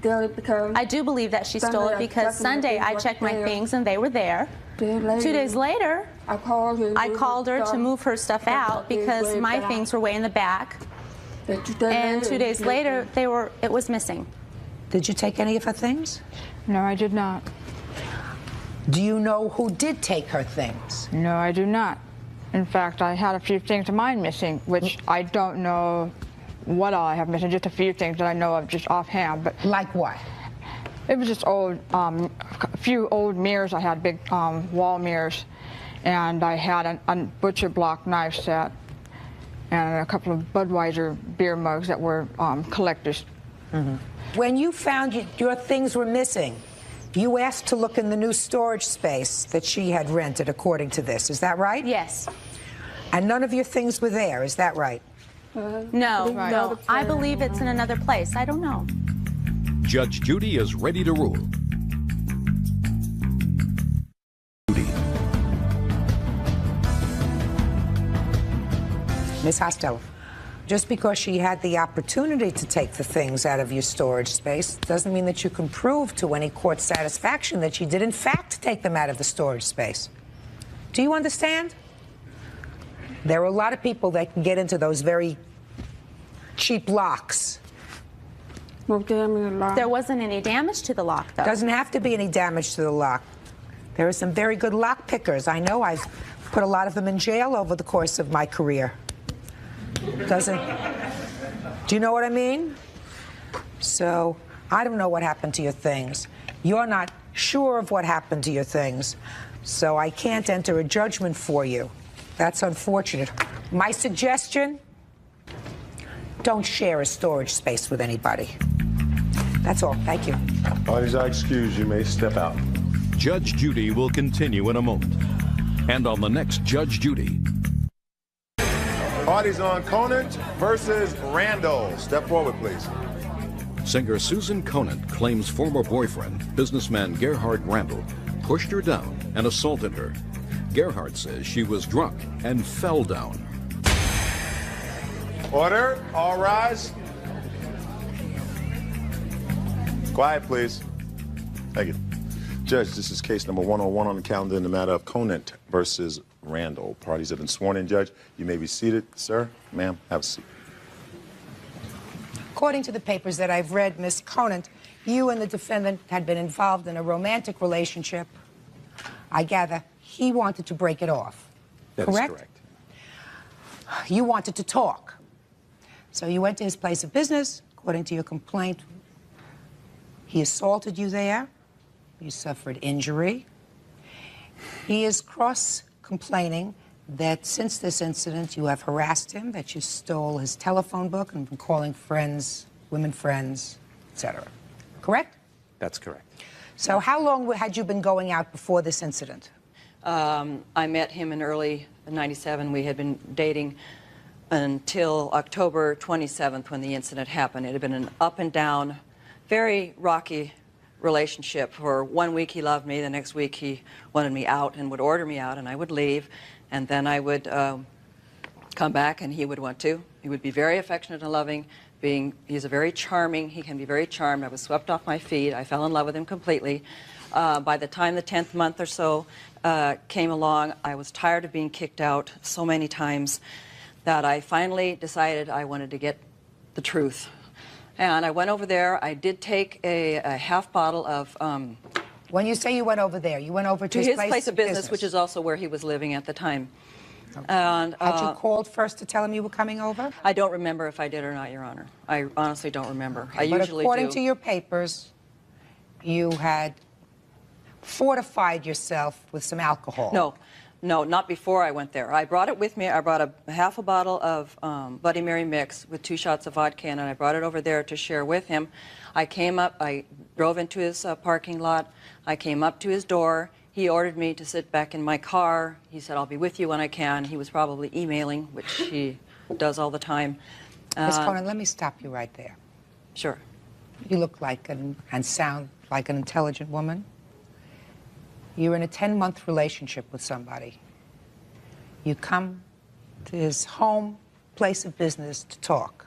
I do believe that she stole it because Sunday I checked my things and they were there. 2 days later, I called her to move her stuff out because my things were way in the back. And 2 days later, it was missing. Did you take any of her things? No, I did not. Do you know who did take her things? No, I do not. In fact, I had a few things of mine missing, which I don't know what all I have missing, just a few things that I know of just offhand. But like what? It was just old, a few old mirrors. I had big wall mirrors, and I had a butcher block knife set, and a couple of Budweiser beer mugs that were collectors. Mm-hmm. When you found your things were missing, you asked to look in the new storage space that she had rented, according to this. Is that right? Yes. And none of your things were there. Is that right? No. I believe it's in another place. I don't know. Judge Judy is ready to rule. Ms. Hostello, just because she had the opportunity to take the things out of your storage space doesn't mean that you can prove to any court satisfaction that she did in fact take them out of the storage space. Do you understand? There are a lot of people that can get into those very cheap locks. There wasn't any damage to the lock, though. Doesn't have to be any damage to the lock. There are some very good lock pickers. I know I've put a lot of them in jail over the course of my career. Do you know what I mean? So, I don't know what happened to your things. You're not sure of what happened to your things, so I can't enter a judgment for you. That's unfortunate. My suggestion, don't share a storage space with anybody. That's all. Thank you. Parties are excused. You may step out. Judge Judy will continue in a moment. And on the next Judge Judy. Parties on Conant versus Randall. Step forward, please. Singer Susan Conant claims former boyfriend, businessman Gerhard Randall, pushed her down and assaulted her. Gerhard says she was drunk and fell down. Order. All rise. Quiet, please. Thank you. Judge, this is case number 101 on the calendar in the matter of Conant versus Randall. Parties have been sworn in, Judge. You may be seated. Sir, ma'am, have a seat. According to the papers that I've read, Miss Conant, you and the defendant had been involved in a romantic relationship. I gather he wanted to break it off. That is correct. You wanted to talk. So you went to his place of business. According to your complaint, he assaulted you there. You suffered injury. He is cross-complaining that since this incident you have harassed him, that you stole his telephone book and been calling friends, women friends, etc. Correct? That's correct. So how long had you been going out before this incident? I met him in early '97. We had been dating until October 27th when the incident happened. It had been an up and down, very rocky relationship. For 1 week he loved me, the next week he wanted me out and would order me out, and I would leave, and then I would come back and he would want to. He would be very affectionate and loving. He's a very charming, he can be very charmed. I was swept off my feet. I fell in love with him completely. By the time the 10th month or so came along, I was tired of being kicked out so many times that I finally decided I wanted to get the truth. And I went over there. I did take a half bottle of... when you say you went over there, you went over to his place of business, which is also where he was living at the time. Okay. And, had you called first to tell him you were coming over? I don't remember if I did or not, Your Honor. I honestly don't remember. Okay, I usually do. But according to your papers, you had fortified yourself with some alcohol. No, not before I went there. I brought it with me. I brought half a bottle of Bloody Mary mix with 2 shots of vodka in, and I brought it over there to share with him. I came up, I drove into his parking lot. I came up to his door. He ordered me to sit back in my car. He said, I'll be with you when I can. He was probably emailing, which he does all the time. Ms. Conant, let me stop you right there. Sure. You look like and sound like an intelligent woman. You're in a 10-month relationship with somebody. You come to his home, place of business to talk.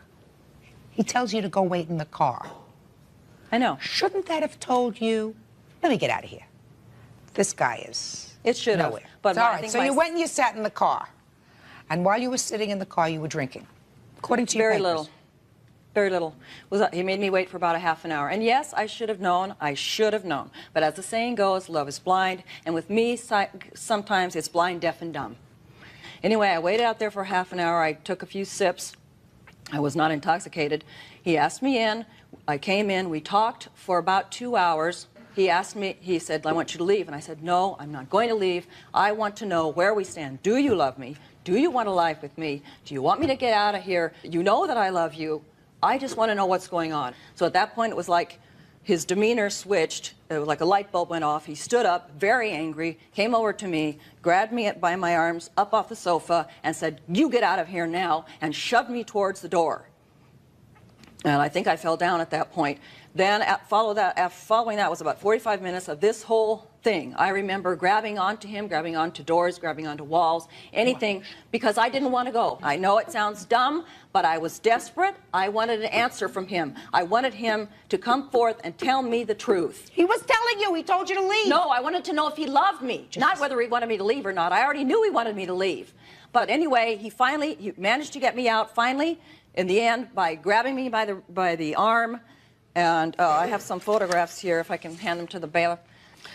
He tells you to go wait in the car. I know. Shouldn't that have told you, let me get out of here? This guy is It should have. nowhere. But It's all I right. think So you went and you sat in the car. And while you were sitting in the car, you were drinking, according to your very papers. little. Very little. He made me wait for about a half an hour. And yes, I should have known. I should have known. But as the saying goes, love is blind. And with me, sometimes it's blind, deaf, and dumb. Anyway, I waited out there for half an hour. I took a few sips. I was not intoxicated. He asked me in. I came in. We talked for about 2 hours. He asked me, he said, I want you to leave. And I said, no, I'm not going to leave. I want to know where we stand. Do you love me? Do you want a life with me? Do you want me to get out of here? You know that I love you. I just want to know what's going on. So at that point, it was like his demeanor switched. It was like a light bulb went off. He stood up, very angry, came over to me, grabbed me by my arms up off the sofa, and said, you get out of here now, and shoved me towards the door. And I think I fell down at that point. Then following that was about 45 minutes of this whole thing. I remember grabbing onto him, grabbing onto doors, grabbing onto walls, anything, because I didn't want to go. I know it sounds dumb, but I was desperate. I wanted an answer from him. I wanted him to come forth and tell me the truth. He was telling you. He told you to leave. No, I wanted to know if he loved me, not whether he wanted me to leave or not. I already knew he wanted me to leave. But anyway, he managed to get me out finally, in the end, by grabbing me by the arm. And I have some photographs here, if I can hand them to the bailiff.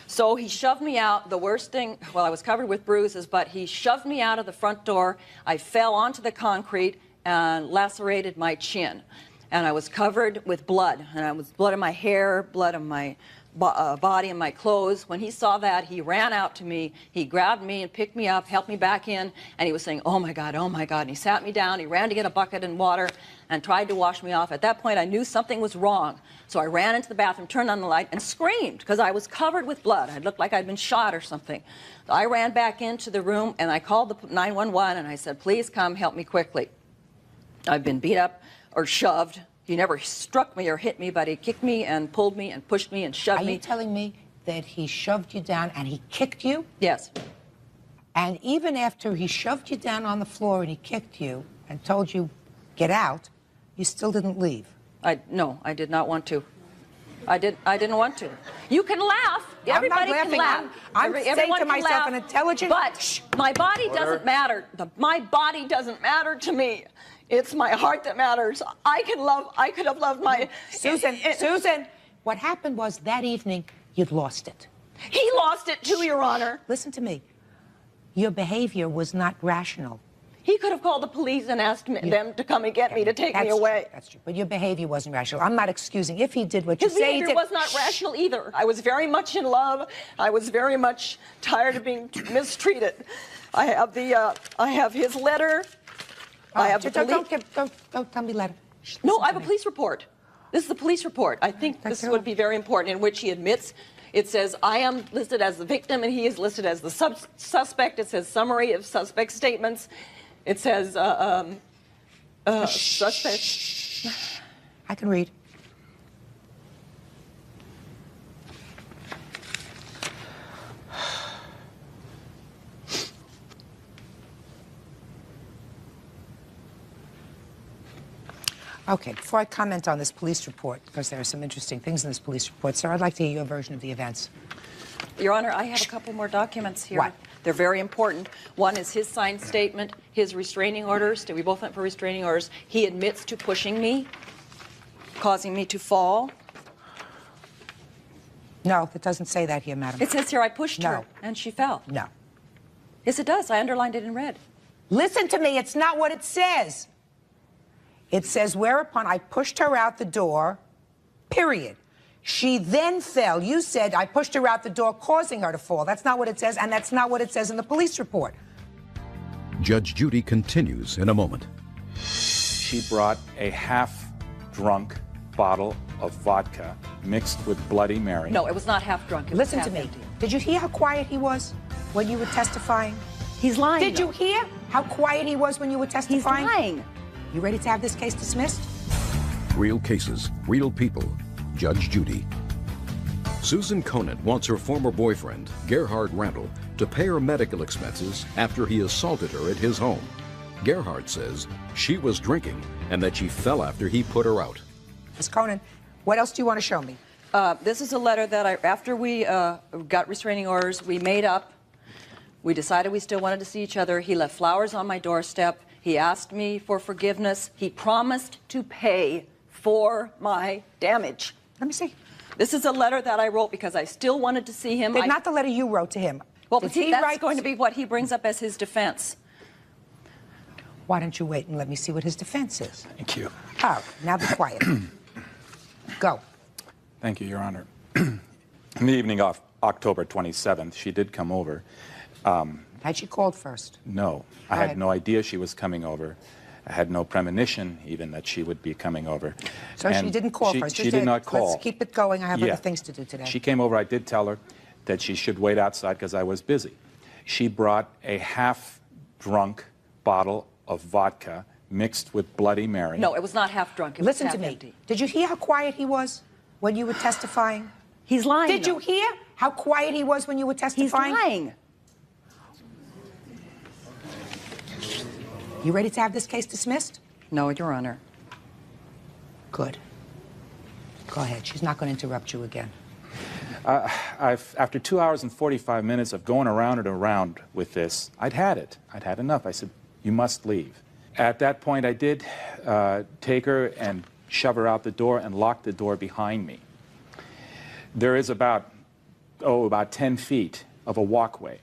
So he shoved me out. The worst thing, well, I was covered with bruises, but he shoved me out of the front door. I fell onto the concrete and lacerated my chin. And I was covered with blood. And I was blood in my hair, blood on my body and my clothes. When he saw that, he ran out to me. He grabbed me and picked me up, helped me back in, and he was saying, oh my God, oh my God. And he sat me down. He ran to get a bucket and water and tried to wash me off. At that point, I knew something was wrong. So I ran into the bathroom, turned on the light, and screamed because I was covered with blood. I looked like I'd been shot or something. So I ran back into the room, and I called the 911, and I said, please come help me quickly. I've been beat up or shoved. He never struck me or hit me, but he kicked me and pulled me and pushed me and shoved me. Are you telling me that he shoved you down and he kicked you? Yes. And even after he shoved you down on the floor and he kicked you and told you, get out, you still didn't leave? No, I did not want to. I didn't want to. You can laugh. Everybody can laugh. I'm saying to myself, an intelligent... But my body doesn't matter. My body doesn't matter to me. It's my heart that matters. I could have loved my... Susan, what happened was that evening, you'd lost it. He lost it too, Your Honor. Listen to me. Your behavior was not rational. He could have called the police and asked them to come and get me, to take me away. That's true. But your behavior wasn't rational. I'm not excusing if he did what you say he did. His behavior was not rational either. I was very much in love. I was very much tired of being mistreated. I have his letter. I have the police. Don't tell me letter. No, I have a police report. This is the police report. I think this would be very important, in which he admits. It says, I am listed as the victim and he is listed as the suspect. It says summary of suspect statements. It says suspect. I can read. Okay, before I comment on this police report, because there are some interesting things in this police report, sir, I'd like to hear your version of the events. Your Honor, I have a couple more documents here. What? They're very important. One is his signed statement, his restraining orders. We both went for restraining orders. He admits to pushing me, causing me to fall. No, it doesn't say that here, madam. It says here I pushed her and she fell. No. Yes, it does. I underlined it in red. Listen to me. It's not what it says. It says, whereupon I pushed her out the door, period. She then fell. You said I pushed her out the door, causing her to fall. That's not what it says, and that's not what it says in the police report. Judge Judy continues in a moment. She brought a half-drunk bottle of vodka mixed with Bloody Mary. No, it was not half-drunk. Listen to me. Did you hear how quiet he was when you were testifying? He's lying. Did you hear how quiet he was when you were testifying? He's lying. You ready to have this case dismissed? Real cases, real people. Judge Judy. Susan Conant wants her former boyfriend, Gerhard Randall, to pay her medical expenses after he assaulted her at his home. Gerhard says she was drinking and that she fell after he put her out. Ms. Conant, what else do you want to show me? This is a letter that after we got restraining orders, we made up. We decided we still wanted to see each other. He left flowers on my doorstep. He asked me for forgiveness. He promised to pay for my damage. Let me see. This is a letter that I wrote because I still wanted to see him. Not the letter you wrote to him. Well, Did but see, he that's write... going to be what he brings up as his defense. Why don't you wait and let me see what his defense is? Thank you. Oh, now be quiet. Go. Thank you, Your Honor. In the evening of October 27th, she did come over. Had she called first? No, I had no idea she was coming over. I had no premonition even that she would be coming over. So she didn't call first? She did not call. Let's keep it going. I have other things to do today. She came over. I did tell her that she should wait outside because I was busy. She brought a half-drunk bottle of vodka mixed with Bloody Mary. No, it was not half drunk. It Listen was to half me. empty. Did you hear how quiet he was when you were testifying? He's lying. Did you hear how quiet he was when you were testifying? He's lying. You ready to have this case dismissed? No, Your Honor. Good. Go ahead. She's not going to interrupt you again. After 2 hours and 45 minutes of going around and around with this, I'd had it. I'd had enough. I said, you must leave. At that point, I did take her and shove her out the door and lock the door behind me. There is about 10 feet of a walkway.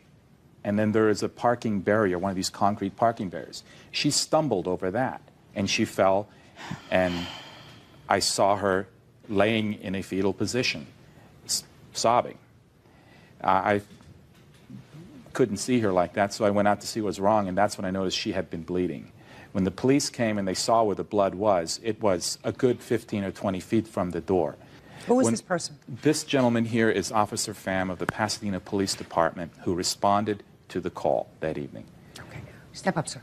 And then there is a parking barrier, one of these concrete parking barriers. She stumbled over that, and she fell, and I saw her laying in a fetal position, sobbing. I couldn't see her like that, so I went out to see what was wrong, and that's when I noticed she had been bleeding. When the police came and they saw where the blood was, it was a good 15 or 20 feet from the door. Who is this person? This gentleman here is Officer Pham of the Pasadena Police Department, who responded to the call that evening. Okay. Step up, sir.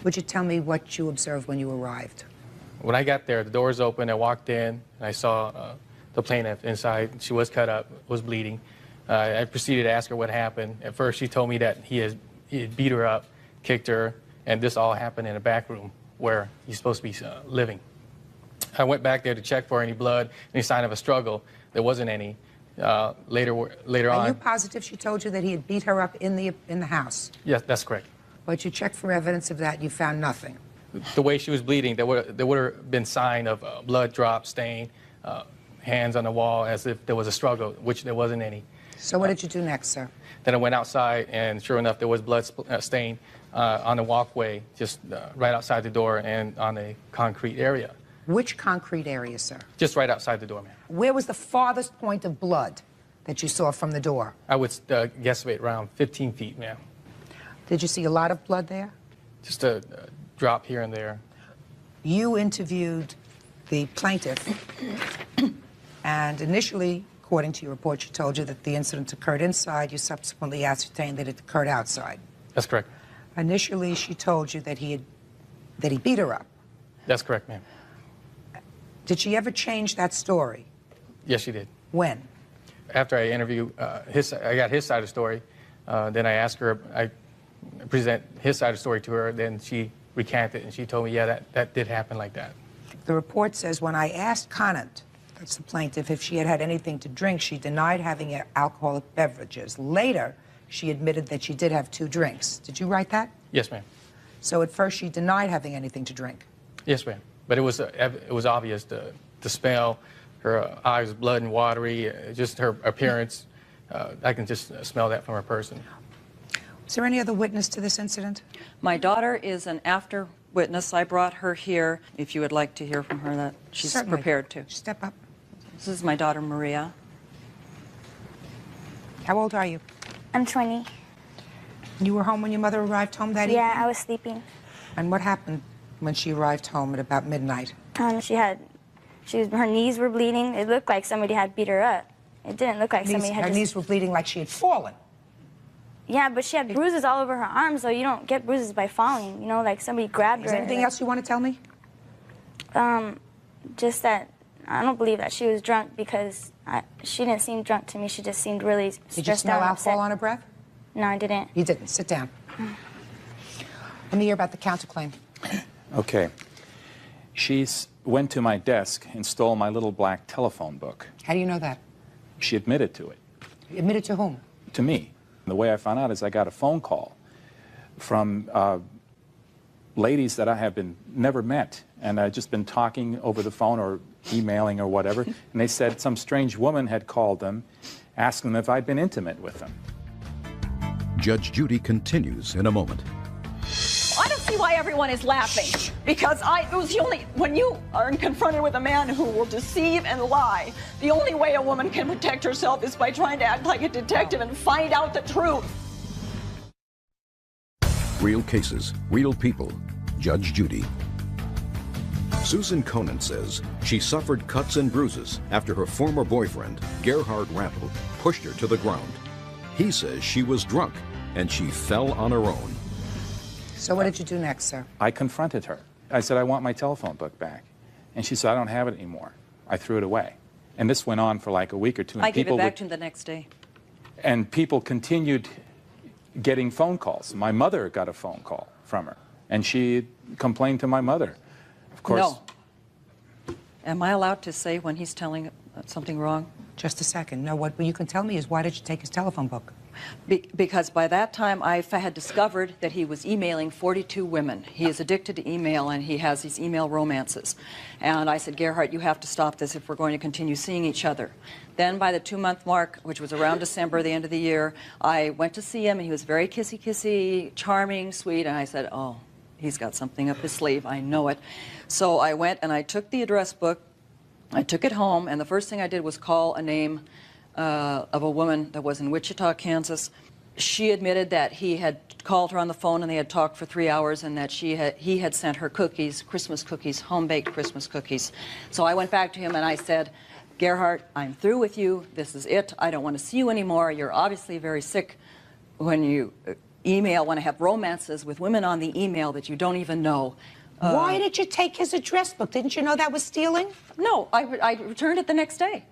Would you tell me what you observed when you arrived? When I got there, the doors open, I walked in, and I saw the plaintiff inside. She was cut up, was bleeding. I proceeded to ask her what happened. At first, she told me that he had beat her up, kicked her, and this all happened in a back room where he's supposed to be living. I went back there to check for any blood, any sign of a struggle. There wasn't any. Later on. Are you positive she told you that he had beat her up in the house? Yes, that's correct. But you checked for evidence of that, and you found nothing. The way she was bleeding, there would have been sign of blood drop, stain, hands on the wall as if there was a struggle, which there wasn't any. So what did you do next, sir? Then I went outside, and sure enough, there was blood stain on the walkway, just right outside the door and on a concrete area. Which concrete area, sir? Just right outside the door, ma'am. Where was the farthest point of blood that you saw from the door? I would guesstimate around 15 feet, ma'am. Did you see a lot of blood there? Just a drop here and there. You interviewed the plaintiff, and initially, according to your report, she told you that the incident occurred inside. You subsequently ascertained that it occurred outside. That's correct. Initially, she told you that he beat her up. That's correct, ma'am. Did she ever change that story? Yes, she did. When? After I interviewed I got his side of the story. Then I asked her, I present his side of the story to her. Then she recanted, and she told me, yeah, that did happen like that. The report says when I asked Conant, that's the plaintiff, if she had had anything to drink, she denied having alcoholic beverages. Later, she admitted that she did have 2 drinks. Did you write that? Yes, ma'am. So at first she denied having anything to drink? Yes, ma'am. But it was obvious, the smell, her eyes blood and watery, just her appearance. I can just smell that from her person. Is there any other witness to this incident? My daughter is an after witness. I brought her here. If you would like to hear from her, that she's Certainly. prepared to. Step up. This is my daughter, Maria. How old are you? I'm 20. You were home when your mother arrived home that evening? Yeah, I was sleeping. And what happened when she arrived home at about midnight? Her knees were bleeding. It looked like somebody had beat her up. It didn't look like somebody had Her knees were bleeding like she had fallen. Yeah, but she had bruises all over her arms, so you don't get bruises by falling. You know, like somebody grabbed her. Is there anything else you want to tell me? Just that I don't believe that she was drunk because she didn't seem drunk to me. She just seemed really stressed out. Did you smell and alcohol upset. on her breath? No, I didn't. You didn't. Sit down. Let me hear about the counterclaim. Okay. She went to my desk and stole my little black telephone book. How do you know that? She admitted to it. Admitted to whom? To me. The way I found out is I got a phone call from ladies that I have never met, and I've just been talking over the phone or emailing or whatever, and they said some strange woman had called them, asking them if I'd been intimate with them. Judge Judy continues in a moment. I don't see why everyone is laughing, because it was the only, when you are confronted with a man who will deceive and lie, the only way a woman can protect herself is by trying to act like a detective and find out the truth. Real cases, real people. Judge Judy. Susan Conant says she suffered cuts and bruises after her former boyfriend, Gerhard Randall, pushed her to the ground. He says she was drunk and she fell on her own. So what did you do next, sir? I confronted her. I said, I want my telephone book back. And she said, I don't have it anymore. I threw it away. And this went on for like a week or two. And I gave it back to him the next day. And people continued getting phone calls. My mother got a phone call from her, and she complained to my mother. Of course. No. Am I allowed to say when he's telling something wrong? Just a second. No, what you can tell me is why did you take his telephone book? Because by that time I had discovered that he was emailing 42 women. He is addicted to email, and he has these email romances. And I said, Gerhard, you have to stop this if we're going to continue seeing each other. Then by the 2-month mark, which was around December, the end of the year, I went to see him, and he was very kissy-kissy, charming, sweet, and I said, oh, he's got something up his sleeve, I know it. So I went and I took the address book, I took it home, and the first thing I did was call a name of a woman that was in Wichita, Kansas. She admitted that he had called her on the phone and they had talked for 3 hours, and that he had sent her cookies, Christmas cookies, home-baked Christmas cookies. So I went back to him and I said, Gerhard, I'm through with you. This is it. I don't want to see you anymore. You're obviously very sick when you want to have romances with women on the email that you don't even know. Why did you take his address book? Didn't you know that was stealing? No, I returned it the next day.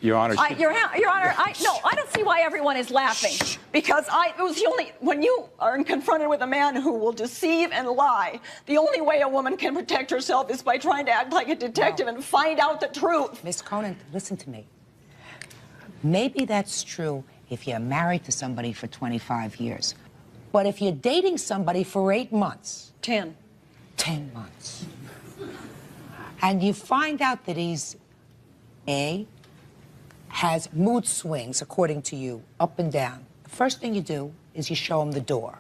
Your Honor. Your Honor, I don't see why everyone is laughing, because it was the only, when you are confronted with a man who will deceive and lie, the only way a woman can protect herself is by trying to act like a detective and find out the truth. Miss Conant, listen to me. Maybe that's true if you're married to somebody for 25 years. But if you're dating somebody for 8 months... 10 months. And you find out that he's, has mood swings, according to you, up and down. The first thing you do is you show him the door.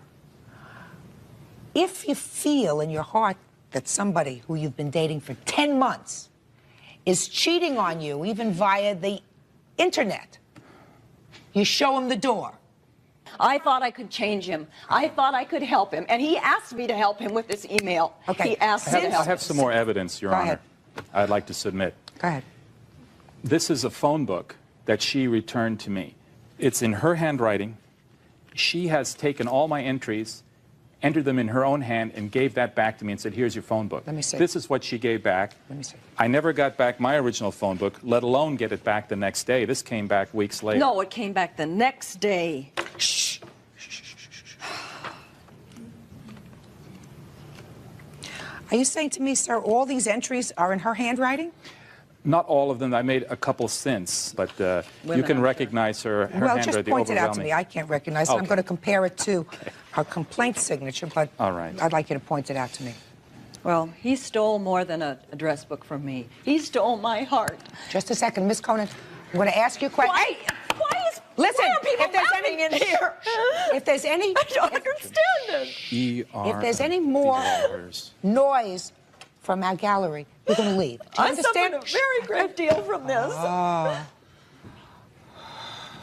If you feel in your heart that somebody who you've been dating for 10 months is cheating on you, even via the internet, you show him the door. I thought I could change him. I thought I could help him. And he asked me to help him with this email. Okay. He asked me to help I have some more evidence, Your Honor. I'd like to submit. Go ahead. This is a phone book that she returned to me. It's in her handwriting. She has taken all my entries, entered them in her own hand, and gave that back to me and said, here's your phone book. Let me see. This is what she gave back. Let me see. I never got back my original phone book, let alone get it back the next day. This came back weeks later. No, it came back the next day. Shh. Are you saying to me, sir, all these entries are in her handwriting? Not all of them. I made a couple since, but you can recognize her Well, handwriting. just point it out to me. I can't recognize it. I'm going to compare it to her complaint signature, but all right. I'd like you to point it out to me. Well, he stole more than an address book from me. He stole my heart. Just a second, Miss Conant. I'm going to ask you a question. Listen, why are people if there's laughing any in here? If there's any, I don't understand this. if there's any more noise from our gallery, we're going to leave. Do you I understand? suffered a very great deal from this. Ah.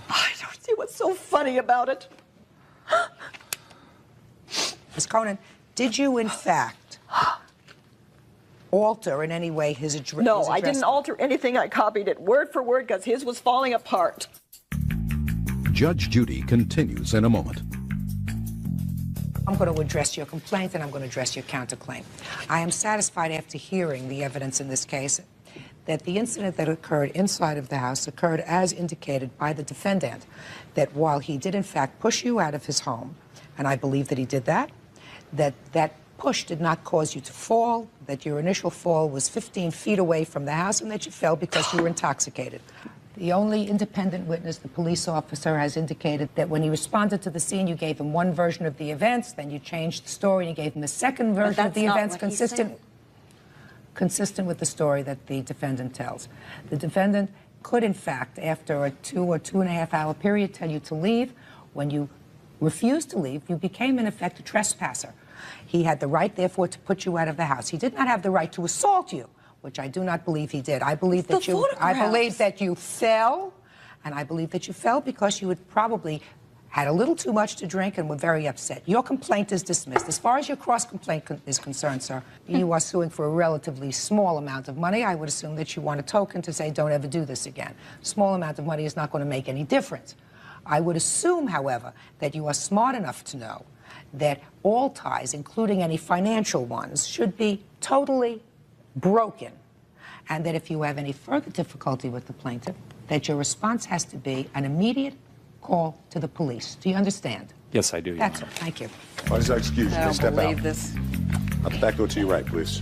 I don't see what's so funny about it. Ms. Conant, did you in fact alter in any way his address? No, I didn't alter anything. I copied it word for word because his was falling apart. Judge Judy continues in a moment. I'm going to address your complaint and I'm going to address your counterclaim. I am satisfied after hearing the evidence in this case that the incident that occurred inside of the house occurred as indicated by the defendant, that while he did in fact push you out of his home, and I believe that he did that, that push did not cause you to fall, that your initial fall was 15 feet away from the house, and that you fell because you were intoxicated. The only independent witness, the police officer, has indicated that when he responded to the scene, you gave him one version of the events, then you changed the story and you gave him a second version of the events consistent with the story that the defendant tells. The defendant could, in fact, after a 2 or 2.5 hour period, tell you to leave. When you refused to leave, you became, in effect, a trespasser. He had the right, therefore, to put you out of the house. He did not have the right to assault you, which I do not believe he did. I believe that you fell, and I believe that you fell because you had probably had a little too much to drink and were very upset. Your complaint is dismissed. As far as your cross-complaint is concerned, sir, you are suing for a relatively small amount of money. I would assume that you want a token to say, don't ever do this again. Small amount of money is not going to make any difference. I would assume, however, that you are smart enough to know that all ties, including any financial ones, should be totally broken, and that if you have any further difficulty with the plaintiff, that your response has to be an immediate call to the police. Do you understand? Yes, I do, Your That's Honor. it. Thank you. Parties are excused. You may step out. this. Back door to your right, please.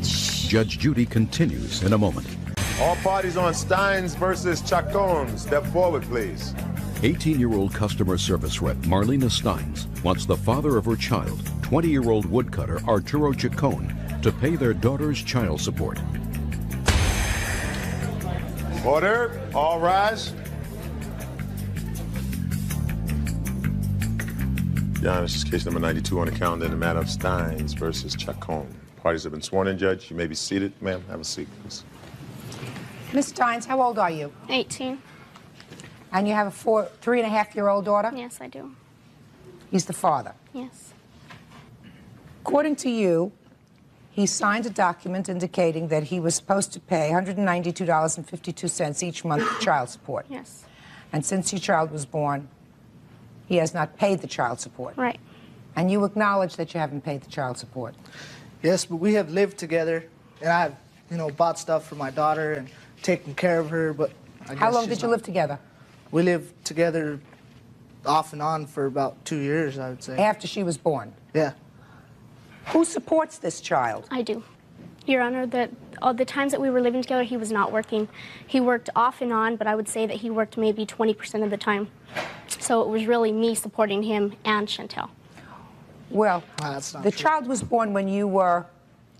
Judge Judy continues in a moment. All parties on Steins versus Chacon, step forward, please. 18-year-old customer service rep Marlena Steins wants the father of her child, 20-year-old woodcutter Arturo Chacon, to pay their daughter's child support. Order. All rise. Your Honor, this is case number 92 on the calendar in the matter of Steins versus Chacon. Parties have been sworn in, Judge. You may be seated. Ma'am, have a seat, please. Ms. Steins, how old are you? 18. And you have a 3.5-year-old daughter? Yes, I do. He's the father. Yes. According to you, he signed a document indicating that he was supposed to pay $192.52 each month for child support. Yes. And since your child was born, he has not paid the child support. Right. And you acknowledge that you haven't paid the child support. Yes, but we have lived together, and I've, bought stuff for my daughter and taken care of her, but I guess How long she's did you not. live together? We lived together off and on for about 2 years, I would say. After she was born? Yeah. Who supports this child? I do. Your Honor, all the times that we were living together, he was not working. He worked off and on, but I would say that he worked maybe 20% of the time. So it was really me supporting him and Chantel. Well, that's not the true. child was born when you were...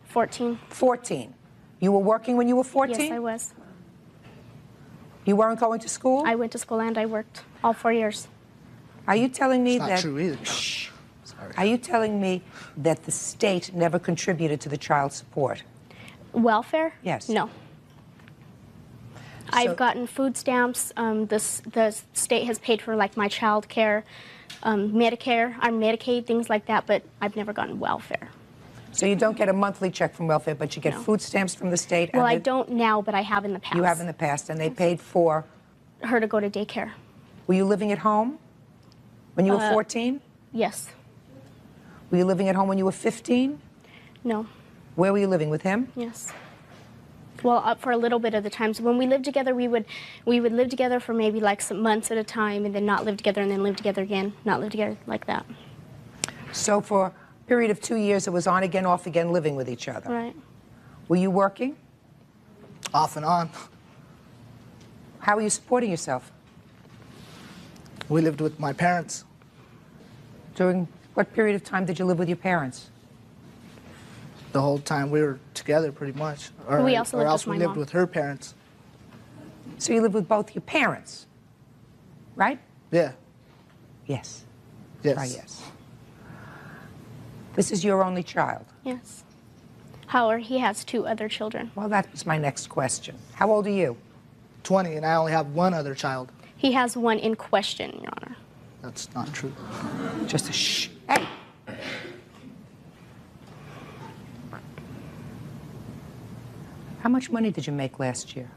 14. 14. You were working when you were 14? Yes, I was. You weren't going to school? I went to school and I worked all 4 years. Are you telling me It's not that... true either. Shh. Are you telling me that the state never contributed to the child support? Welfare? Yes. No. I've gotten food stamps. The state has paid for like my child care, Medicare, or Medicaid, things like that, but I've never gotten welfare. So you don't get a monthly check from welfare, but you get food stamps from the state? Well, I don't now, but I have in the past. You have in the past, and they paid for? Her to go to daycare. Were you living at home when you were 14? Yes. Were you living at home when you were 15? No. Where were you living, with him? Yes. Well, up for a little bit of the time. So when we lived together, we would live together for maybe like some months at a time, and then not live together, and then live together again, not live together, like that. So for a period of 2 years, it was on again, off again, living with each other. Right. Were you working? Off and on. How were you supporting yourself? We lived with my parents. During what period of time did you live with your parents? The whole time we were together, pretty much. We also lived with my we lived mom. with her parents. So you lived with both your parents, right? Yeah. Yes. Yes. Try yes. This is your only child? Yes. However, he has 2 other children. Well, that was my next question. How old are you? 20, and I only have 1 other child. He has 1 in question, Your Honor. That's not true. Just a shh. Hey. How much money did you make last year?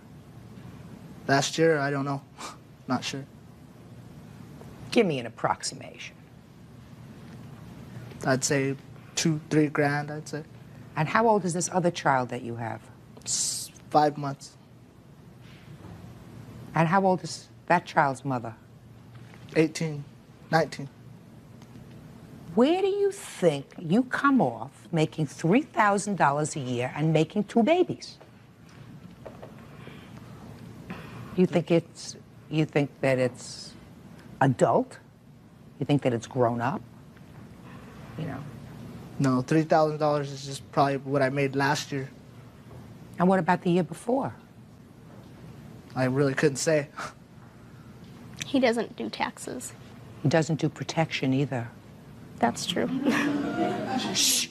Last year, I don't know. Not sure. Give me an approximation. I'd say 2-3 grand, I'd say. And how old is this other child that you have? 5 months. And how old is that child's mother? 18, 19. Where do you think you come off making $3,000 a year and making 2 babies? You think that it's adult? You think that it's grown up? You know. No, $3,000 is just probably what I made last year. And what about the year before? I really couldn't say. He doesn't do taxes. He doesn't do protection either. That's true. Shh.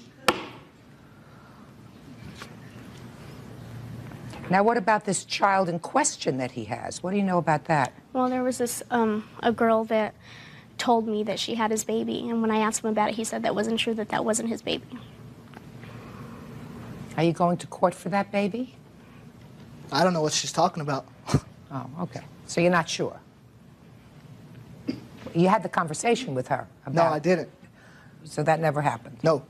Now, what about this child in question that he has? What do you know about that? Well, there was this, a girl that told me that she had his baby, and when I asked him about it, he said that wasn't true, that wasn't his baby. Are you going to court for that baby? I don't know what she's talking about. Oh, okay. So you're not sure? You had the conversation with her about... No, I didn't. So that never happened? No.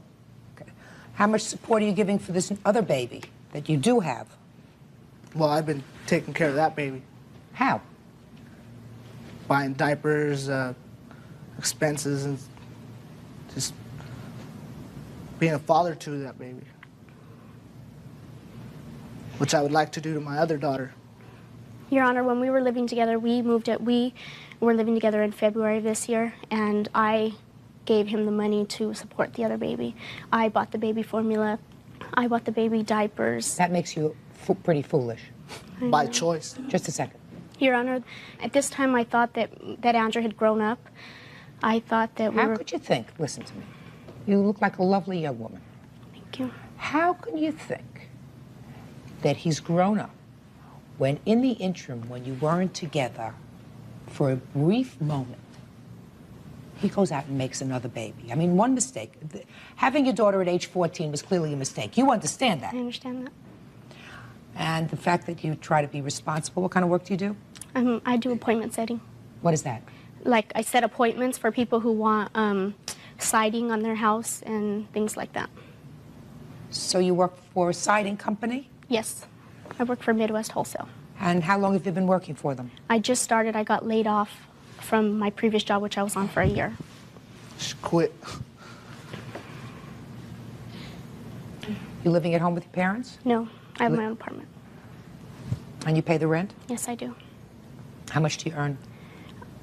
Okay. How much support are you giving for this other baby that you do have? Well, I've been taking care of that baby. How? Buying diapers, expenses, and just being a father to that baby. Which I would like to do to my other daughter. Your Honor, when we were living together, we were living together in February of this year, and I gave him the money to support the other baby. I bought the baby formula. I bought the baby diapers. That makes you pretty foolish. By choice. Just a second. Your Honor, at this time I thought that Andrew had grown up. I thought that How could you think? Listen to me. You look like a lovely young woman. Thank you. How can you think that he's grown up when in the interim, when you weren't together, for a brief moment, he goes out and makes another baby? I mean, one mistake. Having your daughter at age 14 was clearly a mistake. You understand that? I understand that. And the fact that you try to be responsible, what kind of work do you do? I do appointment setting. What is that? Like, I set appointments for people who want siding on their house and things like that. So you work for a siding company? Yes. I work for Midwest Wholesale. And how long have you been working for them? I just started. I got laid off from my previous job, which I was on for a year. She quit. You living at home with your parents? No, I have my own apartment. And you pay the rent? Yes, I do. How much do you earn?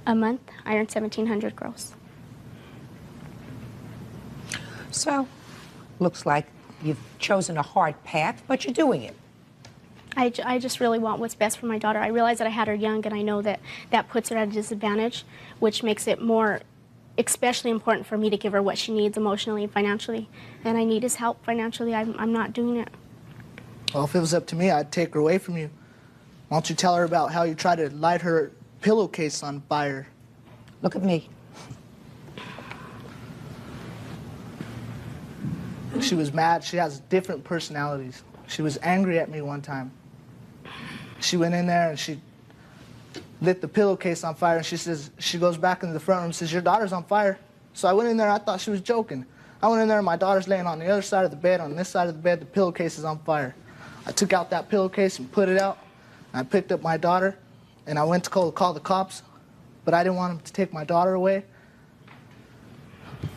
A month, I earn $1,700 gross. So, looks like you've chosen a hard path, but you're doing it. I just really want what's best for my daughter. I realize that I had her young, and I know that that puts her at a disadvantage, which makes it more especially important for me to give her what she needs emotionally and financially. And I need his help financially. I'm not doing it. Well, if it was up to me, I'd take her away from you. Why don't you tell her about how you tried to light her pillowcase on fire? Look at me. She was mad. She has different personalities. She was angry at me one time. She went in there and she lit the pillowcase on fire, and she goes back into the front room and says, "Your daughter's on fire." So I went in there, I thought she was joking. I went in there and my daughter's laying on the other side of the bed. On this side of the bed, the pillowcase is on fire. I took out that pillowcase and put it out. And I picked up my daughter and I went to call the cops, but I didn't want them to take my daughter away.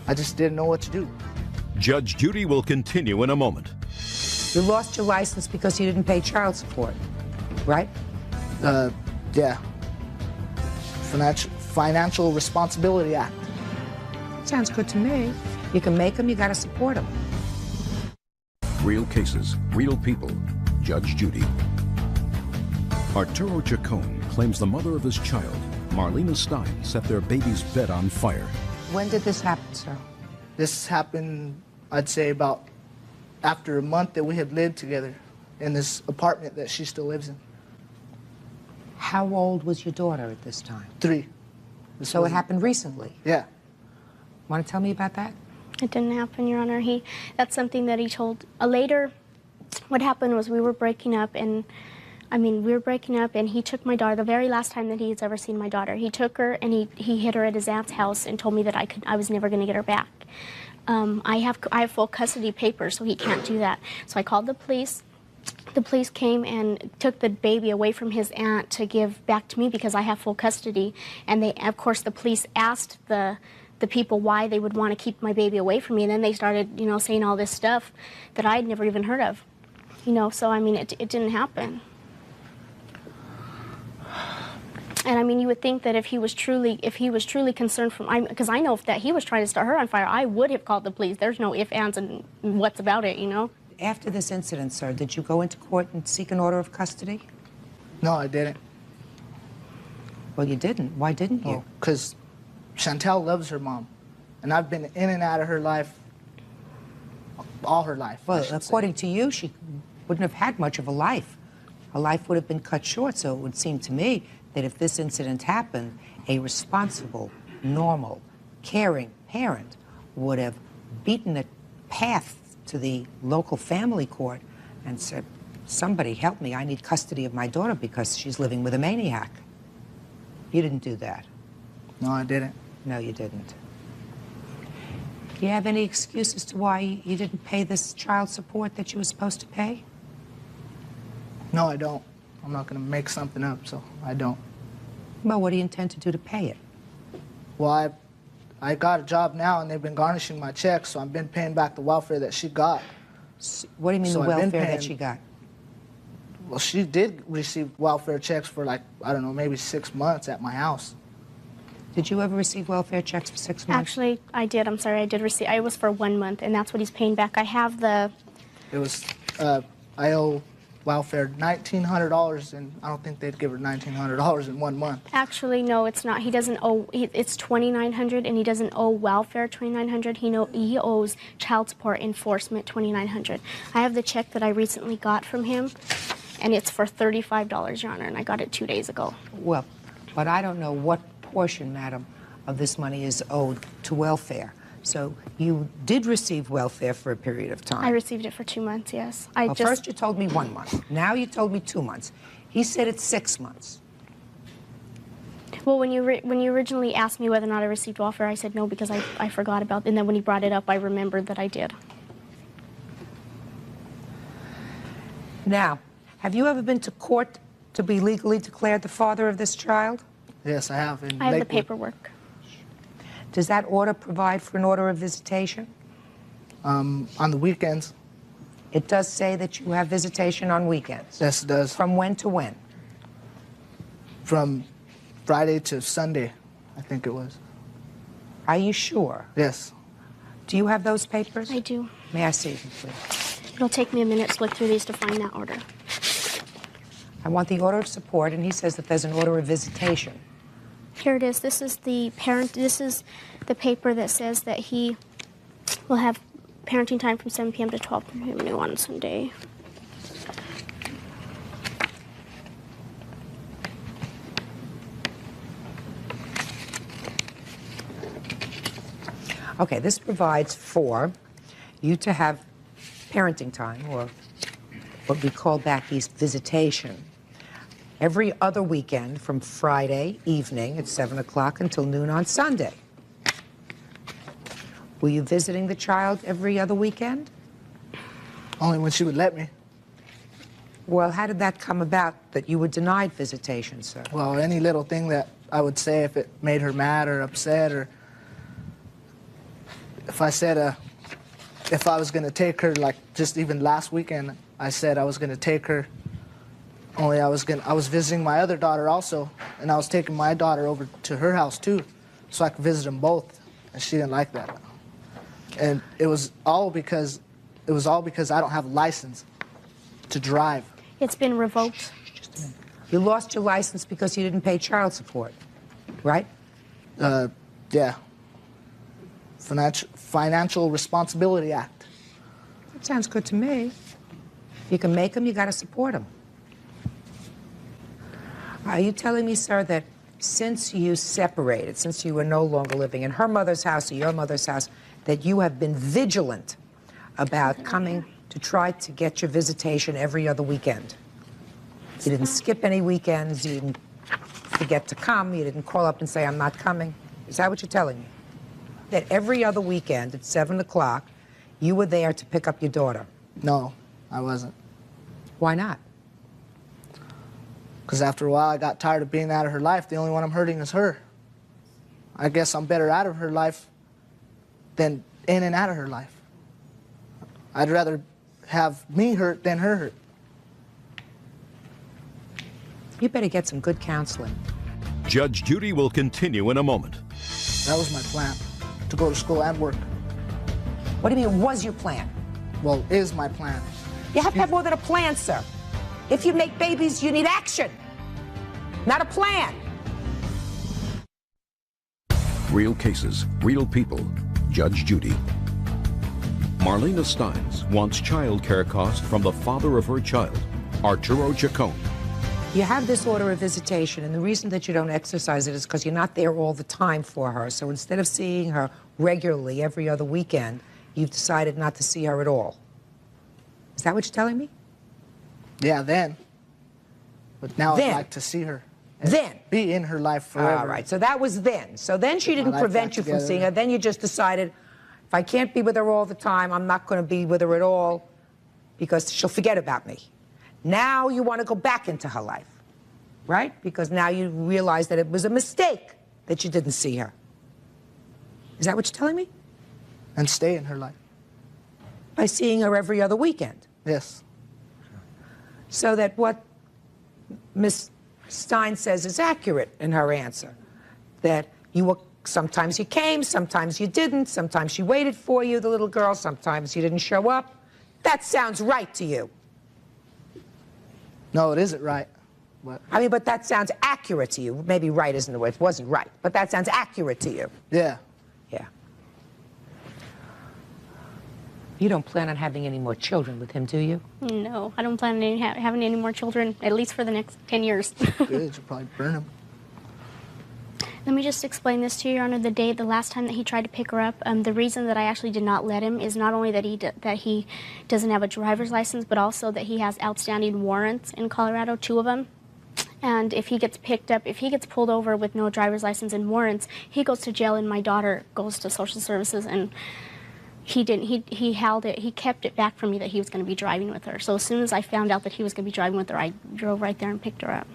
I just didn't know what to do. Judge Judy will continue in a moment. You lost your license because you didn't pay child support, right? Yeah. Financial Responsibility Act. Sounds good to me. You can make them, you gotta support them. Real cases, real people. Judge Judy. Arturo Chacon claims the mother of his child, Marlena Stein, set their baby's bed on fire. When did this happen, sir? This happened, I'd say, about after a month that we had lived together in this apartment that she still lives in. How old was your daughter at this time? 3. So it happened recently? Yeah. Want to tell me about that? It didn't happen, Your Honor. That's something that he told later. What happened was we were breaking up, and he took my daughter. The very last time that he's ever seen my daughter, he took her and he hid her at his aunt's house and told me that I was never going to get her back. I have full custody papers, so he can't do that. So I called the police. the police came and took the baby away from his aunt to give back to me because I have full custody. And they, of course, the police asked the people why they would want to keep my baby away from me. And then they started, you know, saying all this stuff that I'd never even heard of. You know, so I mean, it didn't happen. And I mean, you would think that if he was truly concerned because I know that he was trying to start her on fire, I would have called the police. There's no ifs, ands, and whats about it, you know. After this incident, sir, did you go into court and seek an order of custody? No, I didn't. Well, you didn't. Why didn't you? Because Chantel loves her mom, and I've been in and out of her life all her life. Well, according to you, she wouldn't have had much of a life. Her life would have been cut short, so it would seem to me that if this incident happened, a responsible, normal, caring parent would have beaten a path to the local family court and said, somebody help me, I need custody of my daughter because she's living with a maniac. You didn't do that. No, I didn't. No, you didn't. Do you have any excuse as to why you didn't pay this child support that you were supposed to pay? No, I don't. I'm not going to make something up, so I don't. Well, what do you intend to do to pay it? Well, I got a job now, and they've been garnishing my checks, so I've been paying back the welfare that she got. What do you mean So the I've been welfare that paying- she got? Well, she did receive welfare checks for like, I don't know, maybe 6 months at my house. Did you ever receive welfare checks for 6 months? Actually, I did. I'm sorry, I did receive. I was for 1 month, and that's what he's paying back. I have the. It was, I owe welfare $1,900, and I don't think they'd give her $1,900 in 1 month. Actually, no, it's not. He doesn't owe. It's $2,900, and he doesn't owe welfare $2,900. He owes child support enforcement $2,900. I have the check that I recently got from him, and it's for $35, Your Honor, and I got it 2 days ago. Well, but I don't know what portion, madam, of this money is owed to welfare. So you did receive welfare for a period of time. I received it for 2 months. Yes, Well, first you told me 1 month. Now you told me 2 months. He said it's 6 months. Well, when you originally asked me whether or not I received welfare, I said no because I forgot about it. And then when he brought it up, I remembered that I did. Now, have you ever been to court to be legally declared the father of this child? Yes, I have. In I have the Lakewood. paperwork. Does that order provide for an order of visitation? On the weekends. It does say that you have visitation on weekends. Yes, it does. From when to when? From Friday to Sunday, I think it was. Are you sure? Yes. Do you have those papers? I do. May I see them, please? It'll take me a minute to look through these to find that order. I want the order of support, and he says that there's an order of visitation. Here it is. This is the parent. This is the paper that says that he will have parenting time from 7 p.m. to 12 p.m. on Sunday. Okay, this provides for you to have parenting time, or what we call back east visitation, every other weekend from Friday evening at 7 o'clock until noon on Sunday. Were you visiting the child every other weekend? Only when she would let me. Well, how did that come about that you were denied visitation, sir? Well, any little thing that I would say, if it made her mad or upset, or if I said if I was going to take her, like just even last weekend, I said I was going to take her, only I was visiting my other daughter also, and I was taking my daughter over to her house too, so I could visit them both, and she didn't like that. And it was all because I don't have a license to drive. It's been revoked. You lost your license because you didn't pay child support, right? Yeah. Financial Responsibility Act. That sounds good to me. You can make them, you got to support them. Are you telling me, sir, that since you separated, since you were no longer living in her mother's house or your mother's house, that you have been vigilant about coming to try to get your visitation every other weekend? You didn't skip any weekends, you didn't forget to come, you didn't call up and say, I'm not coming. Is that what you're telling me? That every other weekend at 7 o'clock, you were there to pick up your daughter? No, I wasn't. Why not? Because after a while, I got tired of being out of her life. The only one I'm hurting is her. I guess I'm better out of her life than in and out of her life. I'd rather have me hurt than her hurt. You better get some good counseling. Judge Judy will continue in a moment. That was my plan, to go to school and work. What do you mean, was your plan? Well, is my plan. You have to have more than a plan, sir. If you make babies, you need action, not a plan. Real cases, real people. Judge Judy. Marlena Steins wants child care costs from the father of her child, Arturo Chacon. You have this order of visitation, and the reason that you don't exercise it is because you're not there all the time for her. So instead of seeing her regularly every other weekend, you've decided not to see her at all. Is that what you're telling me? Yeah, then. But now Then. I'd like to see her. Then. Be in her life forever. All right, so that was then. So then she Get my didn't life prevent back you from together. seeing her. Then you just decided, if I can't be with her all the time, I'm not going to be with her at all because she'll forget about me. Now you want to go back into her life, right? Because now you realize that it was a mistake that you didn't see her. Is that what you're telling me? And stay in her life. By seeing her every other weekend. Yes. So that what Miss Stein says is accurate in her answer. That you were, sometimes you came, sometimes you didn't, sometimes she waited for you, the little girl, sometimes you didn't show up. That sounds right to you. No, it isn't right. But I mean, but that sounds accurate to you. Maybe right isn't the word, it wasn't right, but that sounds accurate to you. yeah. Yeah. You don't plan on having any more children with him, do you? No, I don't plan on having any more children, at least for the next 10 years. Good, you'll probably burn him. Let me just explain this to you, Your Honor. The last time that he tried to pick her up, the reason that I actually did not let him is not only that he doesn't have a driver's license, but also that he has outstanding warrants in Colorado, 2 of them. And if he gets picked up, if he gets pulled over with no driver's license and warrants, he goes to jail, and my daughter goes to social services. And he didn't. He held it. He kept it back from me that he was going to be driving with her. So as soon as I found out that he was going to be driving with her, I drove right there and picked her up.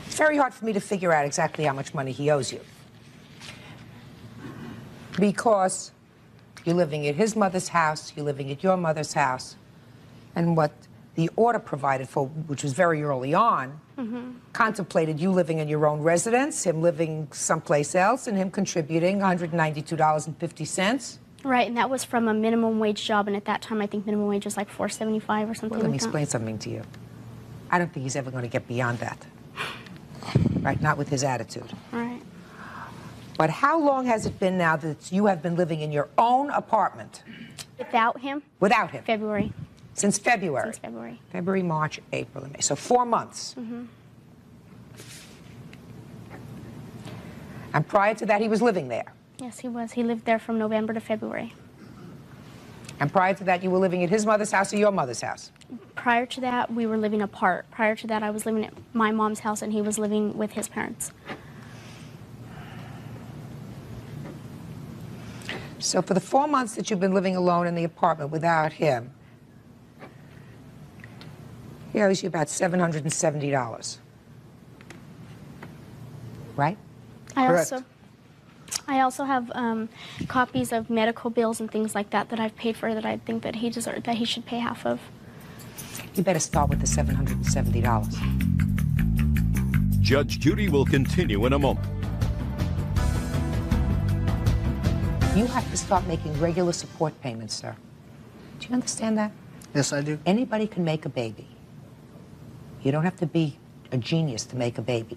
It's very hard for me to figure out exactly how much money he owes you. Because you're living at his mother's house, you're living at your mother's house, and what the order provided for, which was very early on, contemplated you living in your own residence, him living someplace else, and him contributing $192.50. Right, and that was from a minimum wage job, and at that time I think minimum wage was like $4.75 or something Well, let me like that. explain something to you. I don't think he's ever going to get beyond that. Right, not with his attitude. Right. But how long has it been now that you have been living in your own apartment? Without him? Without him? February. Since February? Since February. February, March, April, and May. So 4 months. And prior to that, he was living there. Yes, he was. He lived there from November to February. And prior to that, you were living at his mother's house or your mother's house? Prior to that, we were living apart. Prior to that, I was living at my mom's house, and he was living with his parents. So for the 4 months that you've been living alone in the apartment without him, he owes you about $770. Right? I also have copies of medical bills and things like that that I've paid for that I think that he should pay half of. You better start with the $770. Judge Judy will continue in a moment. You have to start making regular support payments, sir. Do you understand that? Yes, I do. Anybody can make a baby. You don't have to be a genius to make a baby.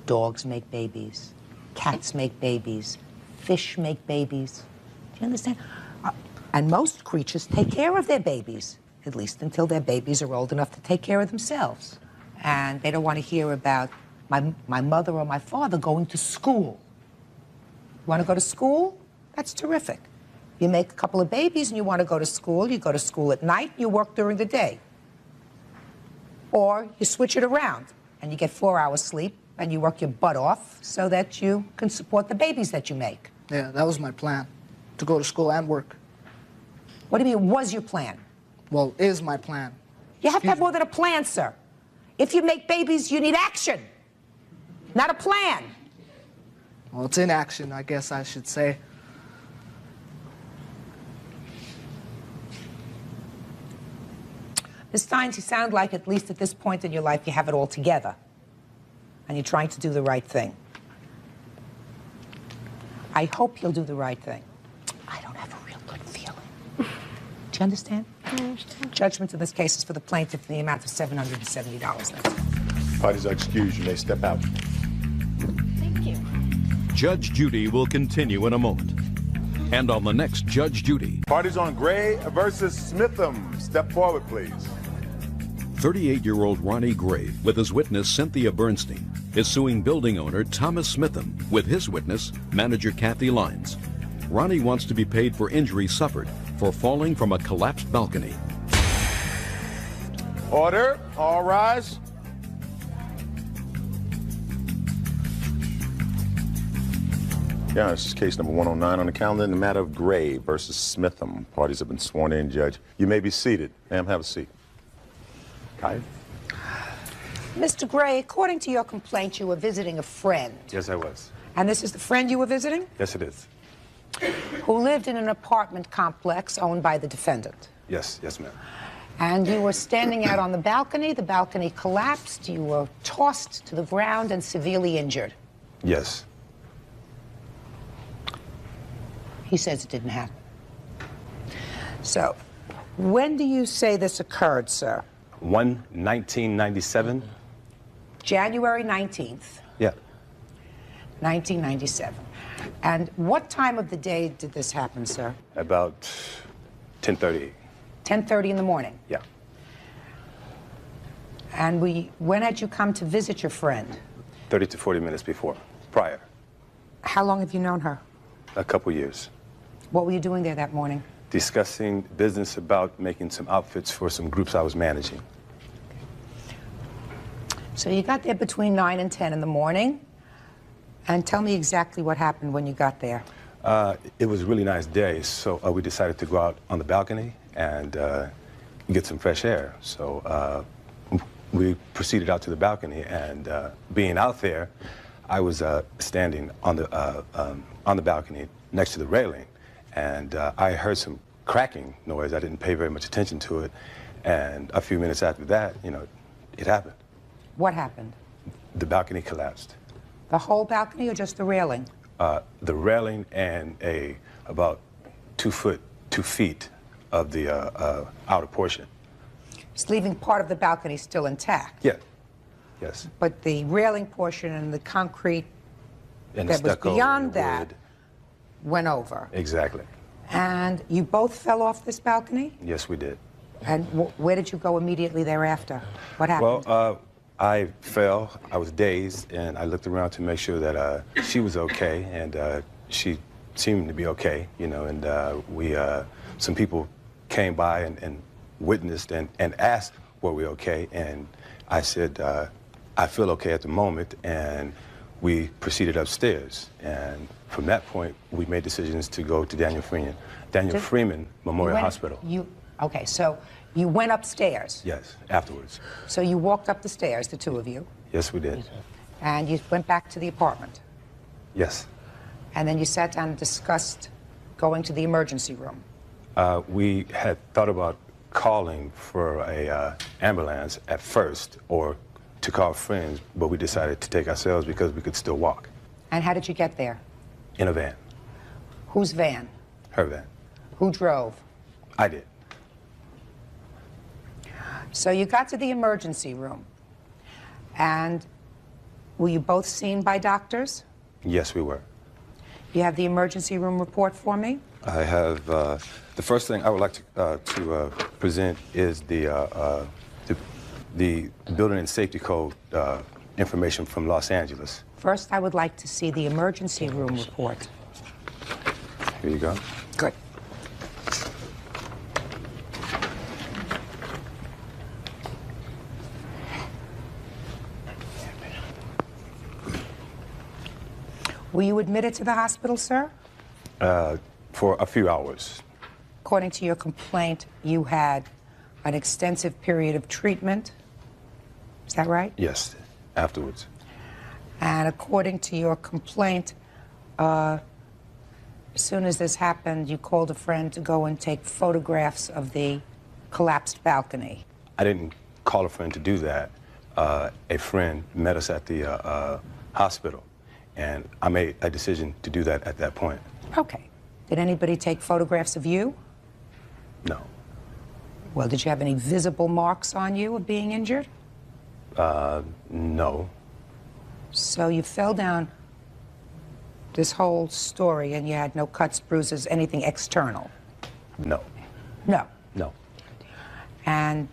Dogs make babies. Cats make babies. Fish make babies. Do you understand? And most creatures take care of their babies, at least until their babies are old enough to take care of themselves. And they don't want to hear about my mother or my father going to school. Want to go to school? That's terrific. You make a couple of babies and you want to go to school. You go to school at night, you work during the day. Or you switch it around and you get 4 hours sleep and you work your butt off so that you can support the babies that you make. Yeah, that was my plan, to go to school and work. What do you mean, was your plan? well, is my plan. You have to have more than a plan, sir. If you make babies, you need action, not a plan. Well, it's in action, I guess I should say. Ms. Steins, you sound like, at least at this point in your life, you have it all together. And you're trying to do the right thing. I hope you'll do the right thing. I don't have a real good feeling. Do you understand? I understand. Judgment in this case is for the plaintiff in the amount of $770. That's it. Parties are excused. You may step out. Thank you. Judge Judy will continue in a moment. And on the next Judge Judy. Parties on Gray versus Smitham. Step forward, please. 38-year-old Ronnie Gray, with his witness Cynthia Bernstein, is suing building owner Thomas Smitham with his witness, manager Kathy Lines. Ronnie wants to be paid for injuries suffered for falling from a collapsed balcony. Order. All rise. Yeah, this is case number 109 on the calendar in the matter of Gray versus Smitham. Parties have been sworn in, Judge. You may be seated. Ma'am, have a seat. Kai? Mr. Gray, according to your complaint, you were visiting a friend. Yes, I was. And this is the friend you were visiting? Yes, it is. Who lived in an apartment complex owned by the defendant. Yes, yes, ma'am. And you were standing out on the balcony collapsed, you were tossed to the ground and severely injured. Yes. He says it didn't happen. So, when do you say this occurred, sir? 1997. January 19th, Yeah. 1997. And what time of the day did this happen, sir? About 10:30. 10:30 in the morning. Yeah. And when had you come to visit your friend? 30 to 40 minutes prior. How long have you known her? A couple years. What were you doing there that morning? Discussing business about making some outfits for some groups I was managing. So you got there between 9 and 10 in the morning. And tell me exactly what happened when you got there. It was a really nice day, so we decided to go out on the balcony and get some fresh air. So we proceeded out to the balcony, and being out there, I was standing on the balcony next to the railing, and I heard some cracking noise. I didn't pay very much attention to it, and a few minutes after that, it happened. What happened? The balcony collapsed. The whole balcony or just the railing? The railing and about 2 feet of the outer portion. It's leaving part of the balcony still intact. Yeah. Yes. But the railing portion and the concrete And that was stucco beyond and that wood. went over. Exactly. And you both fell off this balcony? Yes, we did. And where did you go immediately thereafter? What happened? Well, I fell. I was dazed, and I looked around to make sure that she was okay, and she seemed to be okay, and some people came by and witnessed and asked were we okay, and I said, I feel okay at the moment, and we proceeded upstairs, and from that point, we made decisions to go to Daniel Freeman Memorial Hospital. Okay, so you went upstairs. Yes, afterwards. So you walked up the stairs, the two of you, Yes, we did. and you went back to the apartment. Yes. And then you sat down and discussed going to the emergency room. We had thought about calling for a ambulance at first, or to call friends, but we decided to take ourselves because we could still walk. And how did you get there? In a van. Whose van? Her van. Who drove? I did. So you got to the emergency room, and were you both seen by doctors? Yes, we were. You have the emergency room report for me? I have, the first thing I would like to present is the building and safety code information from Los Angeles. First, I would like to see the emergency room report. Here you go. Good. Were you admitted to the hospital, sir? For a few hours. According to your complaint, you had an extensive period of treatment. Is that right? Yes, afterwards. And according to your complaint, as soon as this happened, you called a friend to go and take photographs of the collapsed balcony. I didn't call a friend to do that. A friend met us at the hospital, and I made a decision to do that at that point. Okay. Did anybody take photographs of you? No. Well, did you have any visible marks on you of being injured? No. So you fell down this whole story and you had no cuts, bruises, anything external? No. No. No. And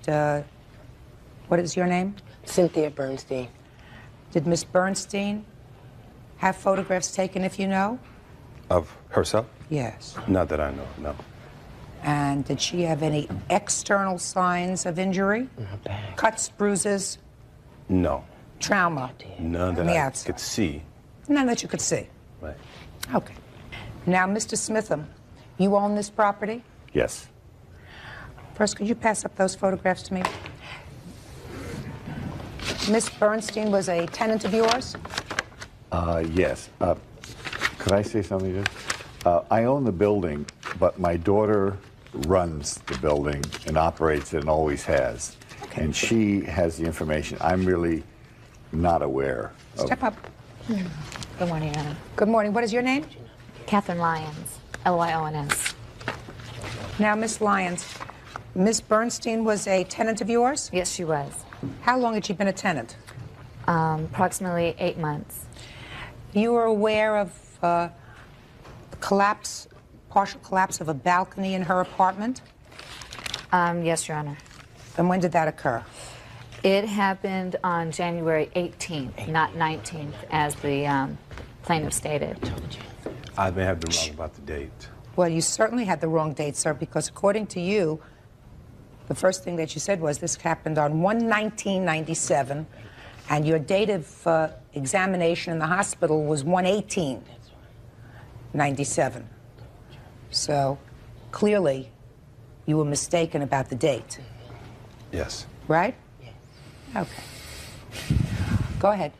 what is your name? Cynthia Bernstein. Did Miss Bernstein have photographs taken, if you know? Of herself? Yes. Not that I know, no. And did she have any external signs of injury? Cuts, bruises, No. trauma? None that On the I outside. could see. None that you could see? Right. Okay. Now, Mr. Smitham, you own this property? Yes. First, could you pass up those photographs to me? Miss Bernstein was a tenant of yours? Yes. Could I say something to this? I own the building, but my daughter runs the building and operates it and always has. Okay. And she has the information. I'm really not aware of. Step up. Good morning, Anna. Good morning. What is your name? Catherine Lyons, Lyons. Now, Miss Lyons, Miss Bernstein was a tenant of yours? Yes, she was. How long had she been a tenant? Approximately 8 months. You were aware of the collapse, partial collapse of a balcony in her apartment? Yes, Your Honor. And when did that occur? It happened on January 18th, not 19th, as the plaintiff stated. I may have been wrong about the date. Well, you certainly had the wrong date, sir, because according to you, the first thing that you said was this happened on 1/19/97, and your date of examination in the hospital was 1/18/97. So clearly, you were mistaken about the date. Yes. Right? Yes. Okay. Go ahead.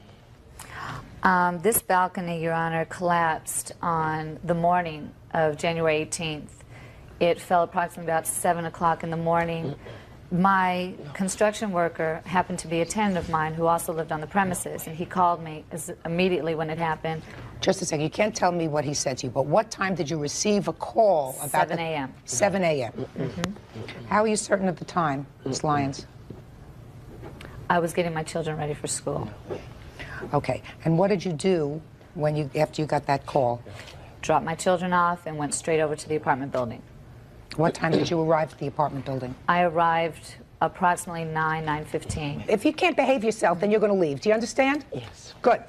This balcony, Your Honor, collapsed on the morning of January 18th. It fell approximately about 7 o'clock in the morning. My construction worker happened to be a tenant of mine who also lived on the premises, and he called me immediately when it happened. Just a second. You can't tell me what he said to you, but what time did you receive a call about 7 a.m. 7 a.m. How are you certain of the time, Ms. Lyons? I was getting my children ready for school. Okay. And what did you do when after you got that call? Dropped my children off and went straight over to the apartment building. What time did you arrive at the apartment building? I arrived approximately 9:15. If you can't behave yourself, then you're going to leave. Do you understand? Yes. Good.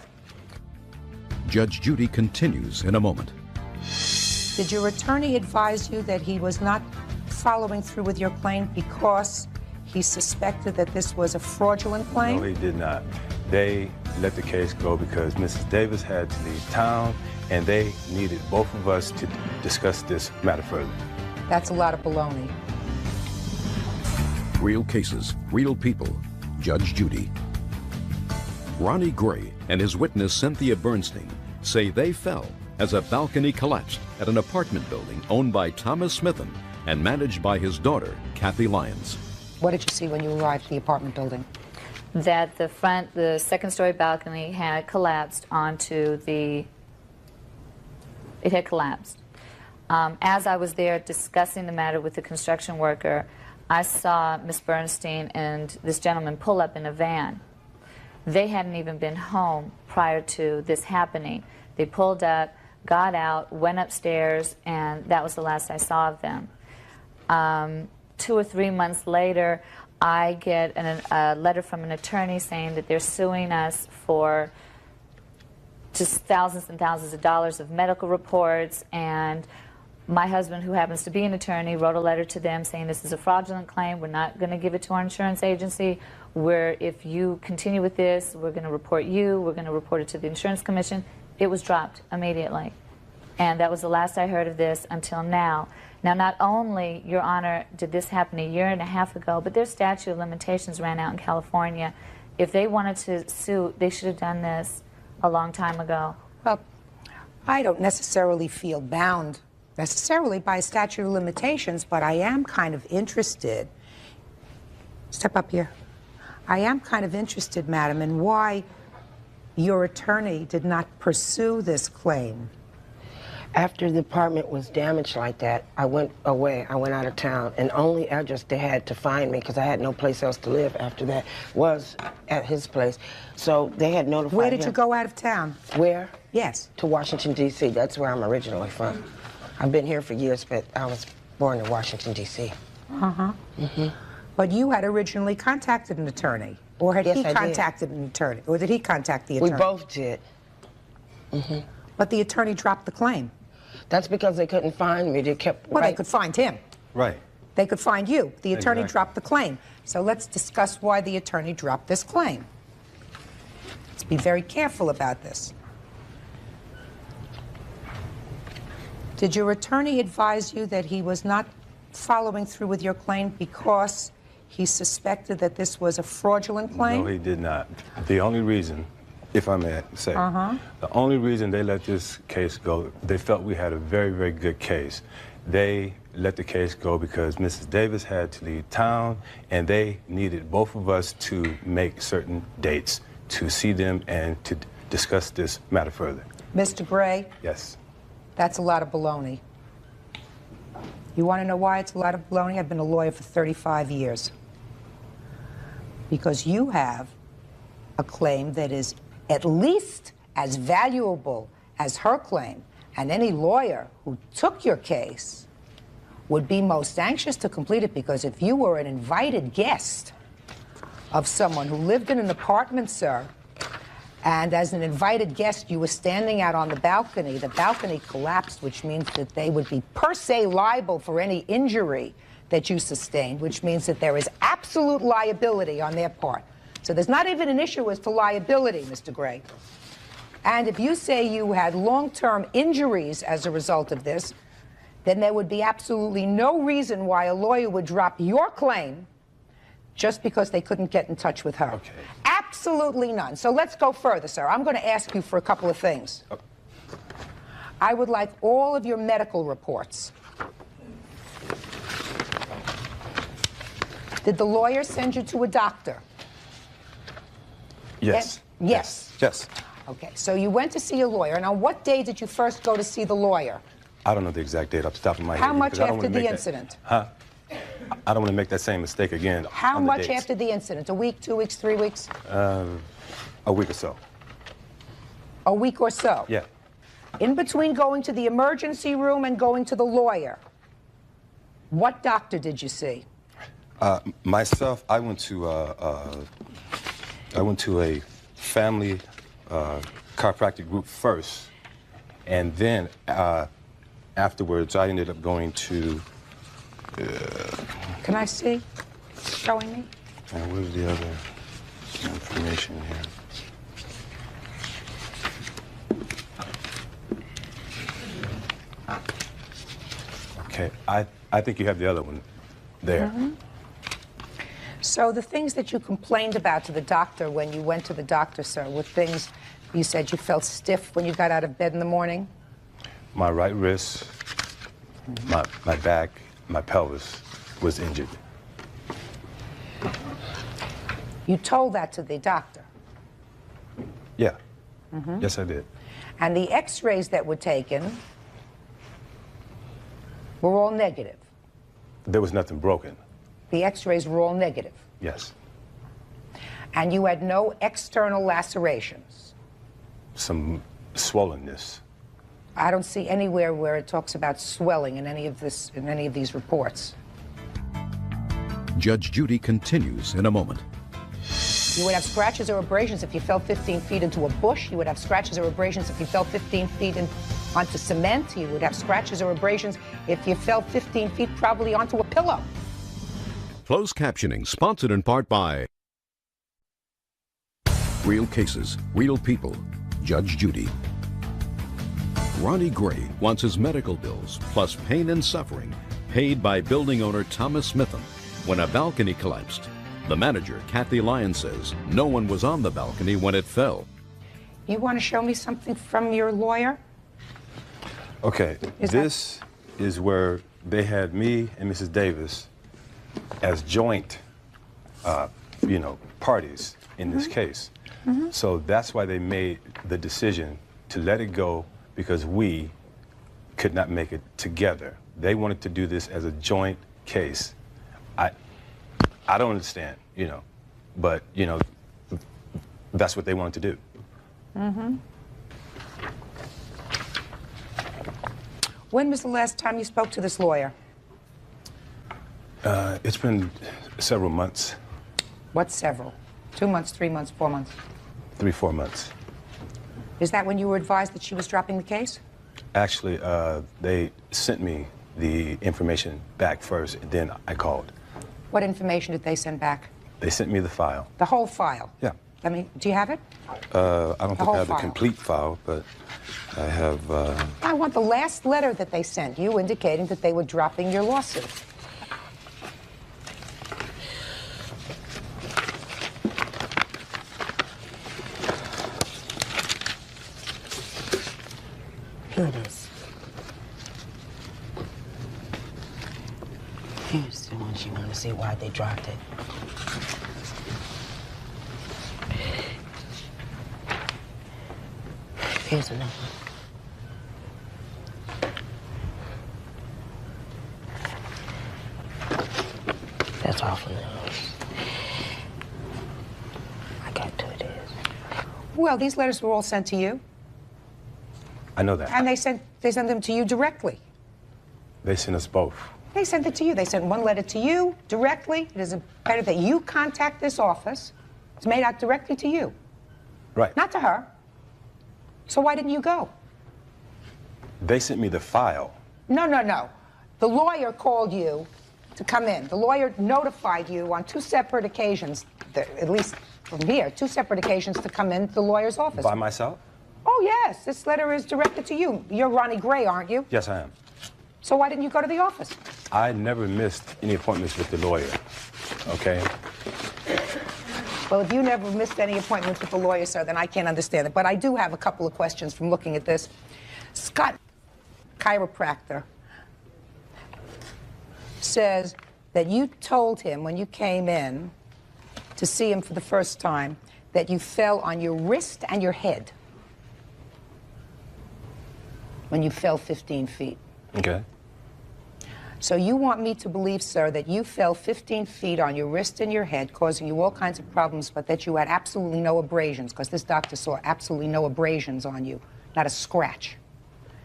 Judge Judy continues in a moment. Did your attorney advise you that he was not following through with your claim because he suspected that this was a fraudulent claim? No, he did not. They let the case go because Mrs. Davis had to leave town, and they needed both of us to discuss this matter further. That's a lot of baloney. Real cases, real people. Judge Judy. Ronnie Gray and his witness Cynthia Bernstein say they fell as a balcony collapsed at an apartment building owned by Thomas Smitham and managed by his daughter, Kathy Lyons. What did you see when you arrived at the apartment building? That the second-story balcony had collapsed onto it had collapsed. As I was there discussing the matter with the construction worker, I saw Miss Bernstein and this gentleman pull up in a van. They hadn't even been home prior to this happening. They pulled up, got out, went upstairs, and that was the last I saw of them. 2 or 3 months later, I get a letter from an attorney saying that they're suing us for just thousands and thousands of dollars of medical reports, and my husband, who happens to be an attorney, wrote a letter to them saying this is a fraudulent claim. We're not going to give it to our insurance agency. If you continue with this, we're going to report you. We're going to report it to the insurance commission. It was dropped immediately. And that was the last I heard of this until now. Now, not only, Your Honor, did this happen a year and a half ago, but their statute of limitations ran out in California. If they wanted to sue, they should have done this a long time ago. Well, I don't necessarily feel bound necessarily by statute of limitations, but I am kind of interested. Step up here. I am kind of interested, madam, in why your attorney did not pursue this claim. After the apartment was damaged like that, I went away. I went out of town, and only address they had to find me, because I had no place else to live after that, was at his place. So they had notified Where did him. you go out of town? Where? Yes. To Washington, D.C. That's where I'm originally from. I've been here for years, but I was born in Washington, D.C. Uh-huh. But you had originally contacted an attorney, or had Yes, he I did. contacted an attorney, or did he contact the attorney? We both did. But the attorney dropped the claim. That's because they couldn't find me. They kept... Well, they could find him. Right. They could find you. The attorney Exactly. dropped the claim. So let's discuss why the attorney dropped this claim. Let's be very careful about this. Did your attorney advise you that he was not following through with your claim because he suspected that this was a fraudulent claim? No, he did not. The only reason, if I may say, the only reason they let this case go, they felt we had a very, very good case. They let the case go because Mrs. Davis had to leave town, and they needed both of us to make certain dates to see them and to discuss this matter further. Mr. Gray, Yes. that's a lot of baloney. You want to know why it's a lot of baloney? I've been a lawyer for 35 years. Because you have a claim that is at least as valuable as her claim, and any lawyer who took your case would be most anxious to complete it, because if you were an invited guest of someone who lived in an apartment, sir, and as an invited guest you were standing out on the balcony collapsed, which means that they would be per se liable for any injury that you sustained, which means that there is absolute liability on their part. So there's not even an issue as to liability, Mr. Gray. And if you say you had long-term injuries as a result of this, then there would be absolutely no reason why a lawyer would drop your claim just because they couldn't get in touch with her. Okay. Absolutely none. So let's go further, sir. I'm going to ask you for a couple of things. I would like all of your medical reports. Did the lawyer send you to a doctor? Yes. Yes. Yes. Okay, so you went to see a lawyer. And on what day did you first go to see the lawyer? I don't know the exact date off the top of my head. How much because I don't after wanna the make incident? Huh? I don't want to make that same mistake again. How on the much dates. after the incident? A week, 2 weeks, 3 weeks? A week or so. A week or so? Yeah. In between going to the emergency room and going to the lawyer, what doctor did you see? Myself, I went to a family chiropractic group first, and then afterwards I ended up going to. Can I see? Showing me? Where's the other information here? Okay, I think you have the other one there. So the things that you complained about to the doctor when you went to the doctor, sir, were things you said you felt stiff when you got out of bed in the morning? My right wrist, my back, my pelvis was injured. You told that to the doctor? Yeah. Yes, I did. And the x-rays that were taken were all negative? There was nothing broken. The x-rays were all negative? Yes. And you had no external lacerations? Some swollenness. I don't see anywhere where it talks about swelling in any of these reports. Judge Judy continues in a moment. You would have scratches or abrasions if you fell 15 feet into a bush. You would have scratches or abrasions if you fell 15 feet onto cement. You would have scratches or abrasions if you fell 15 feet probably onto a pillow. Closed captioning sponsored in part by Real Cases, Real People. Judge Judy. Ronnie Gray wants his medical bills, plus pain and suffering, paid by building owner Thomas Smitham when a balcony collapsed. The manager, Kathy Lyons, says no one was on the balcony when it fell. You want to show me something from your lawyer? Okay, this is where they had me and Mrs. Davis as joint, parties in this case. So that's why they made the decision to let it go, because we could not make it together. They wanted to do this as a joint case. I don't understand, but, that's what they wanted to do. When was the last time you spoke to this lawyer? It's been several months. What several? 2 months, 3 months, 4 months? 3, 4 months. Is that when you were advised that she was dropping the case? Actually, they sent me the information back first, and then I called. What information did they send back? They sent me the file. The whole file? Yeah. Do you have it? I don't think I have the file. complete file, but I have... I want the last letter that they sent you indicating that they were dropping your lawsuit. Here it is. Here's the one you want to see why they dropped it. Here's another one. That's awful news. I got 2 of these. Well, these letters were all sent to you. I know that. And they sent them to you directly. They sent us both. They sent it to you. They sent one letter to you directly. It is imperative that you contact this office. It's made out directly to you. Right. Not to her. So why didn't you go? They sent me the file. No. The lawyer called you to come in. The lawyer notified you on 2 separate occasions, at least from here, 2 separate occasions to come into the lawyer's office. By myself? Oh, yes. This letter is directed to you. You're Ronnie Gray, aren't you? Yes, I am. So why didn't you go to the office? I never missed any appointments with the lawyer, okay? Well, if you never missed any appointments with the lawyer, sir, then I can't understand it. But I do have a couple of questions from looking at this. Scott, chiropractor, says that you told him when you came in to see him for the first time that you fell on your wrist and your head when you fell 15 feet. Okay. So you want me to believe, sir, that you fell 15 feet on your wrist and your head, causing you all kinds of problems, but that you had absolutely no abrasions, because this doctor saw absolutely no abrasions on you, not a scratch.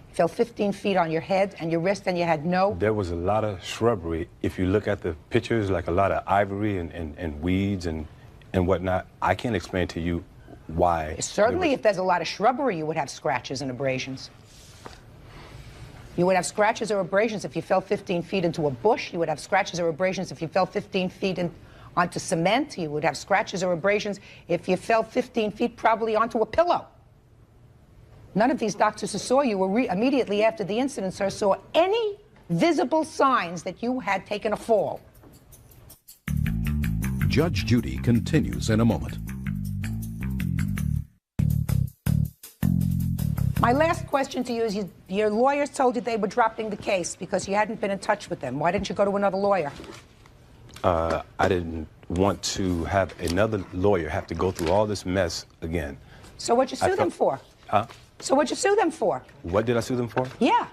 You fell 15 feet on your head and your wrist, and you had no... There was a lot of shrubbery. If you look at the pictures, like a lot of ivory and weeds and whatnot, I can't explain to you why. Certainly, if there's a lot of shrubbery, you would have scratches and abrasions. You would have scratches or abrasions if you fell 15 feet into a bush. You would have scratches or abrasions if you fell 15 feet onto cement. You would have scratches or abrasions if you fell 15 feet probably onto a pillow. None of these doctors who saw you immediately after the incident, sir, saw any visible signs that you had taken a fall. Judge Judy continues in a moment. My last question to you is, your lawyers told you they were dropping the case because you hadn't been in touch with them. Why didn't you go to another lawyer? I didn't want to have another lawyer have to go through all this mess again. So what'd you sue them for? Huh? So what'd you sue them for? What did I sue them for? Yeah.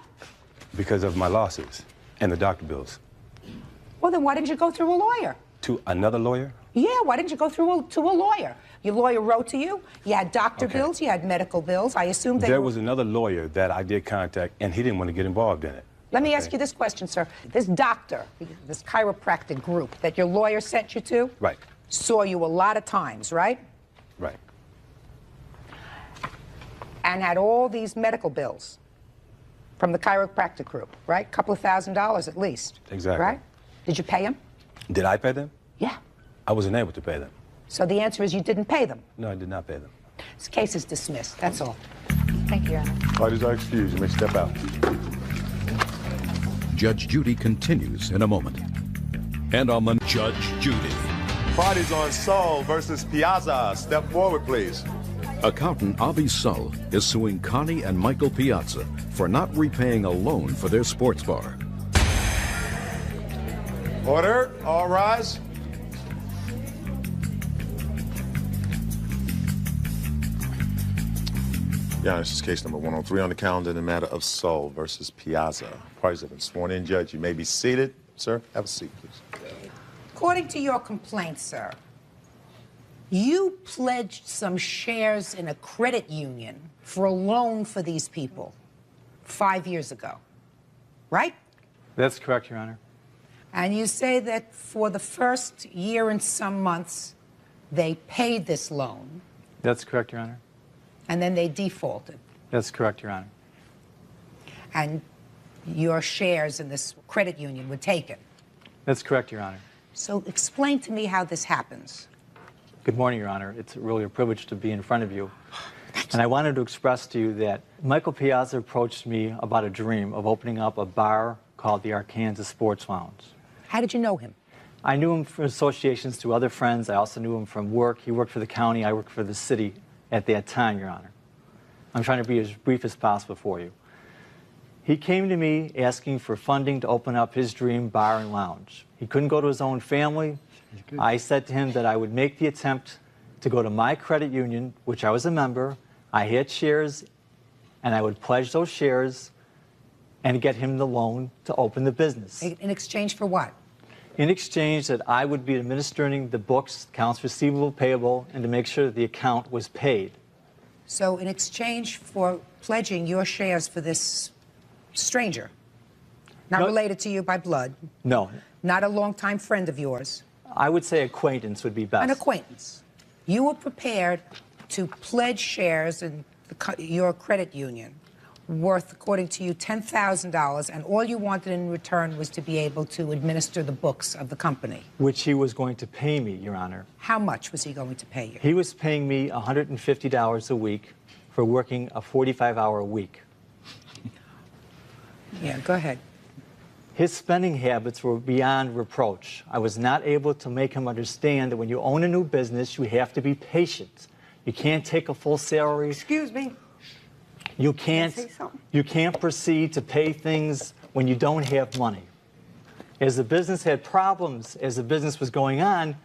Because of my losses and the doctor bills. Well, then why didn't you go through a lawyer? To another lawyer? Yeah, why didn't you go to a lawyer? Your lawyer wrote to you, you had doctor bills, you had medical bills. I assume there was another lawyer that I did contact, and he didn't want to get involved in it. Let me ask you this question, sir. This doctor, this chiropractic group that your lawyer sent you to, right, saw you a lot of times, right? Right. And had all these medical bills from the chiropractic group, right? A couple of $1,000s at least. Exactly. Right? Did you pay them? Did I pay them? Yeah. I wasn't able to pay them. So the answer is you didn't pay them? No, I did not pay them. This case is dismissed, that's all. Thank you, Your Honor. Parties are excused. You may step out. Judge Judy continues in a moment. And on the Judge Judy. Parties on Saul versus Piazza. Step forward, please. Accountant Avi Sull is suing Connie and Michael Piazza for not repaying a loan for their sports bar. Order. All rise. Yeah, this is case number 103 on the calendar in the matter of Saul versus Piazza. Parties have been sworn in, Judge. You may be seated. Sir, have a seat, please. According to your complaint, sir, you pledged some shares in a credit union for a loan for these people 5 years ago, right? That's correct, Your Honor. And you say that for the first year and some months, they paid this loan, That's correct, Your Honor. and then they defaulted. That's correct, Your Honor. And your shares in this credit union were taken. That's correct, Your Honor. So explain to me how this happens. Good morning, Your Honor. It's really a privilege to be in front of you. And I wanted to express to you that Michael Piazza approached me about a dream of opening up a bar called the Arkansas Sports Lounge. How did you know him? I knew him from associations to other friends. I also knew him from work. He worked for the county. I worked for the city at that time, Your Honor. I'm trying to be as brief as possible for you. He came to me asking for funding to open up his dream bar and lounge. He couldn't go to his own family. I said to him that I would make the attempt to go to my credit union, which I was a member. I had shares, and I would pledge those shares and get him the loan to open the business. In exchange for what? In exchange that I would be administering the books, accounts receivable, payable, and to make sure that the account was paid. So in exchange for pledging your shares for this stranger, not related to you by blood, No, not a longtime friend of yours, I would say acquaintance would be best. an acquaintance, you were prepared to pledge shares in your credit union worth, according to you, $10,000, and all you wanted in return was to be able to administer the books of the company. Which he was going to pay me, Your Honor. How much was he going to pay you? He was paying me $150 a week for working a 45-hour week. Yeah, go ahead. His spending habits were beyond reproach. I was not able to make him understand that when you own a new business, you have to be patient. You can't take a full salary. Excuse me. You can't proceed to pay things when you don't have money. As the business had problems, as the business was going on,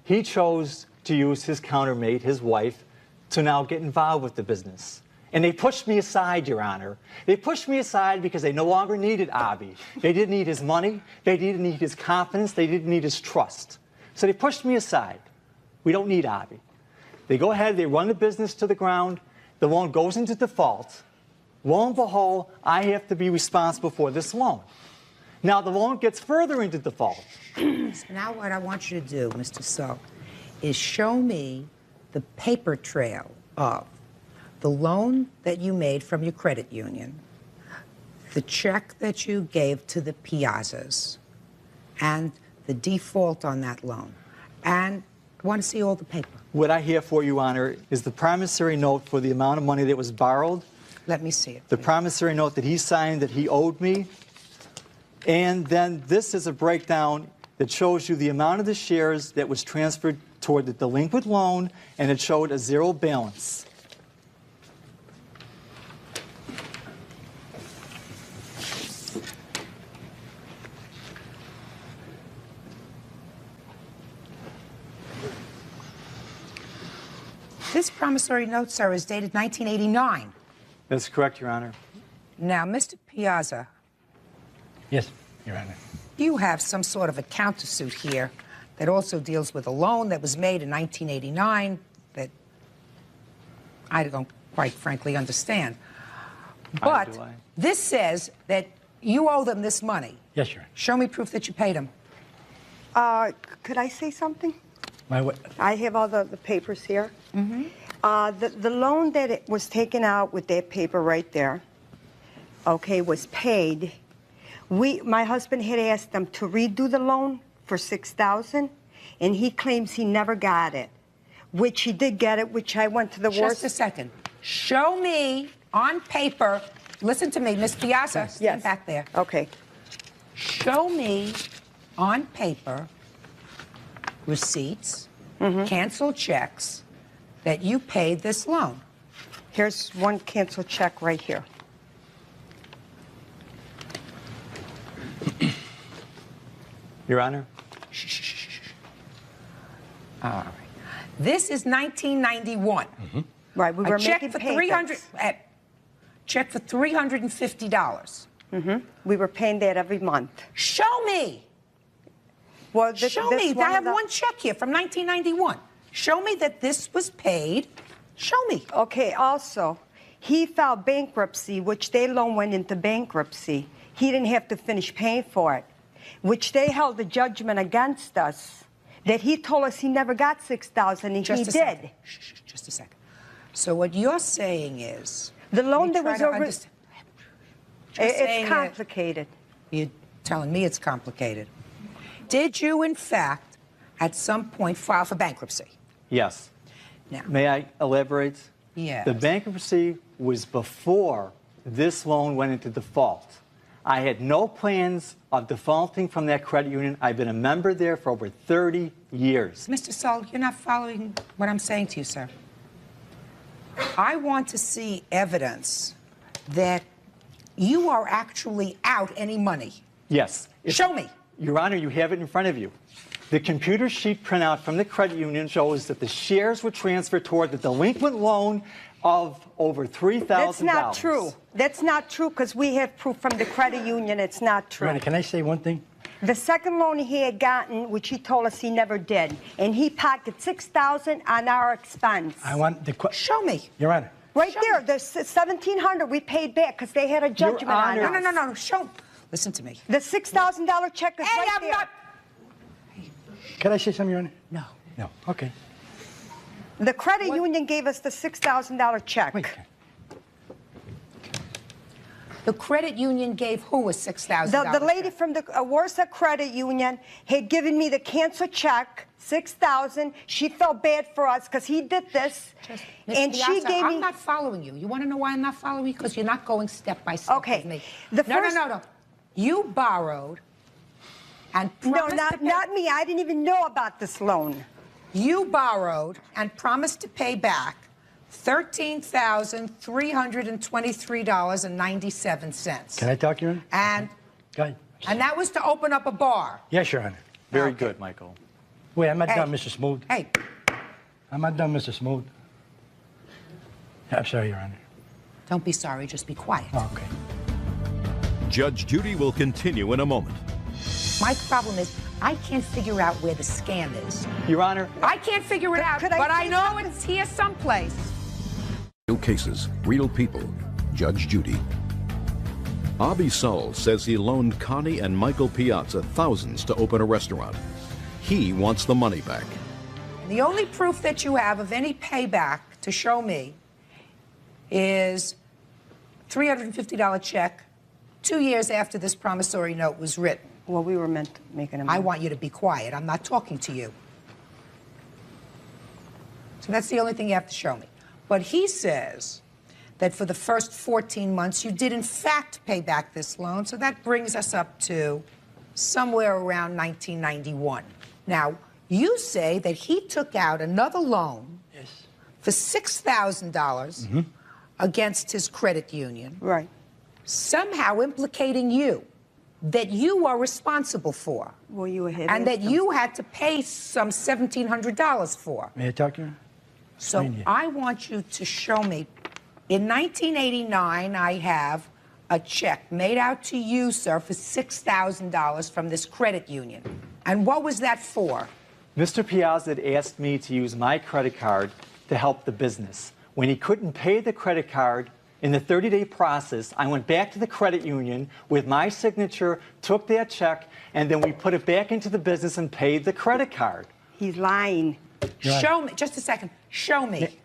he chose to use his countermate, his wife, to now get involved with the business. And they pushed me aside, Your Honor. They pushed me aside because they no longer needed Avi. They didn't need his money. They didn't need his confidence. They didn't need his trust. So they pushed me aside. We don't need Avi. They go ahead, they run the business to the ground. The loan goes into default. Lo and behold, I have to be responsible for this loan. Now the loan gets further into default. So now what I want you to do, Mr. Sull, is show me the paper trail of the loan that you made from your credit union, the check that you gave to the Piazzas, and the default on that loan. And I want to see all the paper. What I have for you, Honor, is the promissory note for the amount of money that was borrowed. Let me see it. The promissory note that he signed that he owed me. And then this is a breakdown that shows you the amount of the shares that was transferred toward the delinquent loan, and it showed a zero balance. This promissory note, sir, is dated 1989. That's correct, Your Honor. Now, Mr. Piazza. Yes, Your Honor. You have some sort of a countersuit here that also deals with a loan that was made in 1989 that I don't quite frankly understand. But this says that you owe them this money. Yes, Your Honor. Show me proof that you paid them. Could I say something? What? I have all the papers here. Mm-hmm. The loan that it was taken out with that paper right there, okay, was paid. My husband had asked them to redo the loan for $6,000, and he claims he never got it, which he did get it, which I went to the worst. Just a second. Show me on paper, listen to me, Miss Piazza, stand back there. Okay. Show me on paper receipts, canceled checks that you paid this loan. Here's one canceled check right here. Your Honor. All right. This is 1991. Right, we were a check making for payments. Check for $350. We were paying that every month. Show me. Well, Show me. I have one check here from 1991. Show me that this was paid. Show me. Okay, also, he filed bankruptcy, which their loan went into bankruptcy. He didn't have to finish paying for it, which they held a judgment against us that he told us he never got $6,000, and he did. Second. Just a second. So what you're saying is... The loan that was over... It's complicated. You're telling me it's complicated. Did you, in fact, at some point file for bankruptcy? Yes. Now, may I elaborate? Yes. The bankruptcy was before this loan went into default. I had no plans of defaulting from that credit union. I've been a member there for over 30 years. Mr. Sull, you're not following what I'm saying to you, sir. I want to see evidence that you are actually out any money. Yes. Show me. Your Honor, you have it in front of you. The computer sheet printout from the credit union shows that the shares were transferred toward the delinquent loan of over $3,000. That's not true. That's not true because we have proof from the credit union it's not true. Your Honor, can I say one thing? The second loan he had gotten, which he told us he never did, and he pocketed $6,000 on our expense. I want the Show me. Your Honor. Right there, the $1,700 we paid back because they had a judgment on us. No. Show. Listen to me. The $6,000 check is right there. Can I say something, Your Honor? No. No. Okay. The credit union gave us the $6,000 check. Wait. The credit union gave who a $6,000? The lady from the Warsaw Credit Union had given me the canceled check, $6,000. She felt bad for us because he did this. Ms. And Piazza, she gave me... I'm not following you. You want to know why I'm not following you? Because you're not going step by step with me. No. You borrowed and promised No, not me. I didn't even know about this loan. You borrowed and promised to pay back $13,323.97. Can I talk, Your Honor? And Go ahead. And that was to open up a bar. Yes, Your Honor. Very good, Michael. Wait, I'm not done, Mr. Smooth. Hey. I'm not done, Mr. Smooth. I'm sorry, Your Honor. Don't be sorry, just be quiet. Okay. Judge Judy will continue in a moment. My problem is I can't figure out where the scam is. Your Honor. I can't figure it out, but I know it's here someplace. Real cases, real people. Judge Judy. Avi Sull says he loaned Connie and Michael Piazza thousands to open a restaurant. He wants the money back. The only proof that you have of any payback to show me is $350 check 2 years after this promissory note was written. Well, we were meant to make an amount. I want you to be quiet. I'm not talking to you. So that's the only thing you have to show me. But he says that for the first 14 months, you did in fact pay back this loan. So that brings us up to somewhere around 1991. Now, you say that he took out another loan for $6,000 against his credit union. Right. Somehow implicating you, that you are responsible for. Well, you had and that you had to pay some $1,700 for. May I talk, Your Honor? So I want you to show me. In 1989, I have a check made out to you, sir, for $6,000 from this credit union. And what was that for? Mr. Piazza had asked me to use my credit card to help the business. When he couldn't pay the credit card, in the 30-day process, I went back to the credit union with my signature, took that check, and then we put it back into the business and paid the credit card. He's lying. Show me. Just a second. Show me.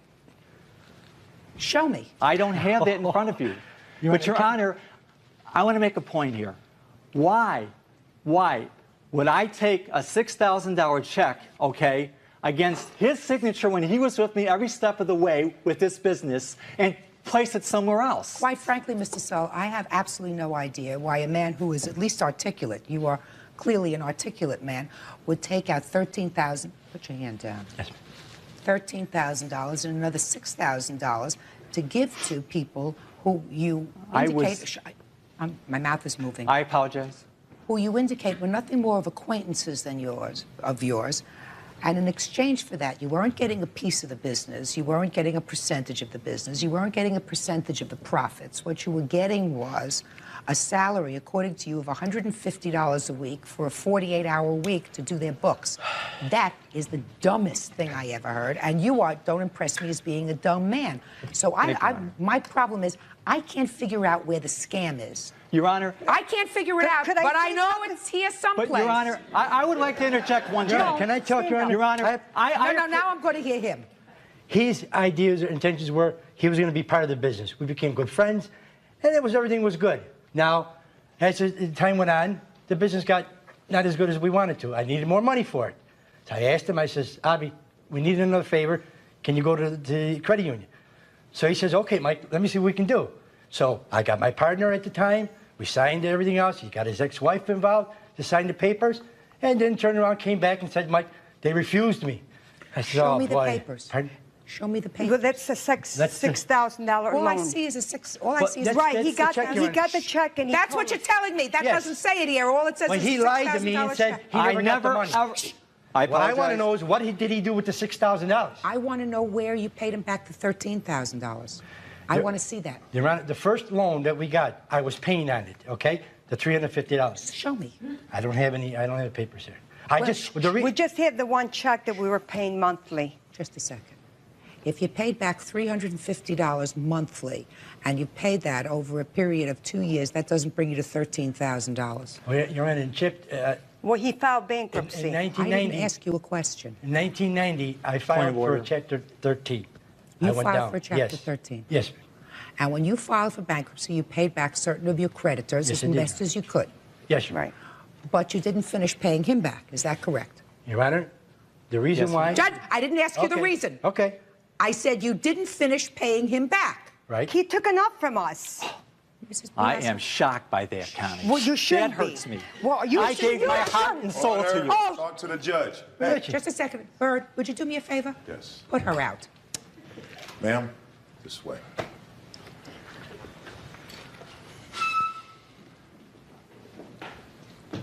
Show me. I don't have that in front of you. But, Your Honor, I want to make a point here. Why would I take a $6,000 check, against his signature when he was with me every step of the way with this business, and place it somewhere else. Quite frankly, Mr. Sull, I have absolutely no idea why a man who is at least articulate, you are clearly an articulate man, would take out $13,000. Put your hand down. Yes, $13,000 and another $6,000 to give to people who you indicate. My mouth is moving. I apologize. Who you indicate were nothing more of acquaintances than yours. And in exchange for that, you weren't getting a piece of the business, you weren't getting a percentage of the business, you weren't getting a percentage of the profits. What you were getting was a salary, according to you, of $150 a week for a 48-hour week to do their books. That is the dumbest thing I ever heard, and you don't impress me as being a dumb man. So my problem is, I can't figure out where the scam is. Your Honor. I can't figure it out, but I know it's here someplace. But, Your Honor, I would like to interject one thing. Can I talk, Your Honor? Your Honor, No, now I'm going to hear him. His ideas or intentions were he was going to be part of the business. We became good friends, and everything was good. Now, as the time went on, the business got not as good as we wanted to. I needed more money for it. So I asked him, I says, Abby, we need another favor. Can you go to the credit union? So he says, okay, Mike, let me see what we can do. So I got my partner at the time. We signed everything else. He got his ex-wife involved to sign the papers, and then turned around, came back, and said, Mike, they refused me. I said, Show oh, me boy. the papers. Pardon? Show me the papers. Well, that's a $6,000 loan. All I see is right. He got the check, and that's what you're telling me. That doesn't say it here. All it says When is he a lied to me and said check. he never got the money. I What I want to know is what did he do with the $6,000? I want to know where you paid him back the $13,000. I want to see that. Your Honor, the first loan that we got, I was paying on it, okay? The $350. Show me. I don't have the papers here. We just had the one check that we were paying monthly. Just a second. If you paid back $350 monthly, and you paid that over a period of 2 years, that doesn't bring you to $13,000. Well, Your Honor, in Chip... well, he filed bankruptcy. In 1990... I didn't ask you a question. In 1990, I filed for a Chapter 13. You filed for a Chapter 13? Yes. And when you filed for bankruptcy, you paid back certain of your creditors as best as you could. Yes, right. But you didn't finish paying him back. Is that correct? Your Honor, the reason why... Judge, I didn't ask you the reason. Okay. I said you didn't finish paying him back. Right. He took enough from us. I am shocked by that, Connie. Well, you should That be. hurts me. Well, you I should gave my heart and soul to you. Oh. Talk to the judge. Just a second. Bird, would you do me a favor? Yes. Put her out. Ma'am, this way.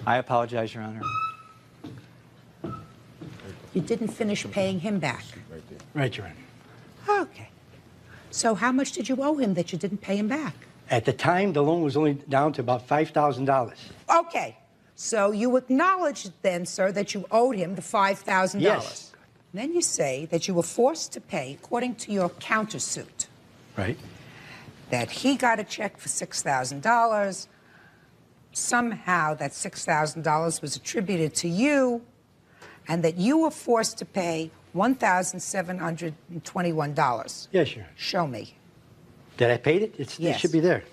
I apologize, Your Honor. You didn't finish paying him back. Right, Your Honor. Okay. So how much did you owe him that you didn't pay him back? At the time, the loan was only down to about $5,000. Okay. So you acknowledged then, sir, that you owed him the $5,000. Yes. Then you say that you were forced to pay, according to your countersuit, Right. that he got a check for $6,000. Somehow that $6,000 was attributed to you, and that you were forced to pay $1,721. Yes, Your Honor. Show me. Did I pay it? It Yes. should be there.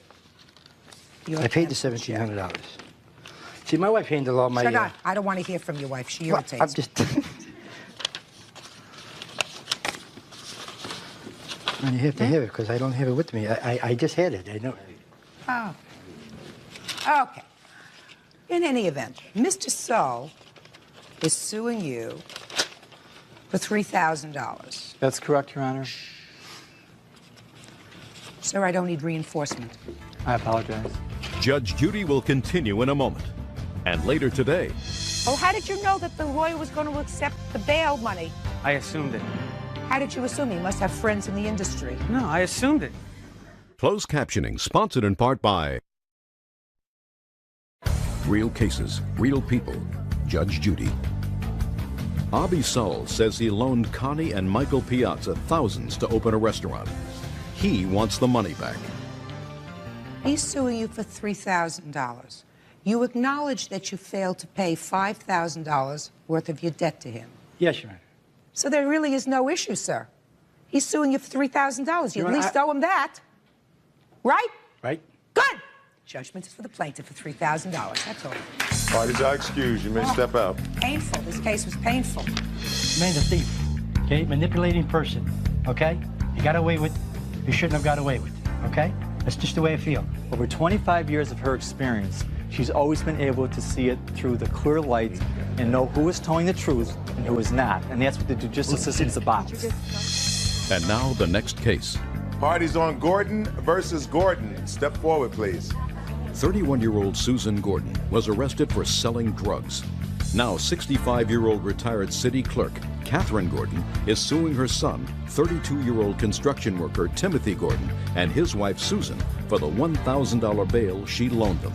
Your I paid the cancelled check. $1,700. See, my wife handled all my... Shut up. I don't want to hear from your wife. She irritates I'm just... And you have to have it, because I don't have it with me. I just had it. I know. Oh. Okay. In any event, Mr. Sull is suing you for $3,000. That's correct, Your Honor. Sir, I don't need reinforcement. I apologize. Judge Judy will continue in a moment. And later today, Oh, how did you know that the lawyer was going to accept the bail money? I assumed it. How did you assume? You must have friends in the industry. No, I assumed it. closed captioning sponsored in part by Real Cases, Real People, Judge Judy. Avi Sull says he loaned Connie and Michael Piazza thousands to open a restaurant. He wants the money back. He's suing you for $3,000. You acknowledge that you failed to pay $5,000 worth of your debt to him. Yes, Your Honor. So there really is no issue, sir. He's suing you for $3,000. You Your at Honor, least owe him that. Right? Right. Good. Judgment is for the plaintiff for $3,000. That's all. Parties are excused. You may step out. Painful. This case was painful. Man's a thief, okay? Manipulating person, okay? You got away with, you shouldn't have got away with. okay? That's just the way I feel. Over 25 years of her experience, she's always been able to see it through the clear light and know who is telling the truth and who is not. And that's what the judicial system is about. And now the next case. Parties on Gordon versus Gordon. Step forward, please. 31-year-old Susan Gordon was arrested for selling drugs. Now 65-year-old retired city clerk Catherine Gordon is suing her son, 32-year-old construction worker Timothy Gordon, and his wife Susan for the $1,000 bail she loaned them.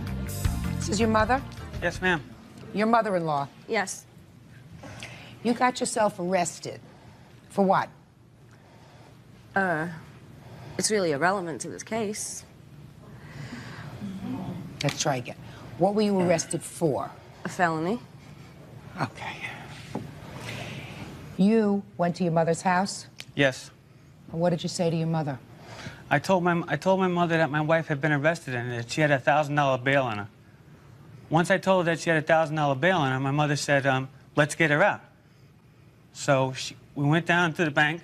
This is your mother? Yes, ma'am. Your mother-in-law? Yes. You got yourself arrested. For what? It's really irrelevant to this case. Let's try again. What were you arrested for? A felony. Okay. You went to your mother's house? Yes. What did you say to your mother? I told my mother that my wife had been arrested and that she had a $1,000 bail on her. Once I told her that she had a $1,000 bail on her, my mother said, let's get her out. So we went down to the bank.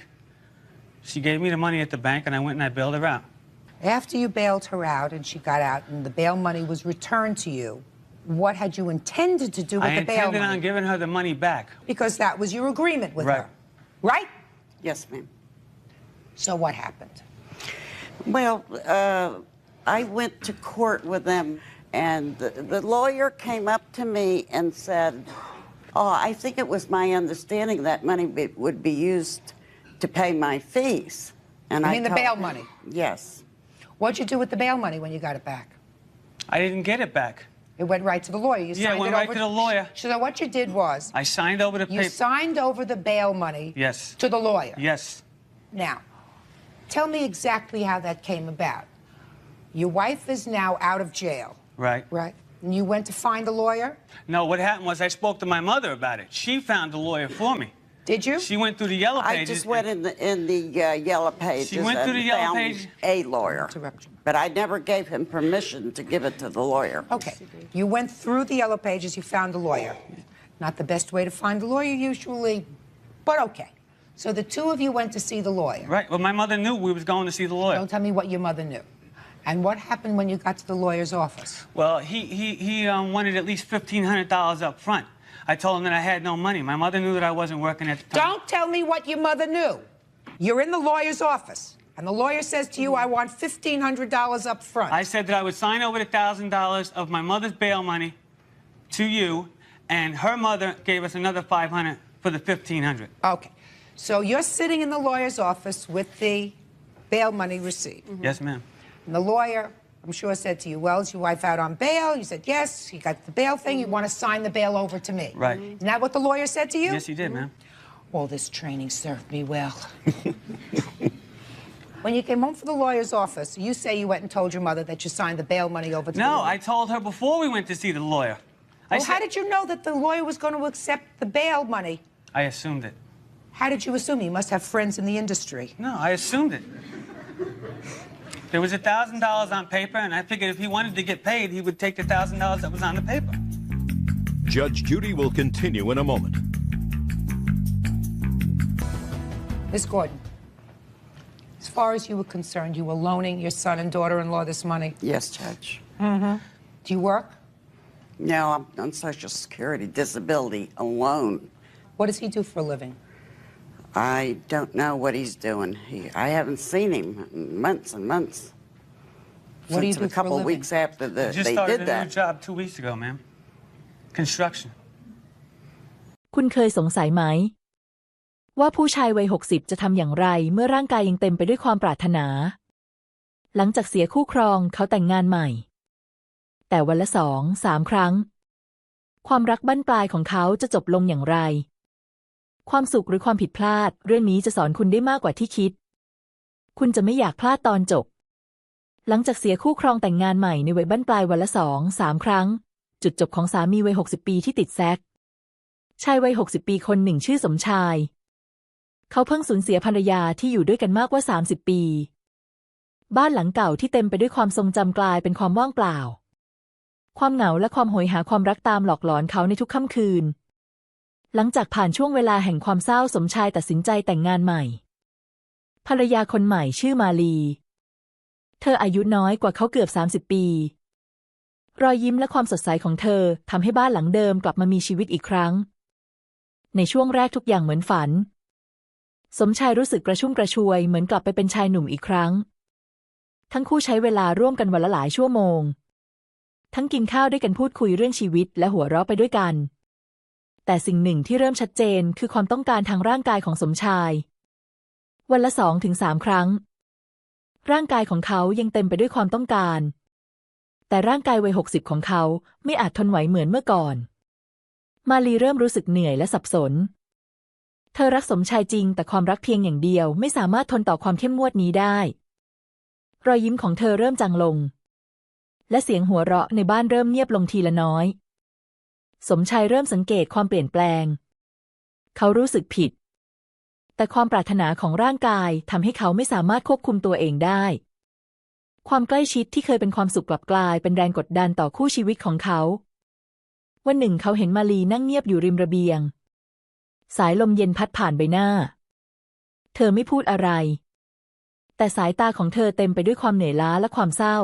She gave me the money at the bank, and I went and I bailed her out. After you bailed her out and she got out and the bail money was returned to you, what had you intended to do with the bail money? I intended on giving her the money back. Because that was your agreement with her, right? Yes, ma'am. So what happened? Well, I went to court with them, and the lawyer came up to me and said, oh, I think it was my understanding that money would be used to pay my fees. And You mean the told bail him, money? Yes. What'd you do with the bail money when you got it back? I didn't get it back. It went right to the lawyer. You Yeah, signed it went it right over to the lawyer. So what you did was I signed over the you paper. signed over the bail money Yes. to the lawyer. Yes. Now, tell me exactly how that came about. Your wife is now out of jail. Right. Right. And you went to find a lawyer? No, what happened was I spoke to my mother about it. She found the lawyer for me. Did you? She went through the yellow pages. I just went in the yellow pages. She went through the yellow found page. a lawyer. But I never gave him permission to give it to the lawyer. Okay. You went through the yellow pages, you found a lawyer. Not the best way to find a lawyer usually, but okay. So the two of you went to see the lawyer. Right. Well, my mother knew we was going to see the lawyer. Don't tell me what your mother knew. And what happened when you got to the lawyer's office? Well, he wanted at least $1,500 up front. I told him that I had no money. My mother knew that I wasn't working at the time. Don't tell me what your mother knew. You're in the lawyer's office, and the lawyer says to you, I want $1,500 up front. I said that I would sign over the $1,000 of my mother's bail money to you, and her mother gave us another $500 for the $1,500. Okay. So you're sitting in the lawyer's office with the bail money receipt. Yes, ma'am. And the lawyer, I'm sure, said to you, well, is your wife out on bail? You said, yes. You got the bail thing. You want to sign the bail over to me. Right. Isn't that what the lawyer said to you? Yes, he did, ma'am. Well, this training served me well. When you came home from the lawyer's office, you say you went and told your mother that you signed the bail money over to the No, lawyer. I told her before we went to see the lawyer. Well, how did you know that the lawyer was going to accept the bail money? I assumed it. How did you assume? You must have friends in the industry. No, I assumed it. There was $1,000 on paper, and I figured if he wanted to get paid, he would take the $1,000 that was on the paper. Judge Judy will continue in a moment. Miss Gordon, as far as you were concerned, you were loaning your son and daughter-in-law this money? Yes, Judge. Mm-hmm. Do you work? No, I'm on Social Security disability alone. What does he do for a living? I don't know what he's doing. I haven't seen him in months and months. What do you Since do a for a couple living? weeks after I just they started did a new that. job 2 weeks ago, ma'am. Construction. คุณเคยสงสัยไหมว่าผู้ชายวัย60จะทำอย่างไรเมื่อร่างกายยังเต็มไปด้วยความปรารถนา หลังจากเสียคู่ครองเขาแต่งงานใหม่ แต่วันละ2-3 ครั้ง ความรักบั้นปลายของเขาจะจบลงอย่างไร ความสุขหรือความผิดพลาดเรื่องนี้จะสอนคุณได้มากกว่าที่คิด คุณจะไม่อยากพลาดตอนจบ หลังจากเสียคู่ครองแต่งงานใหม่ในวัยบั้นปลายวันละ2-3 ครั้ง จุดจบของสามีวัย60 ปีที่ติดแซกชายวัย60 ปีคนหนึ่งชื่อสมชายเขาเพิ่งสูญเสียภรรยาที่อยู่ด้วยกันมากกว่า30 ปีบ้านหลังเก่าที่เต็มไปด้วยความทรงจำกลายเป็นความว่างเปล่าความเหงาและความโหยหาความรักตามหลอกหลอนเขาในทุกค่ำคืนหลังจากผ่านช่วงเวลาแห่งความเศร้าสมชายตัดสินใจแต่งงานใหม่ภรรยาคนใหม่ชื่อมาลี เธออายุน้อยกว่าเขาเกือบ30 ปีรอยยิ้มและความสดใสของเธอทำให้บ้านหลังเดิมกลับมามีชีวิตอีกครั้งในช่วงแรกทุกอย่างเหมือนฝันสมชายรู้สึกกระชุ่มกระชวยเหมือนกลับไปเป็นชายหนุ่มอีกครั้งทั้งคู่ใช้เวลาร่วมกันวันละหลายชั่วโมงทั้งกินข้าวด้วยกันพูดคุยเรื่องชีวิตและหัวเราะไปด้วยกันแต่สิ่งหนึ่งที่เริ่มชัดเจนคือความต้องการทางร่างกายของสมชายวันละ2-3 ครั้งร่างกายของเขายังเต็มไปด้วยความต้องการแต่ร่างกายวัย60ของเขาไม่อาจทนไหวเหมือนเมื่อก่อนมาลีเริ่มรู้สึกเหนื่อยและสับสนเธอรักสมชายจริงแต่ความรักเพียงอย่างเดียวไม่สามารถทนต่อความเข้มงวดนี้ได้รอยยิ้มของเธอเริ่มจางลงและเสียงหัวเราะในบ้านเริ่มเงียบลงทีละน้อยสมชายเริ่มสังเกตความเปลี่ยนแปลงเขารู้สึกผิดแต่ความปรารถนาของร่างกายทำให้เขาไม่สามารถควบคุมตัวเองได้ความใกล้ชิดที่เคยเป็นความสุขกลับกลายเป็นแรงกดดันต่อคู่ชีวิตของเขาวันหนึ่งเขาเห็นมาลีนั่งเงียบอยู่ริมระเบียงสายลมเย็นพัดผ่านใบหน้าเธอไม่พูดอะไรแต่สายตาของเธอเต็มไปด้วยความเหนื่อยล้าและความเศร้า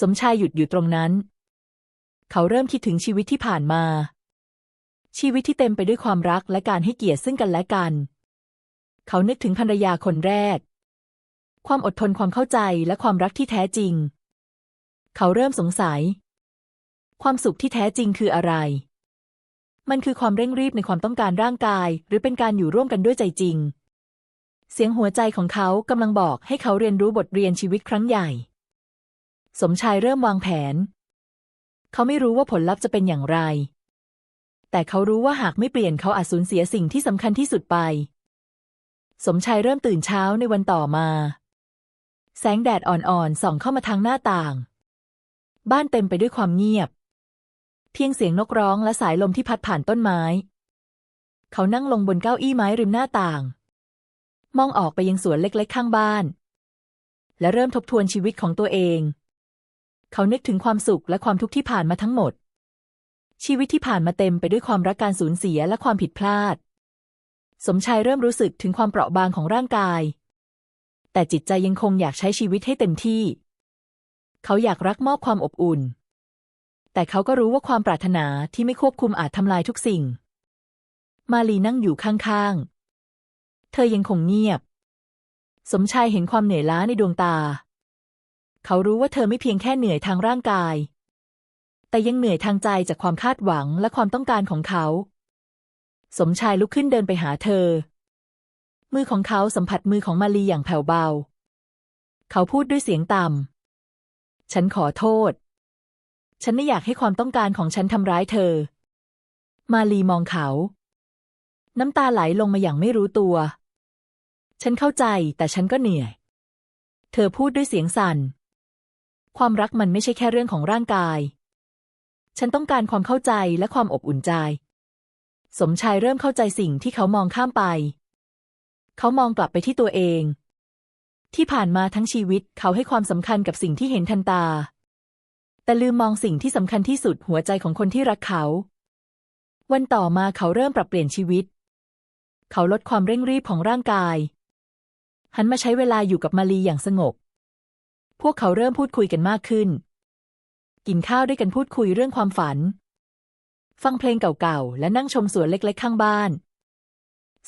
สมชายหยุดอยู่ตรงนั้นเขาเริ่มคิดถึงชีวิตที่ผ่านมาชีวิตที่เต็มไปด้วยความรักและการให้เกียรติซึ่งกันและกันเขานึกถึงภรรยาคนแรกความอดทนความเข้าใจและความรักที่แท้จริงเขาเริ่มสงสัยความสุขที่แท้จริงคืออะไรมันคือความเร่งรีบในความต้องการร่างกายหรือเป็นการอยู่ร่วมกันด้วยใจจริงเสียงหัวใจของเขากำลังบอกให้เขาเรียนรู้บทเรียนชีวิตครั้งใหญ่สมชายเริ่มวางแผนเขาไม่รู้ว่าผลลัพธ์จะเป็นอย่างไรแต่เขารู้ว่าหากไม่เปลี่ยนเขาอาจสูญเสียสิ่งที่สำคัญที่สุดไปสมชายเริ่มตื่นเช้าในวันต่อมาแสงแดดอ่อนๆส่องเข้ามาทางหน้าต่างบ้านเต็มไปด้วยความเงียบเพียงเสียงนกร้องและสายลมที่พัดผ่านต้นไม้เขานั่งลงบนเก้าอี้ไม้ริมหน้าต่างมองออกไปยังสวนเล็กๆข้างบ้านและเริ่มทบทวนชีวิตของตัวเองเขานึกถึงความสุขและความทุกข์ที่ผ่านมาทั้งหมดชีวิตที่ผ่านมาเต็มไปด้วยความรักการสูญเสียและความผิดพลาดสมชายเริ่มรู้สึกถึงความเปราะบางของร่างกายแต่จิตใจยังคงอยากใช้ชีวิตให้เต็มที่เขาอยากรักมอบความอบอุ่นแต่เขาก็รู้ว่าความปรารถนาที่ไม่ควบคุมอาจทำลายทุกสิ่งมาลีนั่งอยู่ข้างๆเธอยังคงเงียบสมชายเห็นความเหนื่อยล้าในดวงตาเขารู้ว่าเธอไม่เพียงแค่เหนื่อยทางร่างกายแต่ยังเหนื่อยทางใจจากความคาดหวังและความต้องการของเขาสมชายลุกขึ้นเดินไปหาเธอมือของเขาสัมผัสมือของมาลีอย่างแผ่วเบาเขาพูดด้วยเสียงต่ำฉันขอโทษฉันไม่อยากให้ความต้องการของฉันทำร้ายเธอมาลีมองเขาน้ำตาไหลลงมาอย่างไม่รู้ตัวฉันเข้าใจแต่ฉันก็เหนื่อยเธอพูดด้วยเสียงสั่นความรักมันไม่ใช่แค่เรื่องของร่างกายฉันต้องการความเข้าใจและความอบอุ่นใจสมชายเริ่มเข้าใจสิ่งที่เขามองข้ามไปเขามองกลับไปที่ตัวเองที่ผ่านมาทั้งชีวิตเขาให้ความสำคัญกับสิ่งที่เห็นทันตาแต่ลืมมองสิ่งที่สำคัญที่สุดหัวใจของคนที่รักเขาวันต่อมาเขาเริ่มปรับเปลี่ยนชีวิตเขาลดความเร่งรีบของร่างกายหันมาใช้เวลาอยู่กับมาลีอย่างสงบพวกเขาเริ่มพูดคุยกันมากขึ้นกินข้าวด้วยกันพูดคุยเรื่องความฝันฟังเพลงเก่าๆและนั่งชมสวนเล็กๆข้างบ้าน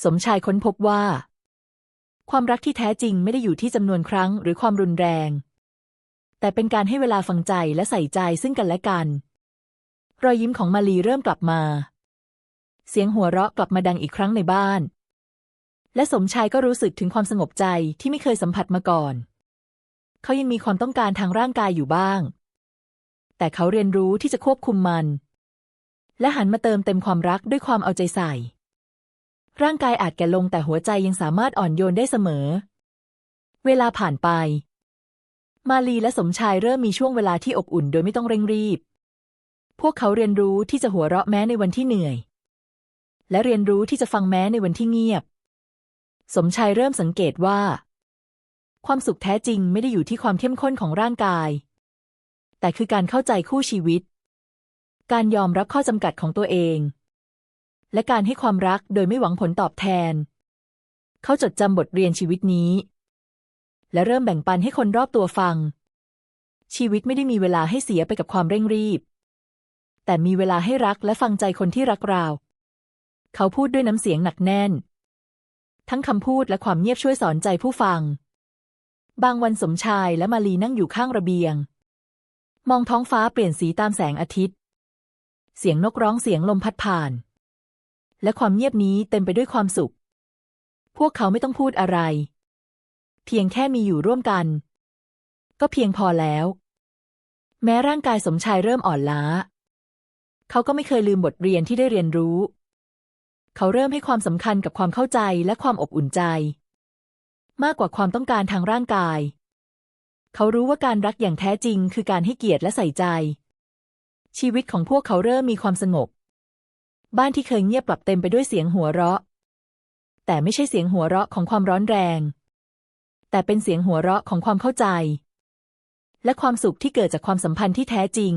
สมชายค้นพบว่าความรักที่แท้จริงไม่ได้อยู่ที่จำนวนครั้งหรือความรุนแรงแต่เป็นการให้เวลาฟังใจและใส่ใจซึ่งกันและกันรอยยิ้มของมาลีเริ่มกลับมาเสียงหัวเราะกลับมาดังอีกครั้งในบ้านและสมชายก็รู้สึกถึงความสงบใจที่ไม่เคยสัมผัสมาก่อนเขายังมีความต้องการทางร่างกายอยู่บ้างแต่เขาเรียนรู้ที่จะควบคุมมันและหันมาเติมเต็มความรักด้วยความเอาใจใส่ร่างกายอาจแก่ลงแต่หัวใจยังสามารถอ่อนโยนได้เสมอเวลาผ่านไปมาลีและสมชายเริ่มมีช่วงเวลาที่อบอุ่นโดยไม่ต้องเร่งรีบพวกเขาเรียนรู้ที่จะหัวเราะแม้ในวันที่เหนื่อยและเรียนรู้ที่จะฟังแม้ในวันที่เงียบสมชายเริ่มสังเกตว่าความสุขแท้จริงไม่ได้อยู่ที่ความเข้มข้นของร่างกายแต่คือการเข้าใจคู่ชีวิตการยอมรับข้อจำกัดของตัวเองและการให้ความรักโดยไม่หวังผลตอบแทนเขาจดจำบทเรียนชีวิตนี้ และเริ่มแบ่งปันให้คนรอบตัวฟังชีวิตไม่ได้มีเวลาให้เสียไปกับความเร่งรีบแต่มีเวลาให้รักและฟังใจคนที่รักเราเขาพูดด้วยน้ำเสียงหนักแน่นทั้งคำพูดและความเงียบช่วยสอนใจผู้ฟังบางวันสมชายและมาลีนั่งอยู่ข้างระเบียงมองท้องฟ้าเปลี่ยนสีตามแสงอาทิตย์เสียงนกร้องเสียงลมพัดผ่านและความเงียบนี้เต็มไปด้วยความสุขพวกเขาไม่ต้องพูดอะไรเพียงแค่มีอยู่ร่วมกันก็เพียงพอแล้วแม้ร่างกายสมชายเริ่มอ่อนล้าเขาก็ไม่เคยลืมบทเรียนที่ได้เรียนรู้เขาเริ่มให้ความสำคัญกับความเข้าใจและความอบอุ่นใจมากกว่าความต้องการทางร่างกายเขารู้ว่าการรักอย่างแท้จริงคือการให้เกียรติและใส่ใจชีวิตของพวกเขาเริ่มมีความสงบบ้านที่เคยเงียบกลับเต็มไปด้วยเสียงหัวเราะแต่ไม่ใช่เสียงหัวเราะของความร้อนแรงแต่เป็นเสียงหัวเราะของความเข้าใจและความสุขที่เกิดจากความสัมพันธ์ที่แท้จริง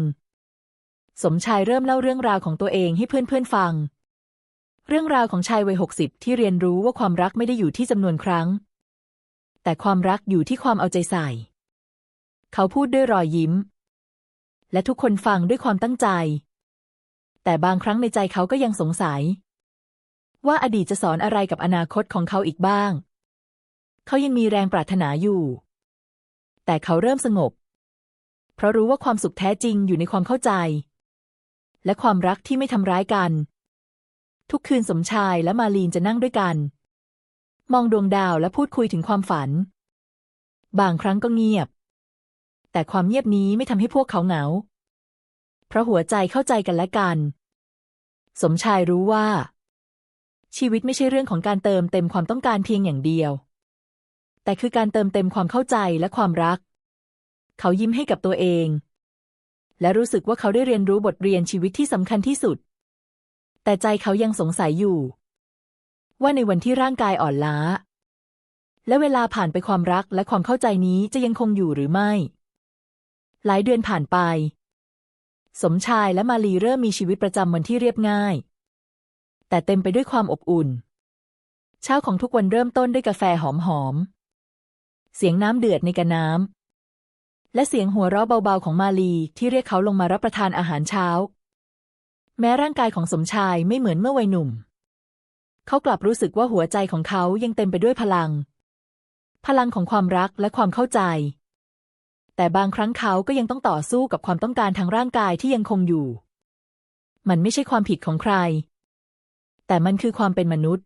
สมชายเริ่มเล่าเรื่องราวของตัวเองให้เพื่อนๆฟังเรื่องราวของชายวัย60ที่เรียนรู้ว่าความรักไม่ได้อยู่ที่จำนวนครั้งแต่ความรักอยู่ที่ความเอาใจใส่เขาพูดด้วยรอยยิ้มและทุกคนฟังด้วยความตั้งใจแต่บางครั้งในใจเขาก็ยังสงสัยว่าอดีตจะสอนอะไรกับอนาคตของเขาอีกบ้างเขายังมีแรงปรารถนาอยู่แต่เขาเริ่มสงบเพราะรู้ว่าความสุขแท้จริงอยู่ในความเข้าใจและความรักที่ไม่ทำร้ายกันทุกคืนสมชายและมาลีนจะนั่งด้วยกันมองดวงดาวและพูดคุยถึงความฝันบางครั้งก็เงียบแต่ความเงียบนี้ไม่ทำให้พวกเขาเหงาเพราะหัวใจเข้าใจกันและกันสมชายรู้ว่าชีวิตไม่ใช่เรื่องของการเติมเต็มความต้องการเพียงอย่างเดียวแต่คือการเติมเต็มความเข้าใจและความรักเขายิ้มให้กับตัวเองและรู้สึกว่าเขาได้เรียนรู้บทเรียนชีวิตที่สำคัญที่สุดแต่ใจเขายังสงสัยอยู่ว่าในวันที่ร่างกายอ่อนล้าและเวลาผ่านไปความรักและความเข้าใจนี้จะยังคงอยู่หรือไม่หลายเดือนผ่านไปสมชายและมาลีเริ่มมีชีวิตประจำวันที่เรียบง่ายแต่เต็มไปด้วยความอบอุ่นเช้าของทุกวันเริ่มต้นด้วยกาแฟหอมๆเสียงน้ำเดือดในกะน้ำและเสียงหัวเราะเบาๆของมาลีที่เรียกเขาลงมารับประทานอาหารเช้าแม้ร่างกายของสมชายไม่เหมือนเมื่อวัยหนุ่มเขากลับรู้สึกว่าหัวใจของเขายังเต็มไปด้วยพลังของความรักและความเข้าใจแต่บางครั้งเขาก็ยังต้องต่อสู้กับความต้องการทางร่างกายที่ยังคงอยู่มันไม่ใช่ความผิดของใครแต่มันคือความเป็นมนุษย์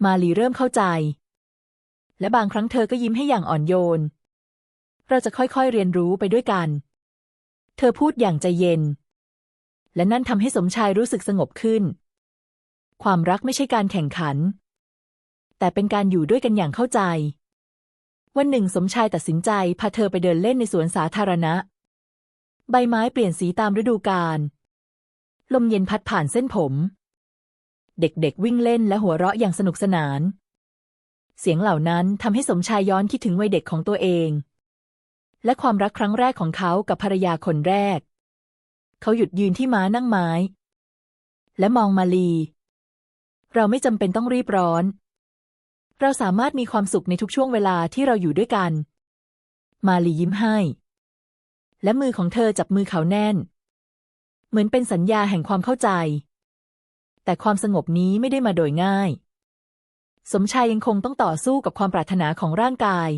มาลีเริ่มเข้าใจและบางครั้งเธอก็ยิ้มให้อย่างอ่อนโยนเราจะค่อยๆเรียนรู้ไปด้วยกันเธอพูดอย่างใจเย็นและนั่นทำให้สมชายรู้สึกสงบขึ้นความรักไม่ใช่การแข่งขันแต่เป็นการอยู่ด้วยกันอย่างเข้าใจวันหนึ่งสมชายตัดสินใจพาเธอไปเดินเล่นในสวนสาธารณะใบไม้เปลี่ยนสีตามฤดูกาลลมเย็นพัดผ่านเส้นผมเด็กๆวิ่งเล่นและหัวเราะอย่างสนุกสนานเสียงเหล่านั้นทำให้สมชายย้อนคิดถึงวัยเด็กของตัวเองและความรักครั้งแรกของเขากับภรรยาคนแรกเขาหยุดยืนที่ม้านั่งไม้และมองมาลีเราไม่จำเป็นต้องรีบร้อนเราสามารถมีความสุขในทุกช่วงเวลาที่เราอยู่ด้วยกันมาลียิ้มให้และมือของเธอจับมือเขาแน่นเหมือนเป็นสัญญาแห่งความเข้าใจแต่ความสงบนี้ไม่ได้มาโดยง่ายสมชายยังคงต้องต่อสู้กับความปรารถนาของร่างกาย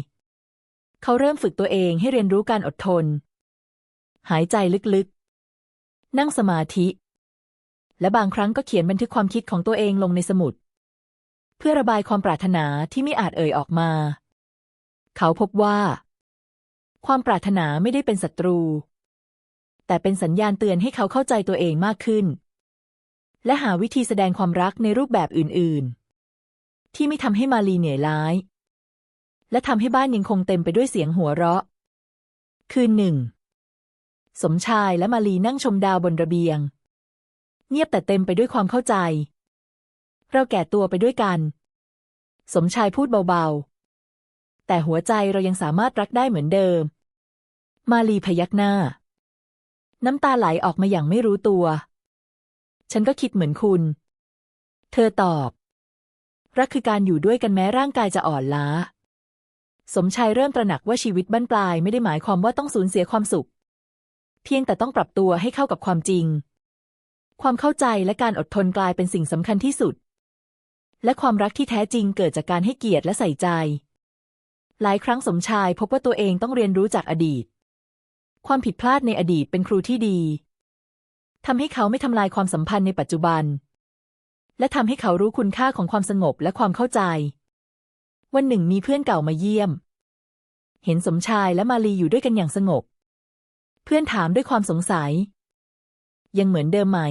เขาเริ่มฝึกตัวเองให้เรียนรู้การอดทนหายใจลึกๆนั่งสมาธิและบางครั้งก็เขียนบันทึกความคิดของตัวเองลงในสมุดเพื่อระบายความปรารถนาที่ไม่อาจเอ่ยออกมาเขาพบว่าความปรารถนาไม่ได้เป็นศัตรูแต่เป็นสัญญาณเตือนให้เขาเข้าใจตัวเองมากขึ้นและหาวิธีแสดงความรักในรูปแบบอื่นๆที่ไม่ทำให้มาลีเหนื่อยล้าและทำให้บ้านยังคงเต็มไปด้วยเสียงหัวเราะคืนหนึ่งสมชายและมาลีนั่งชมดาวบนระเบียงเงียบแต่เต็มไปด้วยความเข้าใจเราแก่ตัวไปด้วยกันสมชายพูดเบาๆแต่หัวใจเรายังสามารถรักได้เหมือนเดิมมาลีพยักหน้าน้ำตาไหลออกมาอย่างไม่รู้ตัวฉันก็คิดเหมือนคุณเธอตอบรักคือการอยู่ด้วยกันแม้ร่างกายจะอ่อนล้า สมชายเริ่มตระหนักว่าชีวิตบั้นปลายไม่ได้หมายความว่าต้องสูญเสียความสุขเพียงแต่ต้องปรับตัวให้เข้ากับความจริงความเข้าใจและการอดทนกลายเป็นสิ่งสำคัญที่สุดและความรักที่แท้จริงเกิดจากการให้เกียรติและใส่ใจหลายครั้งสมชายพบว่าตัวเองต้องเรียนรู้จากอดีตความผิดพลาดในอดีตเป็นครูที่ดีทำให้เขาไม่ทำลายความสัมพันธ์ในปัจจุบันและทำให้เขารู้คุณค่าของความสงบและความเข้าใจวันหนึ่งมีเพื่อนเก่ามาเยี่ยมเห็นสมชายและมาลีอยู่ด้วยกันอย่างสงบเพื่อนถามด้วยความสงสัยยังเหมือนเดิมไหม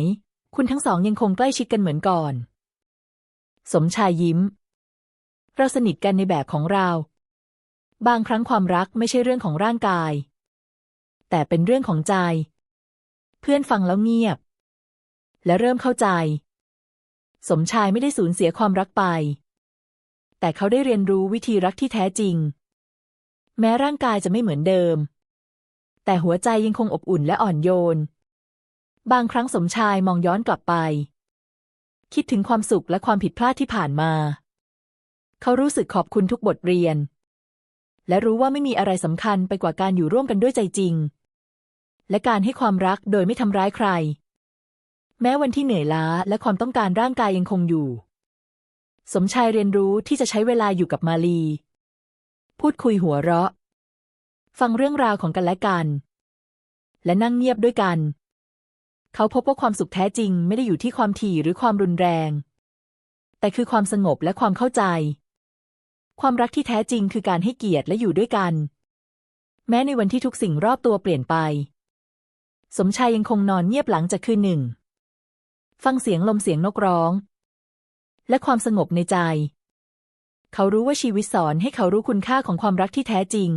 คุณทั้งสองยังคงใกล้ชิดกันเหมือนก่อนสมชายยิ้มเราสนิทกันในแบบของเราบางครั้งความรักไม่ใช่เรื่องของร่างกายแต่เป็นเรื่องของใจเพื่อนฟังแล้วเงียบและเริ่มเข้าใจสมชายไม่ได้สูญเสียความรักไปแต่เขาได้เรียนรู้วิธีรักที่แท้จริงแม้ร่างกายจะไม่เหมือนเดิมแต่หัวใจยังคงอบอุ่นและอ่อนโยนบางครั้งสมชายมองย้อนกลับไปคิดถึงความสุขและความผิดพลาดที่ผ่านมาเขารู้สึกขอบคุณทุกบทเรียนและรู้ว่าไม่มีอะไรสำคัญไปกว่าการอยู่ร่วมกันด้วยใจจริงและการให้ความรักโดยไม่ทำร้ายใครแม้วันที่เหนื่อยล้าและความต้องการร่างกายยังคงอยู่สมชายเรียนรู้ที่จะใช้เวลาอยู่กับมาลีพูดคุยหัวเราะฟังเรื่องราวของกันและกันและนั่งเงียบด้วยกันเขาพบว่าความสุขแท้จริงไม่ได้อยู่ที่ความถี่หรือความรุนแรงแต่คือความสงบและความเข้าใจความรักที่แท้จริงคือการให้เกียรติและอยู่ด้วยกันแม้ในวันที่ทุกสิ่งรอบตัวเปลี่ยนไปสมชายยังคงนอนเงียบหลังจากคืนหนึ่งฟังเสียงลมเสียงนกร้องและความสงบในใจเขารู้ว่าชีวิตสอนให้เขารู้คุณค่าของความรักที่แท้จริง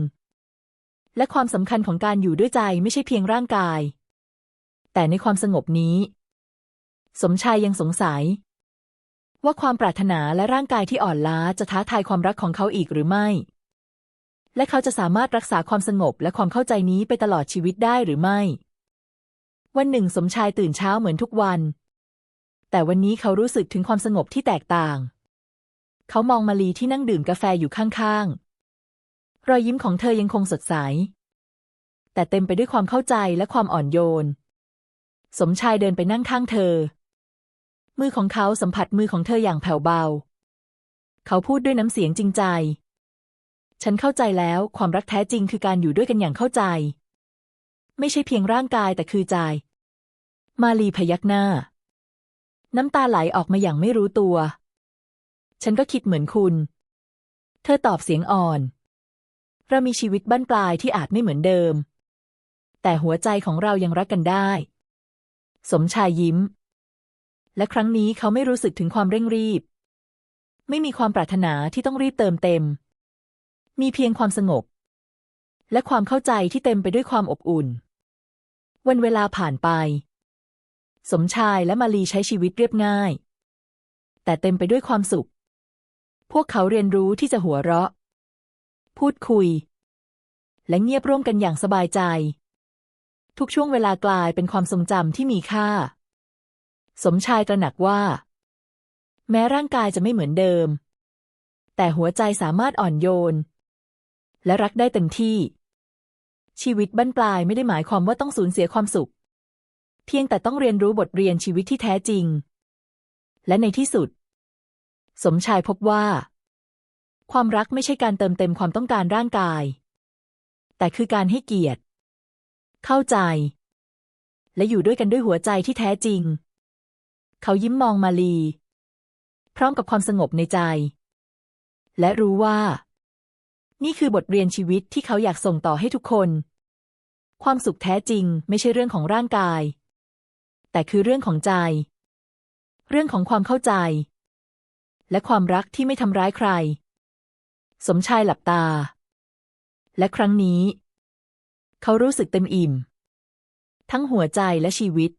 และความสำคัญของการอยู่ด้วยใจไม่ใช่เพียงร่างกายแต่ในความสงบนี้สมชายยังสงสัยว่าความปรารถนาและร่างกายที่อ่อนล้าจะท้าทายความรักของเขาอีกหรือไม่และเขาจะสามารถรักษาความสงบและความเข้าใจนี้ไปตลอดชีวิตได้หรือไม่วันหนึ่งสมชายตื่นเช้าเหมือนทุกวันแต่วันนี้เขารู้สึกถึงความสงบที่แตกต่างเขามองมาลีที่นั่งดื่มกาแฟอยู่ข้างๆรอยยิ้มของเธอยังคงสดใสแต่เต็มไปด้วยความเข้าใจและความอ่อนโยนสมชายเดินไปนั่งข้างเธอมือของเขาสัมผัสมือของเธออย่างแผ่วเบาเขาพูดด้วยน้ำเสียงจริงใจฉันเข้าใจแล้วความรักแท้จริงคือการอยู่ด้วยกันอย่างเข้าใจไม่ใช่เพียงร่างกายแต่คือใจมาลีพยักหน้าน้ำตาไหลออกมาอย่างไม่รู้ตัวฉันก็คิดเหมือนคุณเธอตอบเสียงอ่อนเรามีชีวิตบั้นปลายที่อาจไม่เหมือนเดิมแต่หัวใจของเรายังรักกันได้สมชายยิ้มและครั้งนี้เขาไม่รู้สึกถึงความเร่งรีบไม่มีความปรารถนาที่ต้องรีบเติมเต็มมีเพียงความสงบและความเข้าใจที่เต็มไปด้วยความอบอุ่นวันเวลาผ่านไปสมชายและมาลีใช้ชีวิตเรียบง่ายแต่เต็มไปด้วยความสุขพวกเขาเรียนรู้ที่จะหัวเราะพูดคุยและเงียบร่วมกันอย่างสบายใจทุกช่วงเวลากลายเป็นความทรงจำที่มีค่าสมชายตระหนักว่าแม้ร่างกายจะไม่เหมือนเดิมแต่หัวใจสามารถอ่อนโยนและรักได้เต็มที่ชีวิตบั้นปลายไม่ได้หมายความว่าต้องสูญเสียความสุขเพียงแต่ต้องเรียนรู้บทเรียนชีวิตที่แท้จริงและในที่สุดสมชายพบว่าความรักไม่ใช่การเติมเต็มความต้องการร่างกายแต่คือการให้เกียรติเข้าใจและอยู่ด้วยกันด้วยหัวใจที่แท้จริงเขายิ้มมองมาลีพร้อมกับความสงบในใจและรู้ว่านี่คือบทเรียนชีวิตที่เขาอยากส่งต่อให้ทุกคนความสุขแท้จริงไม่ใช่เรื่องของร่างกายแต่คือเรื่องของใจเรื่องของความเข้าใจและความรักที่ไม่ทำร้ายใครสมชายหลับตาและครั้งนี้เขารู้สึกเต็มอิ่มทั้งหัวใจและชีวิต